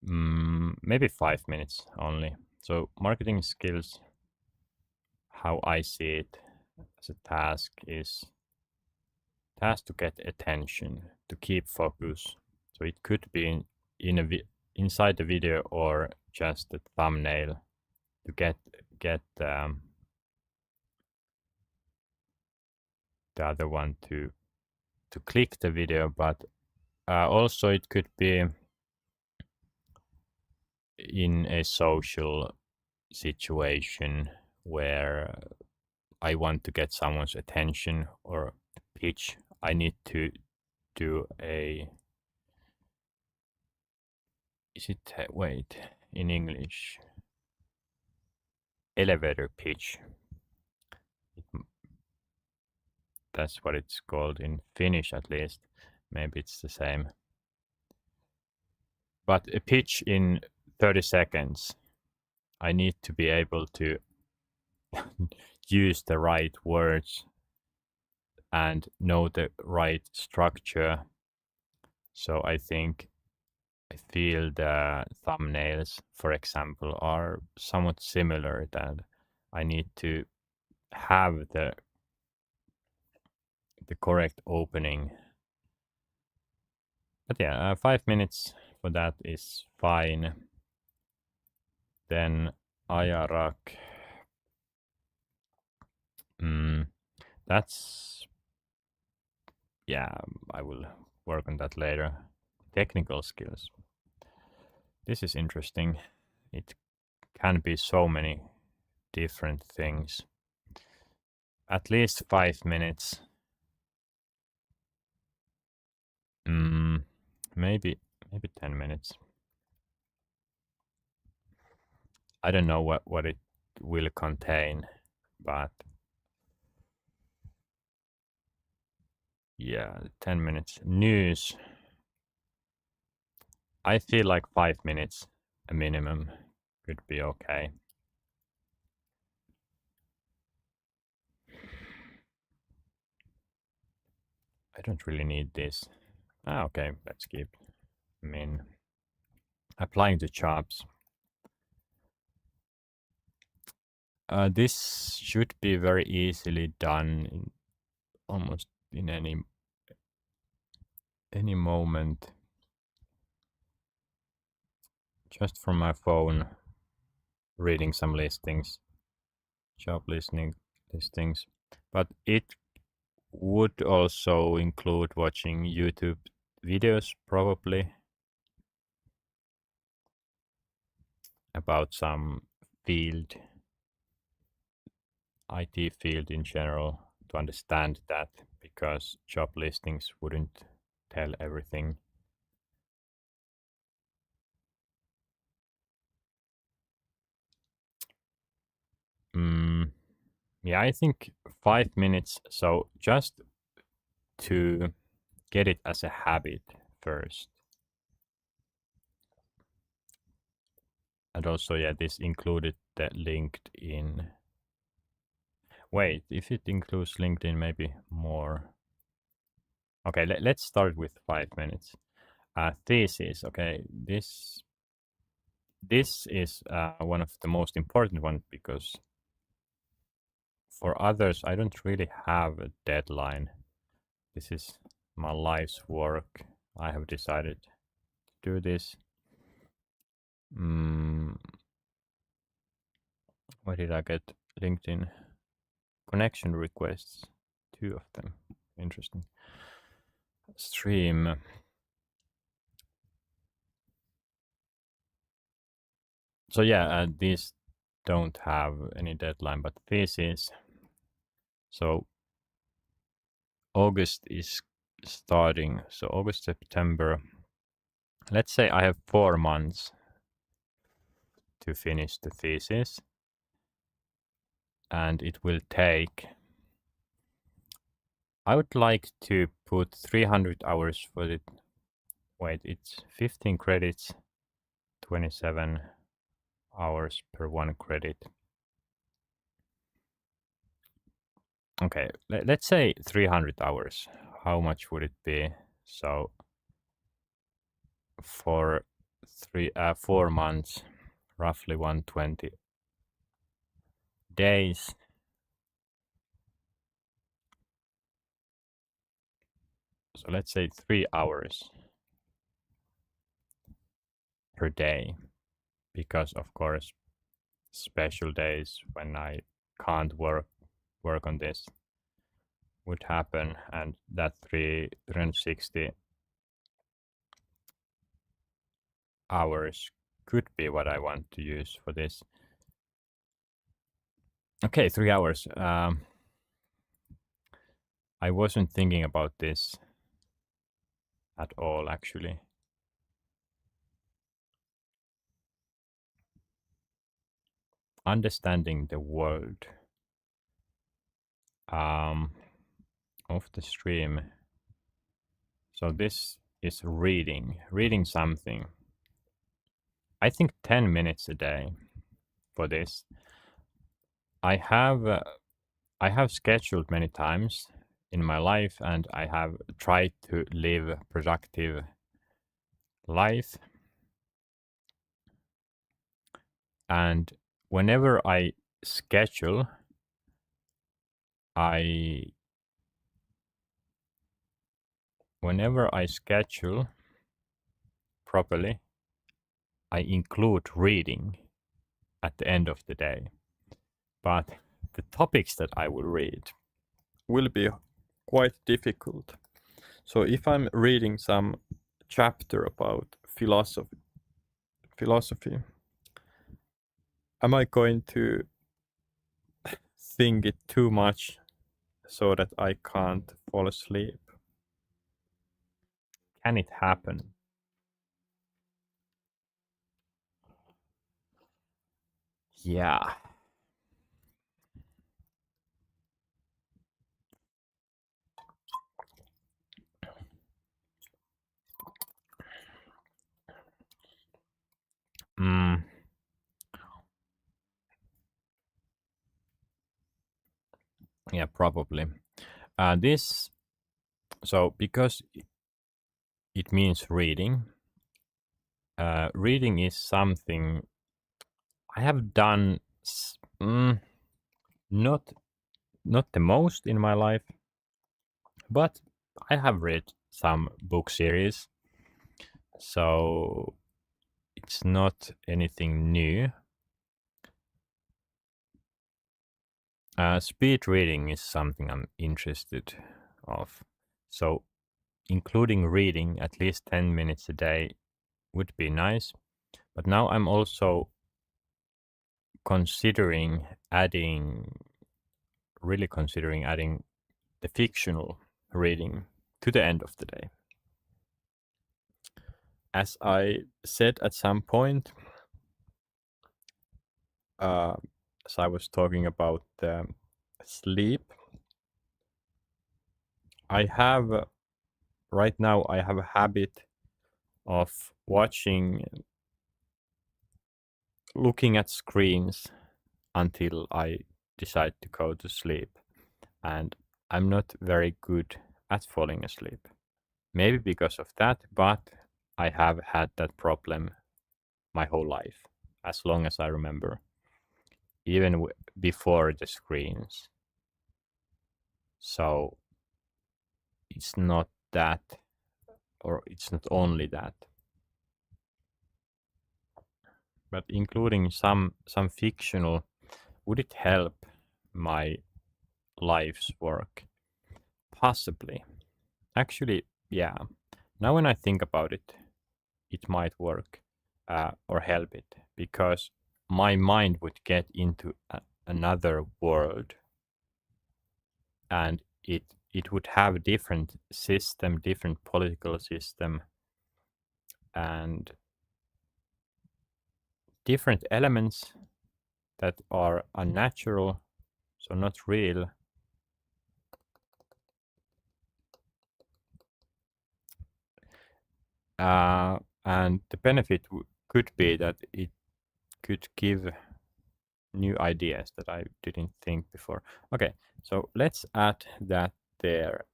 Speaker 1: Maybe 5 minutes only. So marketing skills, how I see it as a task, is task to get attention, to keep focus. So it could be inside the video or just the thumbnail to get the other one to click the video, but also it could be in a social situation where I want to get someone's attention or pitch. I need to do wait, in English, elevator pitch. That's what it's called in Finnish, at least. Maybe it's the same. But a pitch in 30 seconds, I need to be able to use the right words and know the right structure. So I feel the thumbnails, for example, are somewhat similar, that I need to have the correct opening. But yeah, 5 minutes for that is fine. Then Ajarak. That's, yeah, I will work on that later. Technical skills. This is interesting. It can be so many different things. At least 5 minutes. Maybe 10 minutes. I don't know what it will contain, but yeah, 10 minutes. News. I feel like 5 minutes a minimum could be okay. I don't really need this. Okay, let's keep. I mean, applying to jobs. This should be very easily done in almost in any moment. Just from my phone, reading some listings, job listings. But it would also include watching YouTube videos probably about some field, IT field in general, to understand that, because job listings wouldn't tell everything. Yeah, I think 5 minutes. So just to get it as a habit first. And also, yeah, this included the LinkedIn. Wait, if it includes LinkedIn, maybe more. Okay, let's start with 5 minutes. Thesis. Okay, this is one of the most important ones, because for others, I don't really have a deadline. This is my life's work. I have decided to do this. Where did I get LinkedIn connection requests? 2 of them. Interesting. Stream. So yeah, these don't have any deadline, but this is. So August is starting. So August, September. Let's say I have 4 months to finish the thesis. And it will take, I would like to put 300 hours for it. Wait, it's 15 credits, 27 hours per 1 credit. Okay, let's say 300 hours. How much would it be? So for 4 months, roughly 120 days. So let's say 3 hours per day, because of course special days when I can't work on this would happen, and that 360 hours could be what I want to use for this. Okay, 3 hours. I wasn't thinking about this at all, actually. Understanding the world of the stream. So this is reading something. I think 10 minutes a day for this. I have scheduled many times in my life, and I have tried to live a productive life. And whenever I schedule, properly, I include reading at the end of the day. But the topics that I will read will be quite difficult. So if I'm reading some chapter about philosophy, am I going to think it too much so that I can't fall asleep? Can it happen? Yeah. Yeah, probably. So because it means reading, reading is something I have done not the most in my life, but I have read some book series, so it's not anything new. Speed reading is something I'm interested of. So including reading at least 10 minutes a day would be nice. But now I'm also really considering adding the fictional reading to the end of the day. As I said at some point, as I was talking about sleep, right now I have a habit of looking at screens until I decide to go to sleep. And I'm not very good at falling asleep. Maybe because of that, but I have had that problem my whole life, as long as I remember, even before the screens. So it's not that, or it's not only that, but including some fictional, would it help my life's work? Possibly. Actually, yeah. Now when I think about it, it might work or help it, because my mind would get into another world, and it would have a different system, different political system, and different elements that are unnatural, so not real. And the benefit could be that it could give new ideas that I didn't think before. Okay, so let's add that there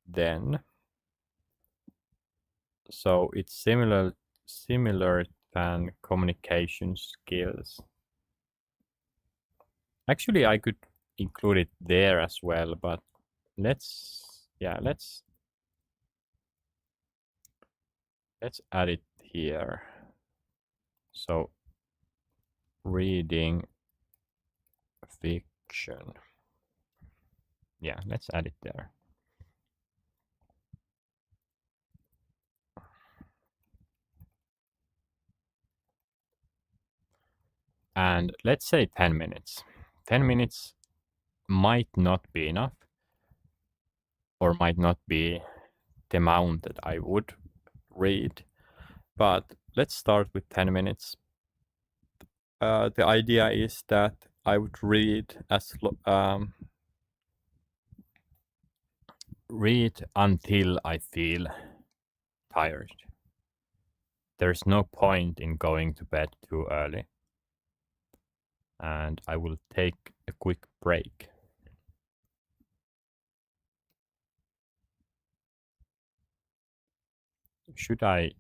Speaker 1: then. So it's similar than communication skills. Actually, I could include it there as well, but let's add it here. So reading fiction. Yeah, let's add it there. And let's say 10 minutes. 10 minutes might not be enough, or might not be the amount that I would read, but let's start with 10 minutes. The idea is that I would read read until I feel tired. There's no point in going to bed too early, and I will take a quick break. Should I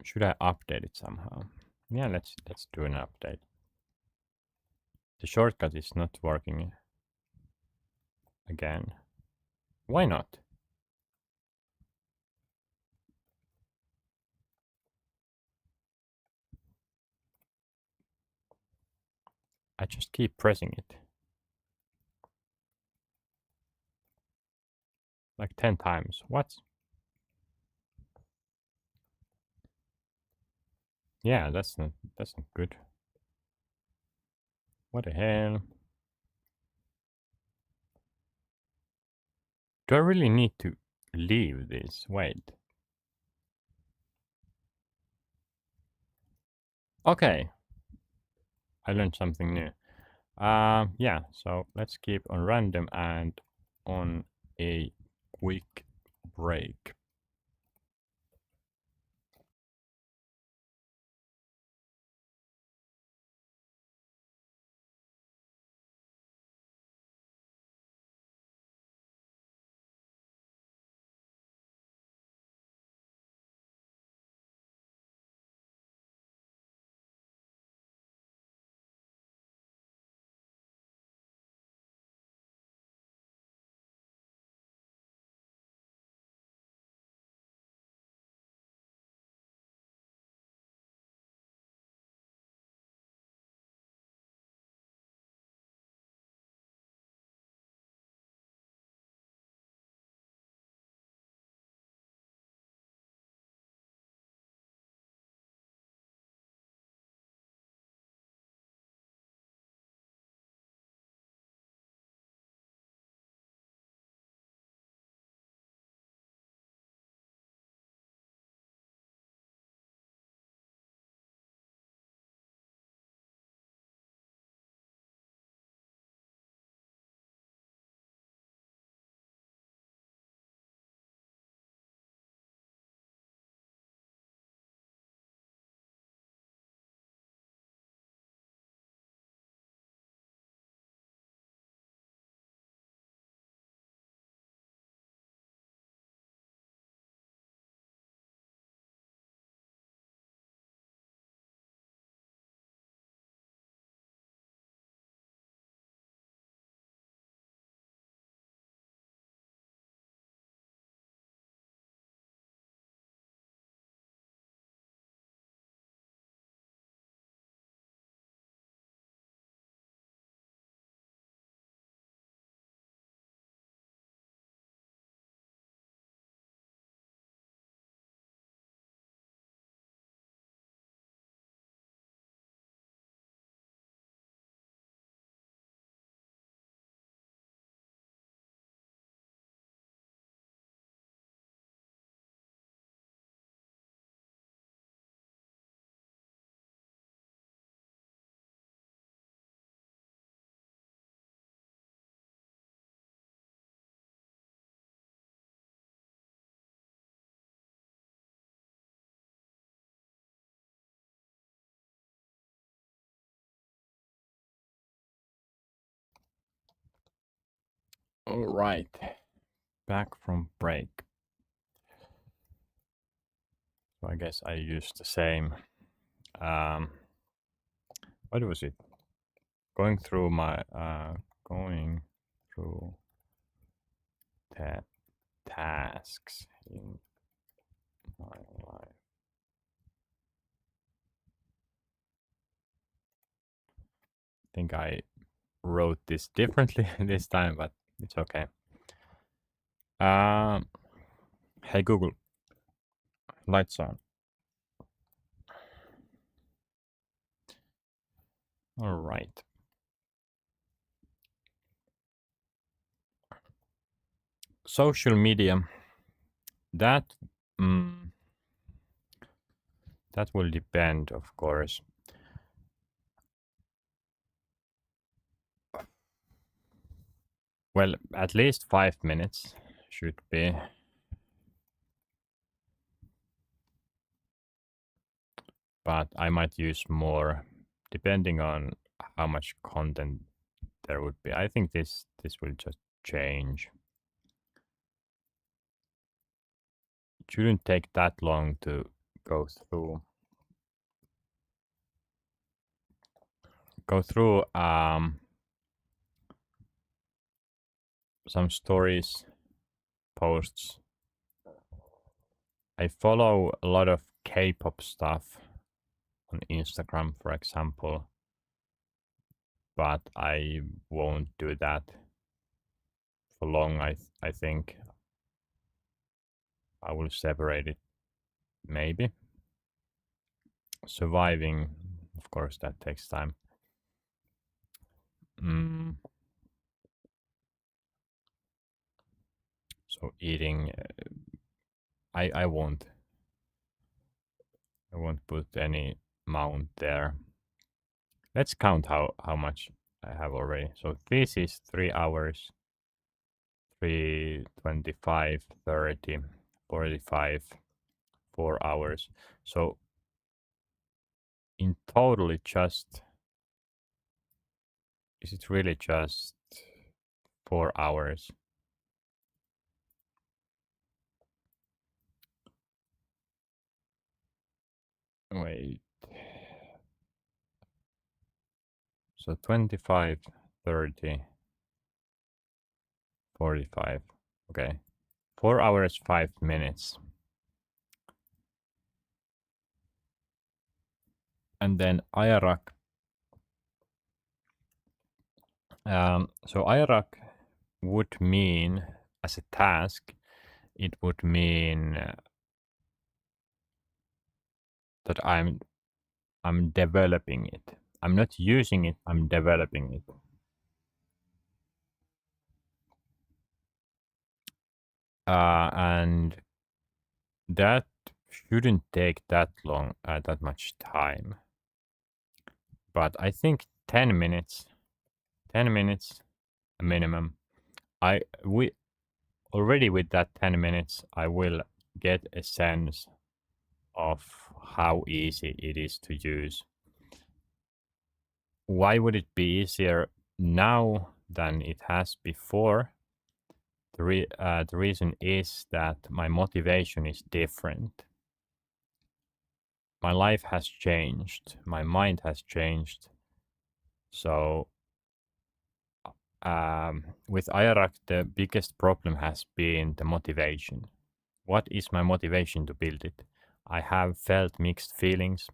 Speaker 1: update it somehow? Yeah, let's do an update. The shortcut is not working again. Why not? I just keep pressing it. Like 10 times. What? Yeah, that's not good. What the hell? Do I really need to leave this? Wait. Okay. I learned something new. Yeah, so let's keep on random and on a quick break. All right, back from break. So I guess I used the same. What was it? Going through my going through the tasks in my life. I think I wrote this differently this time, but it's okay. Hey Google, lights on. All right. Social media. That that will depend, of course. Well, at least 5 minutes should be. But I might use more depending on how much content there would be. I think this will just change. It shouldn't take that long to go through. Some stories, posts. I follow a lot of K-pop stuff on Instagram, for example, but I won't do that for long. I think I will separate it, maybe. Surviving, of course, that takes time. So eating, I won't put any amount there. Let's count how much I have already. So this is 3 hours, 3, 25, 30, 45, 4 hours. So in total, is it really just 4 hours? Wait. So 25, 30, 45. Okay. 4 hours, 5 minutes. And then IRAC. So IRAC would mean, as a task, it would mean that I'm developing it. I'm not using it, I'm developing it. And that shouldn't take that long, that much time. But I think 10 minutes, a minimum. We already with that 10 minutes, I will get a sense of how easy it is to use. Why would it be easier now than it has before? The reason is that my motivation is different. My life has changed. My mind has changed. So with IRAC, the biggest problem has been the motivation. What is my motivation to build it? I have felt mixed feelings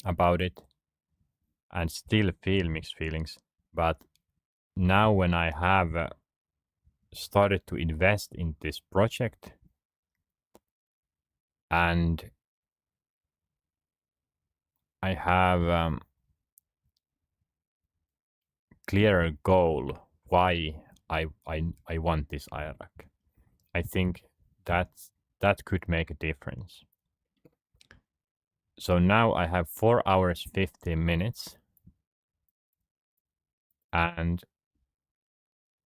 Speaker 1: about it and still feel mixed feelings. But now when I have started to invest in this project and I have clearer goal why I want this IRAC. I think that could make a difference. So now I have 4 hours 15 minutes and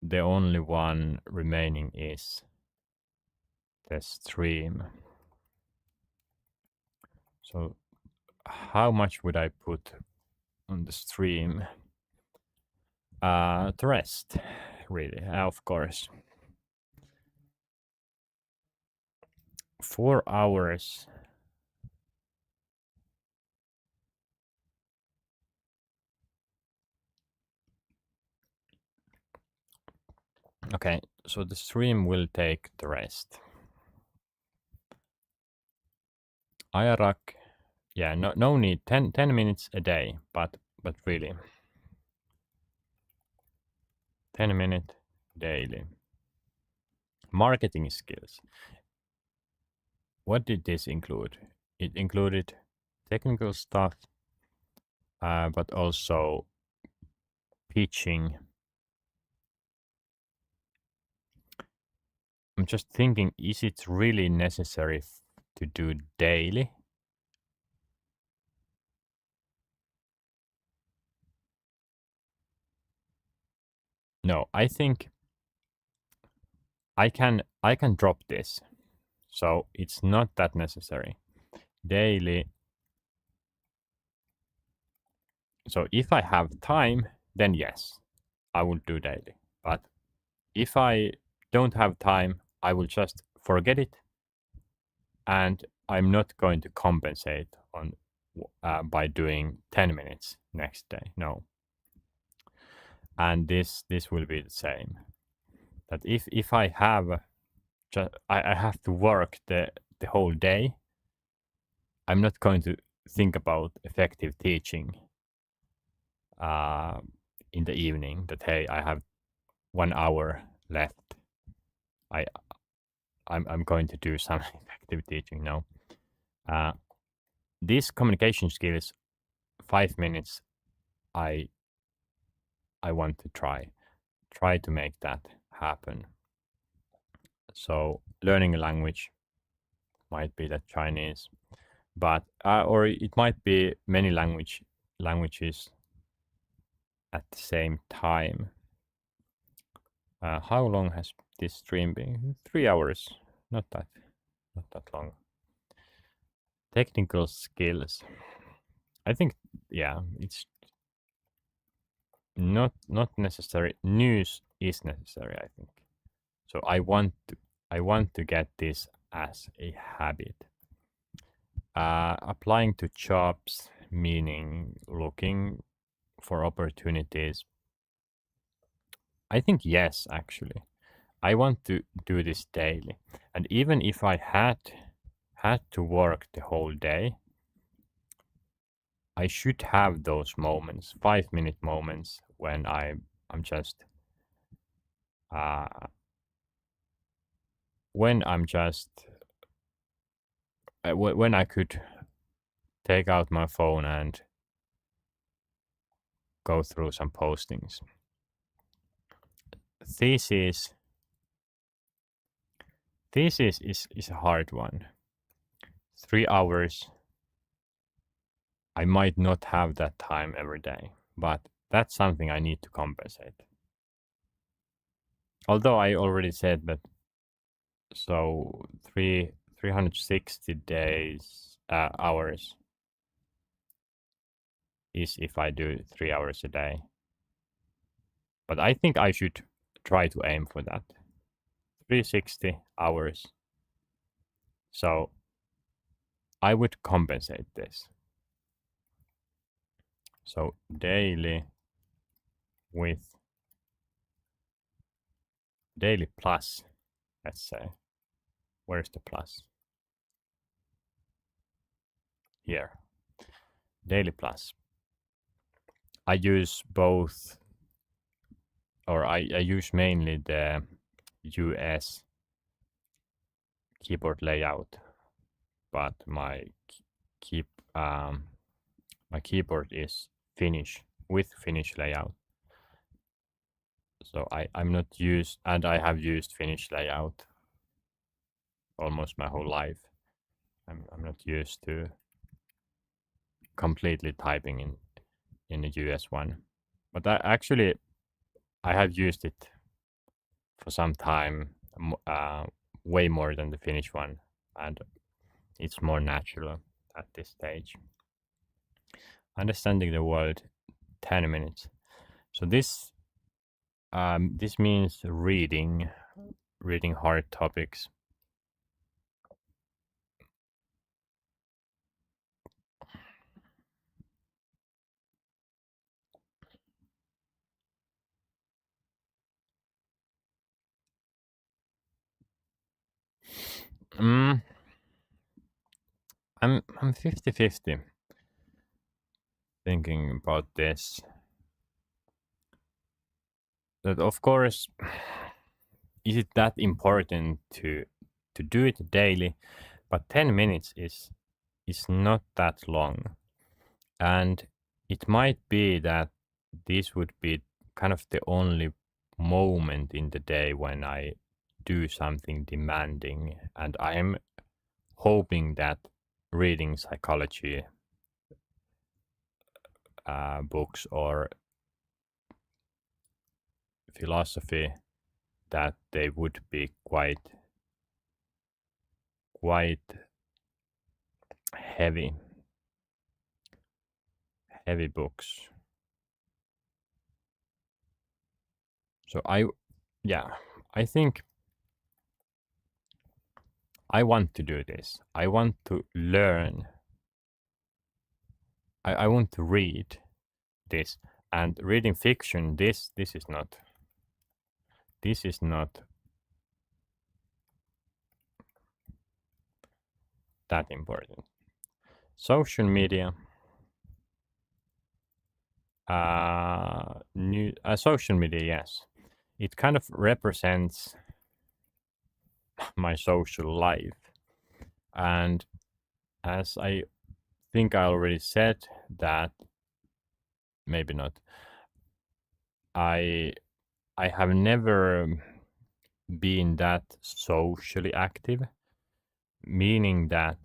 Speaker 1: the only one remaining is the stream. So how much would I put on the stream? The rest. really, of course. 4 hours. Okay, so the stream will take the rest. IRAC, yeah, no need. 10 minutes a day, but really 10 minutes daily. Marketing skills. What did this include? It included technical stuff, but also pitching. I'm just thinking, is it really necessary to do daily? No, I think I can drop this. So it's not that necessary. Daily. So if I have time, then yes, I will do daily. But if I don't have time, I will just forget it, and I'm not going to compensate on by doing 10 minutes next day. No. And this will be the same. That if I have I have to work the whole day, I'm not going to think about effective teaching in the evening. That hey, I have 1 hour left. I'm going to do some effective teaching. No. These communication skills, 5 minutes. I want to try to make that happen. So learning a language might be that Chinese, but or it might be many languages at the same time. How long has this stream been? 3 hours. Not that long. Technical skills. I think yeah, it's not necessary. News is necessary, I think. So I want to get this as a habit. Applying to jobs, meaning looking for opportunities. I think yes, actually. I want to do this daily. And even if I had to work the whole day, I should have those moments, 5-minute moments when I'm just when I could take out my phone and go through some postings. Thesis is a hard one. 3 hours. I might not have that time every day, but that's something I need to compensate. Although I already said that, so 360 days hours is if I do 3 hours a day. But I think I should try to aim for that. 360 hours. So I would compensate this. So daily with daily plus, let's say. Where's the plus? Here. Daily plus. I use both, or I use mainly the US keyboard layout, but my keyboard is Finnish with Finnish layout. So I'm not used, and I have used Finnish layout almost my whole life. I'm not used to completely typing in the US one, but I have used it for some time, way more than the Finnish one, and it's more natural at this stage. Understanding the world, 10 minutes. So this This means reading hard topics. Mm, I'm 50-50 thinking about this. That of course, is it that important to do it daily? But 10 minutes is not that long, and it might be that this would be kind of the only moment in the day when I do something demanding, and I'm hoping that reading psychology books or philosophy, that they would be quite heavy books. So yeah, I think I want to do this. I want to learn. I want to read this, and reading fiction. This is not that important. Social media. Social media, yes. It kind of represents my social life. And as I think I already said that, maybe not, I I have never been that socially active, meaning that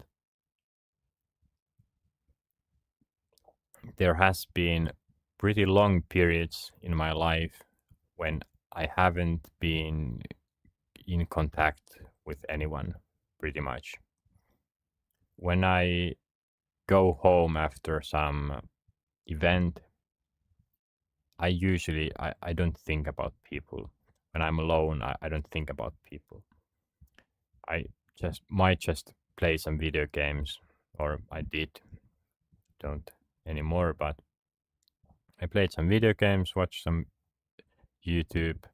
Speaker 1: there has been pretty long periods in my life when I haven't been in contact with anyone pretty much. When I go home after some event, I don't think about people. When I'm alone, I don't think about people. I just play some video games, or I did, don't anymore, but I played some video games, watched some YouTube,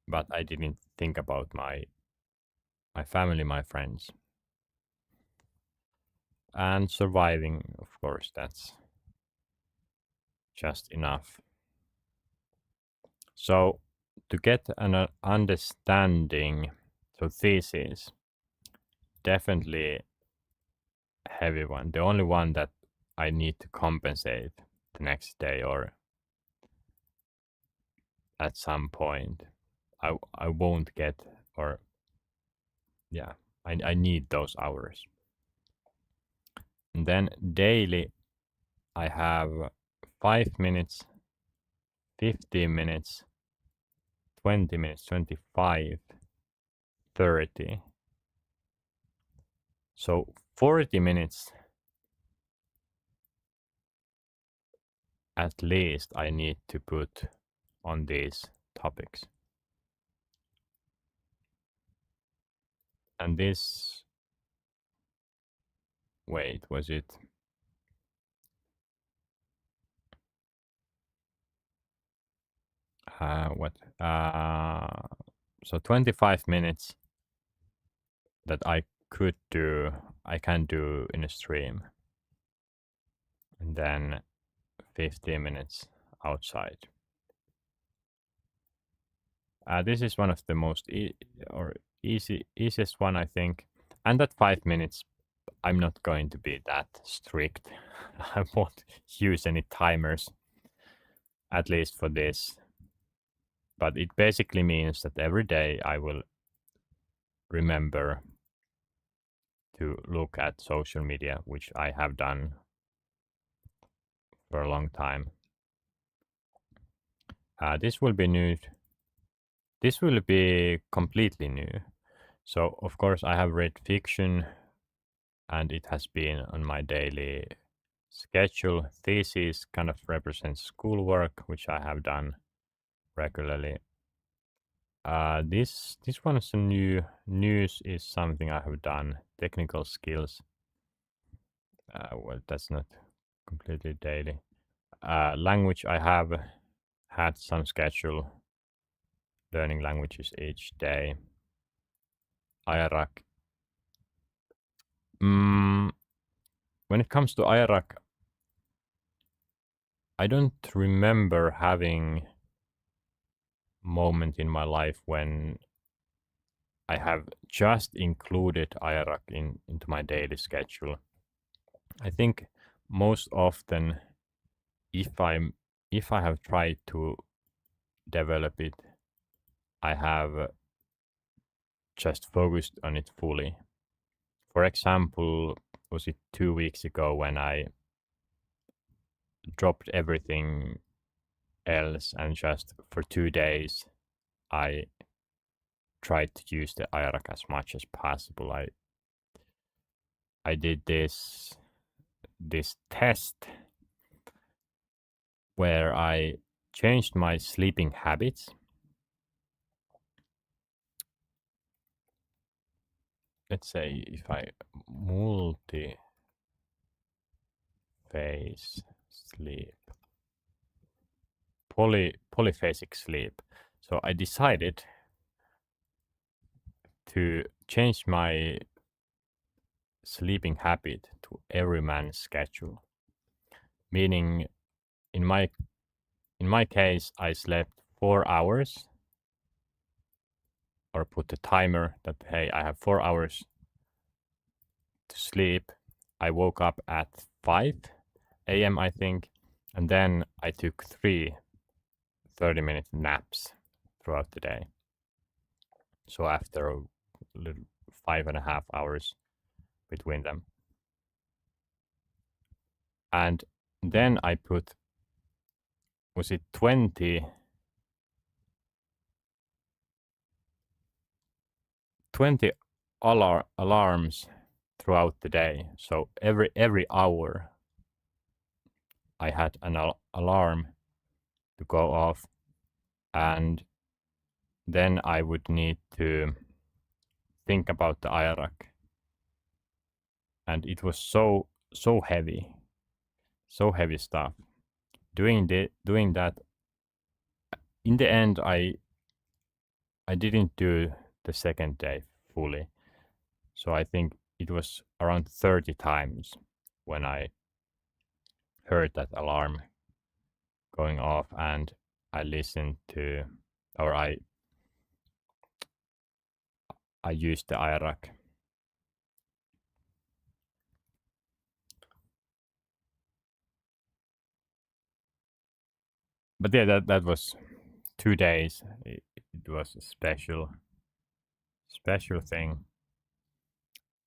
Speaker 1: but I didn't think about my family, my friends. And surviving, of course, that's just enough. So to get an understanding, so thesis, definitely heavy one. The only one that I need to compensate the next day or at some point. I won't get, or yeah, I need those hours. And then daily I have 5 minutes, 15 minutes, 20 minutes, 25, 30. So 40 minutes at least I need to put on these topics. And this, wait, was it? What? So 25 minutes that I can do in a stream. And then 15 minutes outside. This is one of the most easiest one, I think. And that 5 minutes, I'm not going to be that strict. I won't use any timers, at least for this. But it basically means that every day I will remember to look at social media, which I have done for a long time. This will be new. This will be completely new. So, of course, I have read fiction and it has been on my daily schedule. Thesis kind of represents schoolwork, which I have done. regularly. This one is a new news is something I have done. Technical skills. Well, that's not completely daily. Language, I have had some schedule learning languages each day. IRAC. When it comes to IRAC, I don't remember having moment in my life when I have just included IRAC into my daily schedule. I think most often if I have tried to develop it, I have just focused on it fully. For example, was it 2 weeks ago when I dropped everything else and just for 2 days I tried to use the IRAC as much as possible. I did this test where I changed my sleeping habits. Let's say if I multi-phase sleep, polyphasic sleep. So I decided to change my sleeping habit to everyman's schedule. Meaning in my case I slept 4 hours, or put a timer that hey, I have 4 hours to sleep. I woke up at 5 a.m. I think, and then I took 3 30-minute naps throughout the day. So after a little 5.5 hours between them. And then I put, was it 20 alarms throughout the day. So every hour I had an alarm to go off, and then I would need to think about the IRAC. And it was so heavy stuff. Doing that, in the end, I didn't do the second day fully. So I think it was around 30 times when I heard that alarm going off, and I listened to, or I used the IRAC. But yeah, that was 2 days. It was a special thing.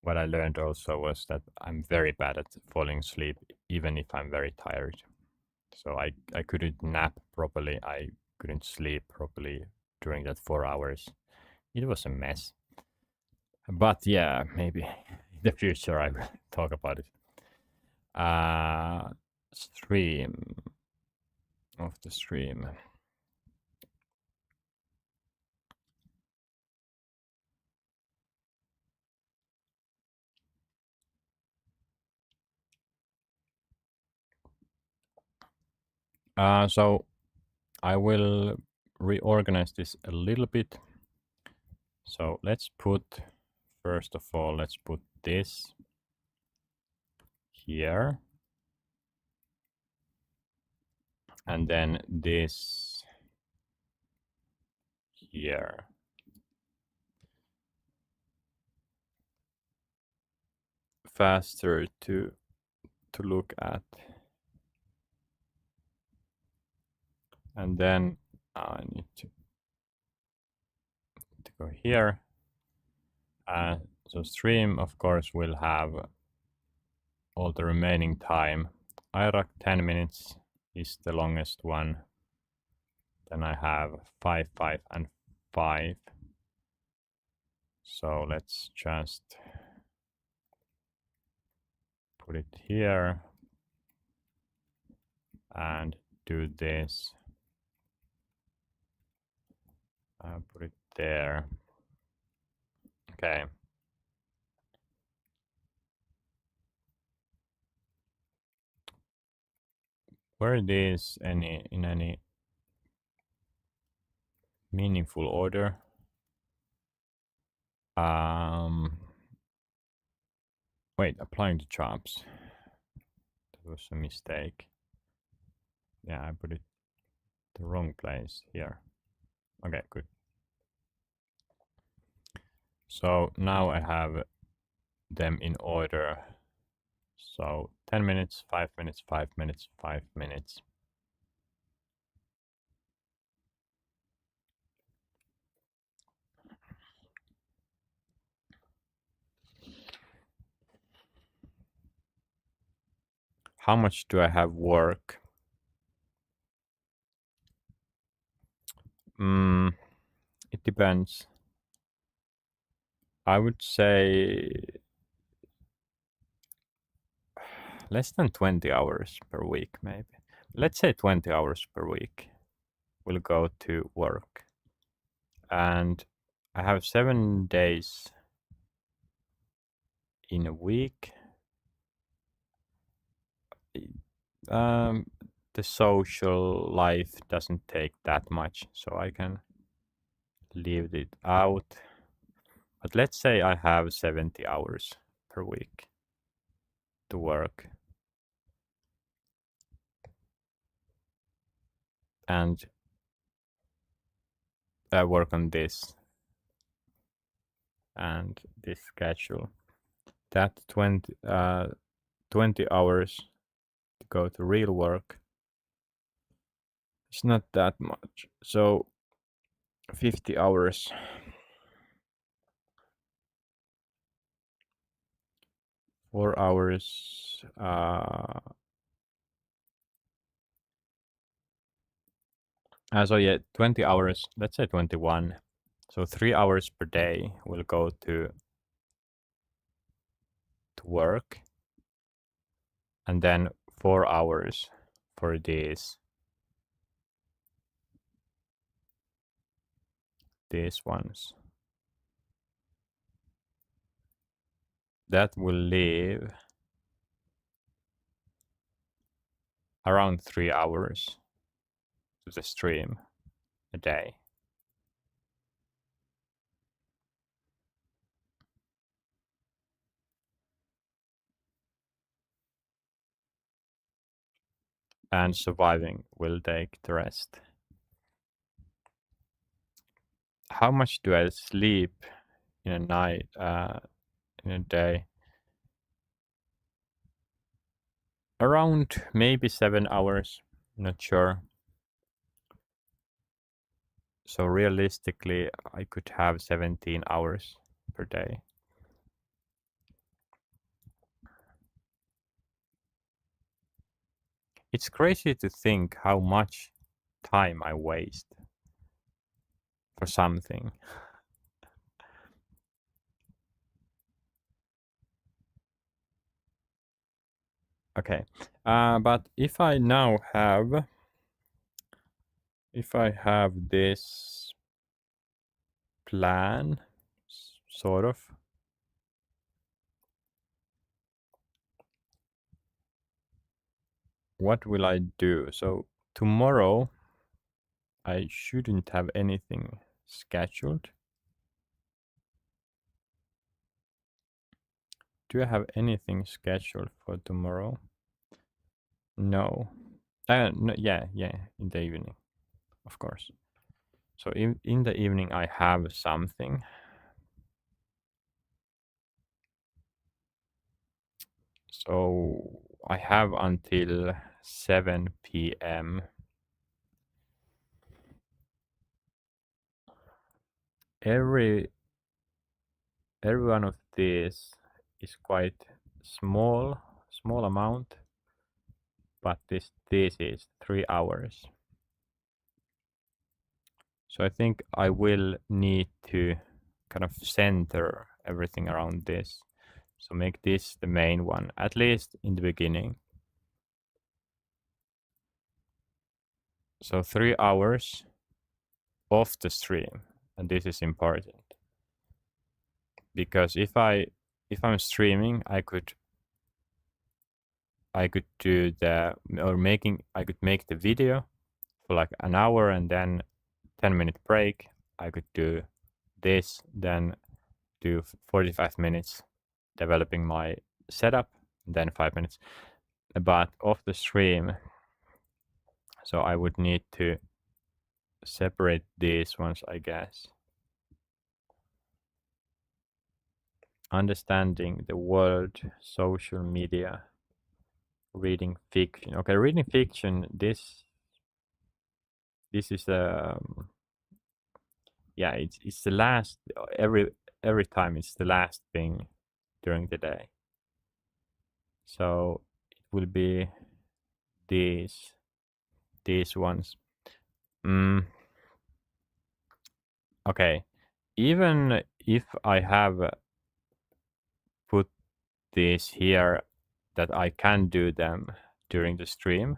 Speaker 1: What I learned also was that I'm very bad at falling asleep, even if I'm very tired. So I couldn't nap properly. I couldn't sleep properly during that 4 hours. It was a mess. But yeah, maybe in the future I will talk about it. Stream of the stream. So I will reorganize this a little bit. So let's put, first of all, let's put this here. And then this here. Faster to look at. And then I need to go here. So stream, of course, will have all the remaining time. IRAC 10 minutes is the longest one. Then I have 5, 5, and 5. So let's just put it here and do this. I'll put it there. Okay. Were these in any meaningful order? Wait, applying the jobs. That was a mistake. Yeah, I put it the wrong place here. Okay, good. So now I have them in order. So 10 minutes, 5 minutes, 5 minutes, 5 minutes. How much do I have work? It depends. I would say less than 20 hours per week, maybe. Let's say 20 hours per week will go to work. And I have 7 days in a week. The social life doesn't take that much, so I can leave it out. But let's say I have 70 hours per week to work. And I work on this and this schedule. That 20 hours to go to real work. It's not that much. So 50 hours. 4 hours. So yeah, 20 hours. Let's say 21. So 3 hours per day will go to work. And then 4 hours for these ones. That will leave around 3 hours to the stream a day. And surviving will take the rest. How much do I sleep in a night, in a day? Around maybe 7 hours, not sure. So realistically, I could have 17 hours per day. It's crazy to think how much time I waste for something. Okay, but if I now have, this plan, sort of, what will I do? So tomorrow I shouldn't have anything scheduled. Do I have anything scheduled for tomorrow? No. No, yeah, in the evening, of course. So in the evening I have something. So I have until 7 p.m. Every one of these is quite small amount, but this is 3 hours. So I think I will need to kind of center everything around this. So make this the main one, at least in the beginning. So 3 hours off the stream. and this is important because if I'm streaming, I could do I could make the video for like an hour and then 10-minute break. I could do this, then do 45 minutes developing my setup, then 5 minutes. But off the stream, so I would need to separate these ones, I guess. Understanding the world, social media, reading fiction. Okay, reading fiction, this is yeah, it's the last every time it's the last thing during the day. So it will be these ones. Okay, even if I have put these here that I can do them during the stream,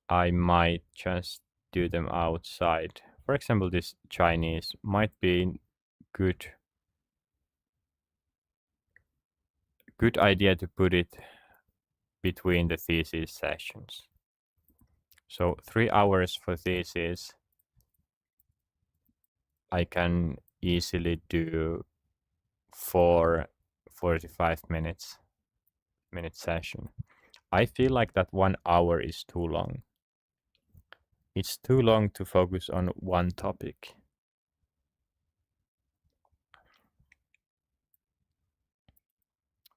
Speaker 1: I might just do them outside. For example, this Chinese might be good idea to put it between the thesis sessions. So 3 hours for thesis, I can easily do 45 minute session. I feel like that 1 hour is too long. It's too long to focus on one topic.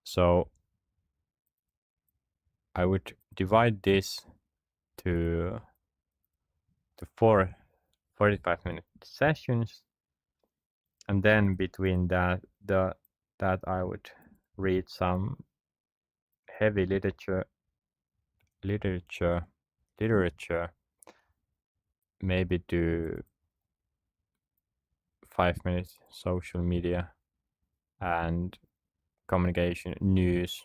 Speaker 1: So I would divide this to 4 45-minute sessions, and then between that I would read some heavy literature, maybe do 5 minutes social media and communication, news,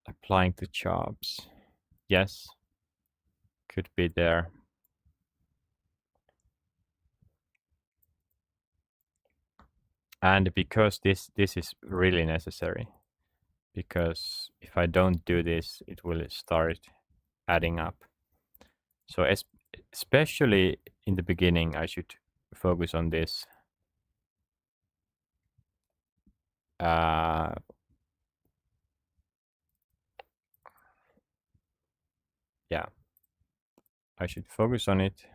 Speaker 1: applying to jobs. Yes, could be there. And because this is really necessary, because if I don't do this, it will start adding up. So especially in the beginning, I should focus on this. Yeah, I should focus on it,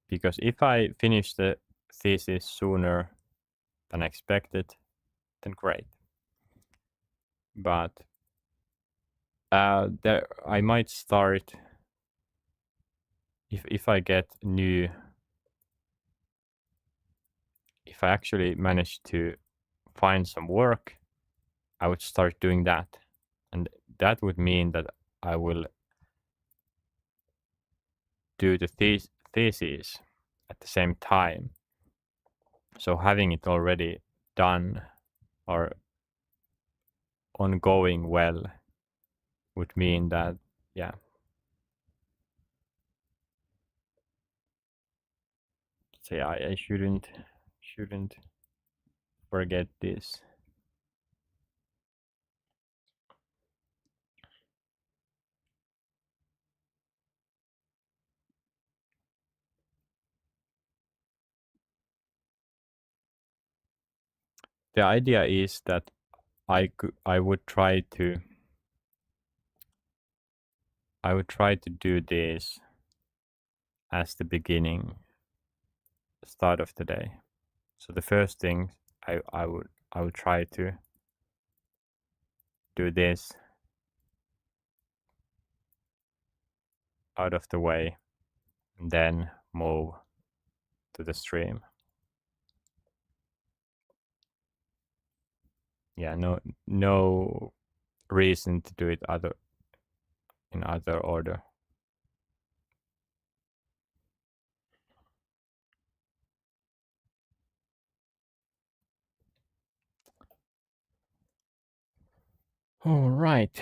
Speaker 1: because if I finish the thesis sooner than expected, then great. But there I might start if I get new. If I actually manage to find some work, I would start doing that, and that would mean that I will do the thesis at the same time. So having it already done or ongoing well would mean that, yeah. So yeah, I shouldn't forget this. The idea is that I would try to do this as the beginning, start of the day. So the first thing I would try to do this out of the way, and then move to the stream. Yeah, no reason to do it in other order. All right.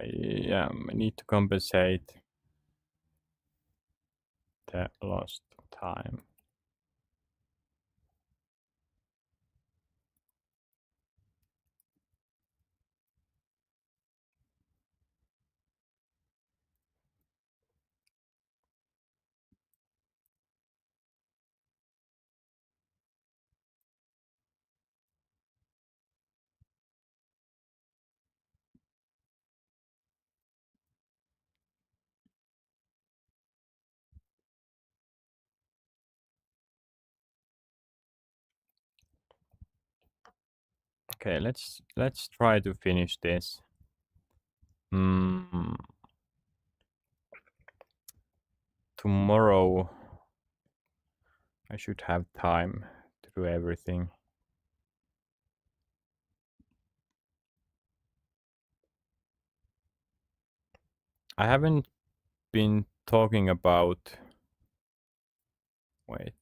Speaker 1: I need to compensate the lost time. Okay, let's try to finish this. Tomorrow I should have time to do everything. I haven't been talking about. Wait.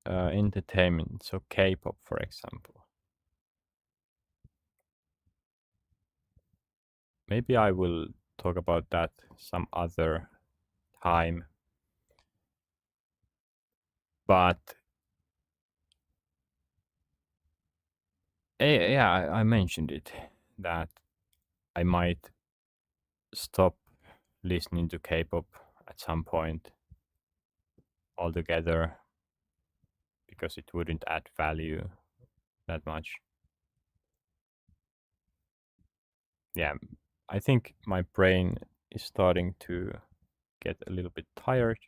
Speaker 1: Entertainment, so K-pop, for example. Maybe I will talk about that some other time. But yeah, I mentioned it that I might stop listening to K-pop at some point altogether because it wouldn't add value that much. Yeah, I think my brain is starting to get a little bit tired.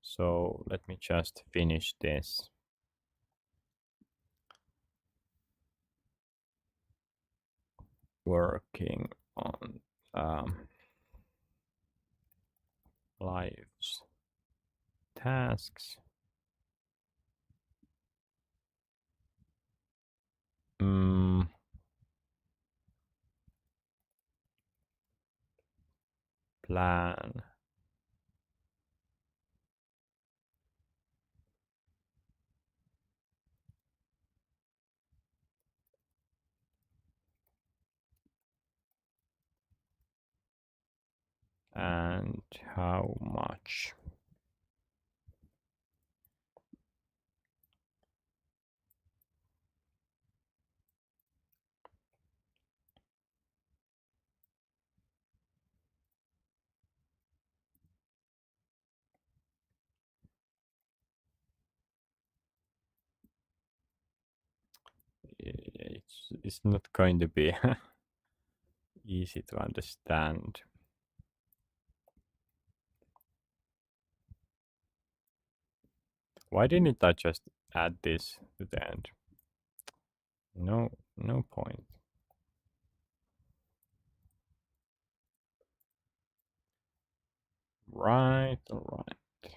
Speaker 1: So let me just finish this. Working on lives tasks. Plan. And how much? It's not going to be easy to understand. Why didn't I just add this to the end? No point. Right, all right.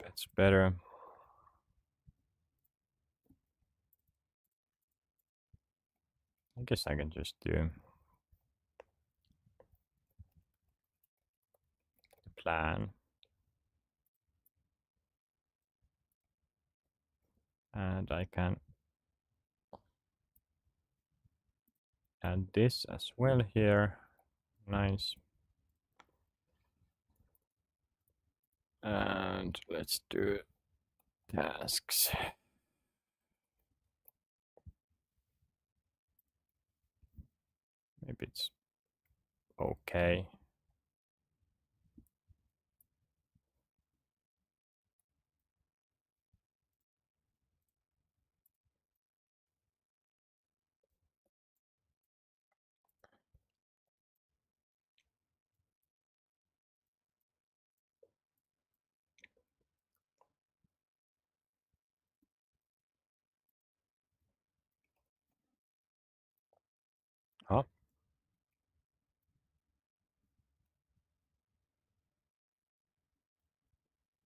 Speaker 1: That's better. I guess I can just do the plan. And I can add this as well here. Nice. And let's do tasks. Maybe it's okay. Oh.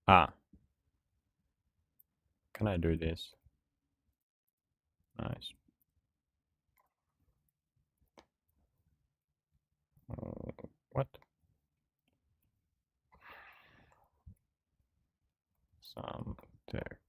Speaker 1: Ah. Can I do this? Nice. What? some there.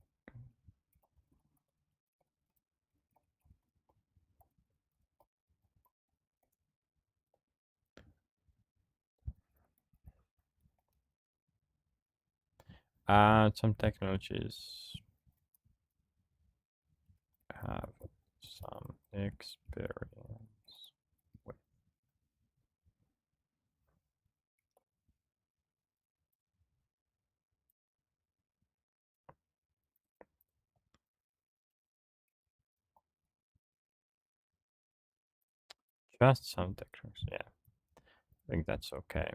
Speaker 1: Some technologies have some experience with. Just some technologies, yeah. I think that's okay.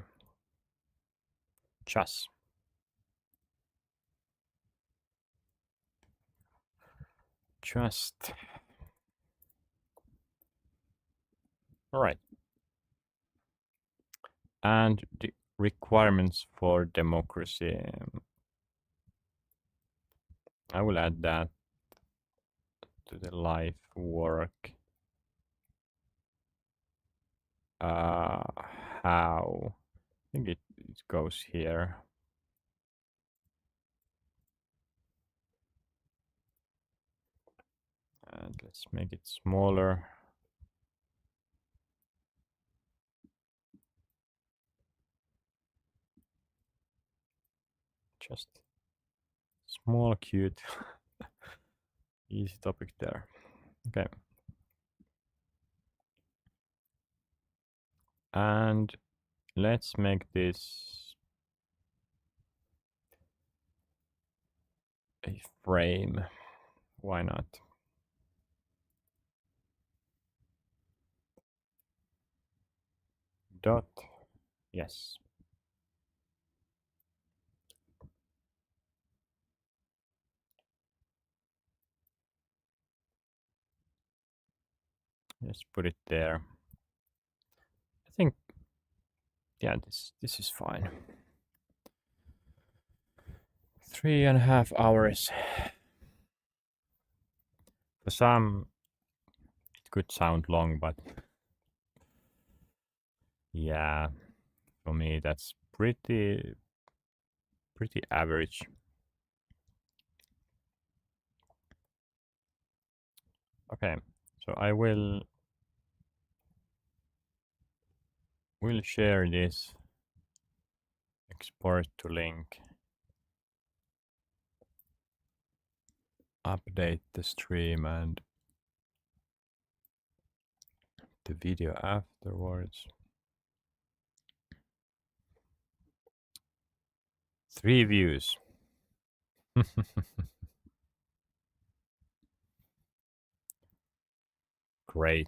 Speaker 1: Just. All right. And the requirements for democracy. I will add that to the life work. How? I think it goes here. And let's make it smaller. Just small, cute, easy topic there. Okay. And let's make this a frame. Why not? Dot. Yes. Let's put it there. I think, yeah, this is fine. 3.5 hours. For some, it could sound long, but yeah, for me that's pretty average. Okay, so I will share this, export to link, update the stream and the video afterwards. 3 views. Great.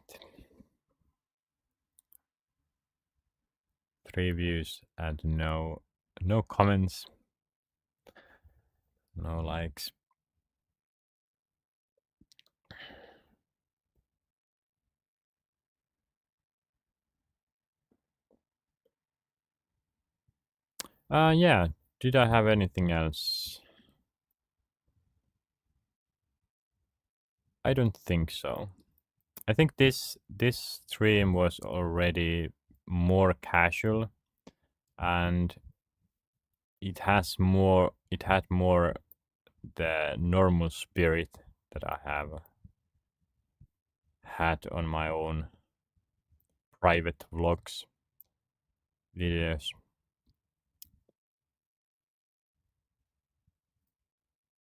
Speaker 1: 3 views and no comments, no likes. Yeah. Did I have anything else? I don't think so. I think this stream was already more casual, and it had more the normal spirit that I have had on my own private vlogs videos.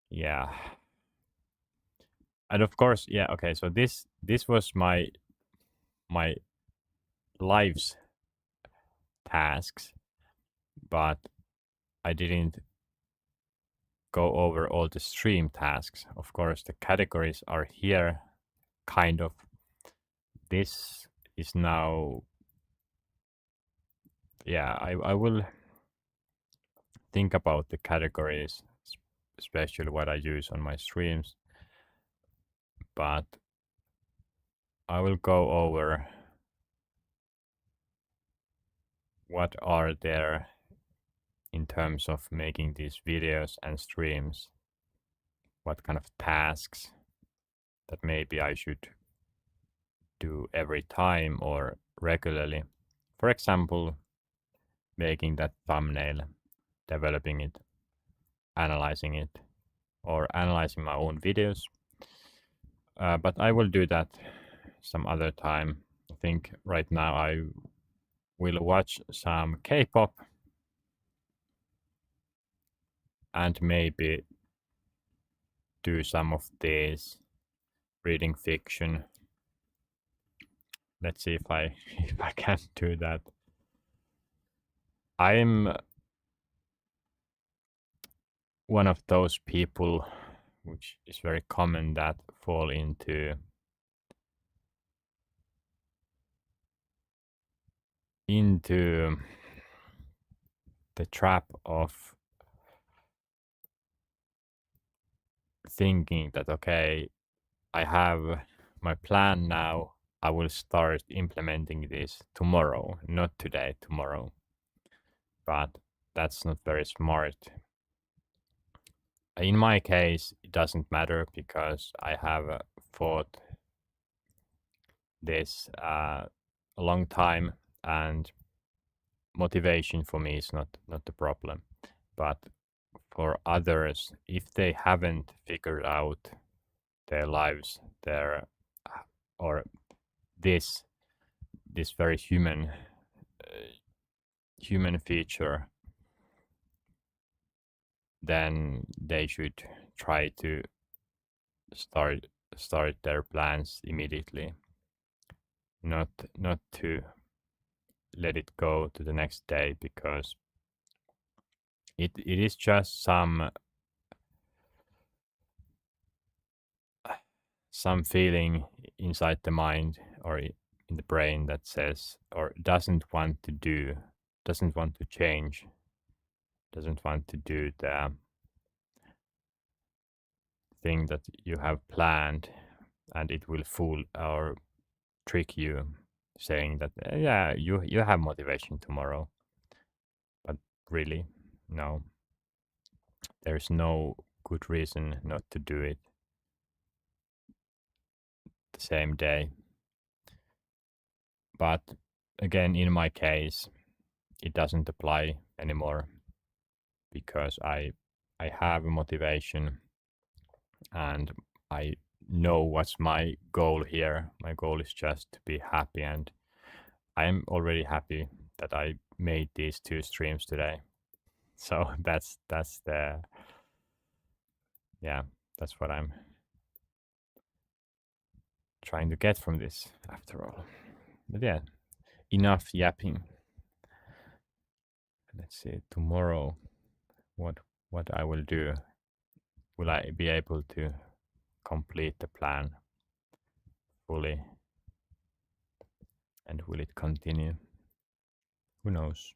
Speaker 1: Yeah. And of course, yeah, okay, so this was my life's tasks, but I didn't go over all the stream tasks. Of course, the categories are here, kind of. This is now, yeah, I will think about the categories, especially what I use on my streams, but I will go over what are there in terms of making these videos and streams, what kind of tasks that maybe I should do every time or regularly. For example, making that thumbnail, developing it, analyzing it, or analyzing my own videos. But I will do that some other time. I think right now I will watch some K-pop and maybe do some of these reading fiction. Let's see if I if I can do that. I'm one of those people, which is very common, that fall into the trap of thinking that, okay, I have my plan now, I will start implementing this tomorrow, not today, tomorrow. But that's not very smart. In my case, it doesn't matter because I have fought this a long time, and motivation for me is not the problem. But for others, if they haven't figured out their lives, their or this very human feature, then they should try to start their plans immediately, not to let it go to the next day, because it is just some feeling inside the mind or in the brain that says, or doesn't want to change, doesn't want to do the thing that you have planned, and it will fool or trick you, saying that yeah, you have motivation tomorrow, but really, no, there's no good reason not to do it the same day. But again, in my case, it doesn't apply anymore because I have a motivation, and I know what's my goal here. My goal is just to be happy, and I'm already happy that I made these 2 streams today. So that's the yeah, that's what I'm trying to get from this after all. But yeah, enough yapping. Let's see tomorrow what I will do. Will I be able to complete the plan fully? And will it continue? Who knows?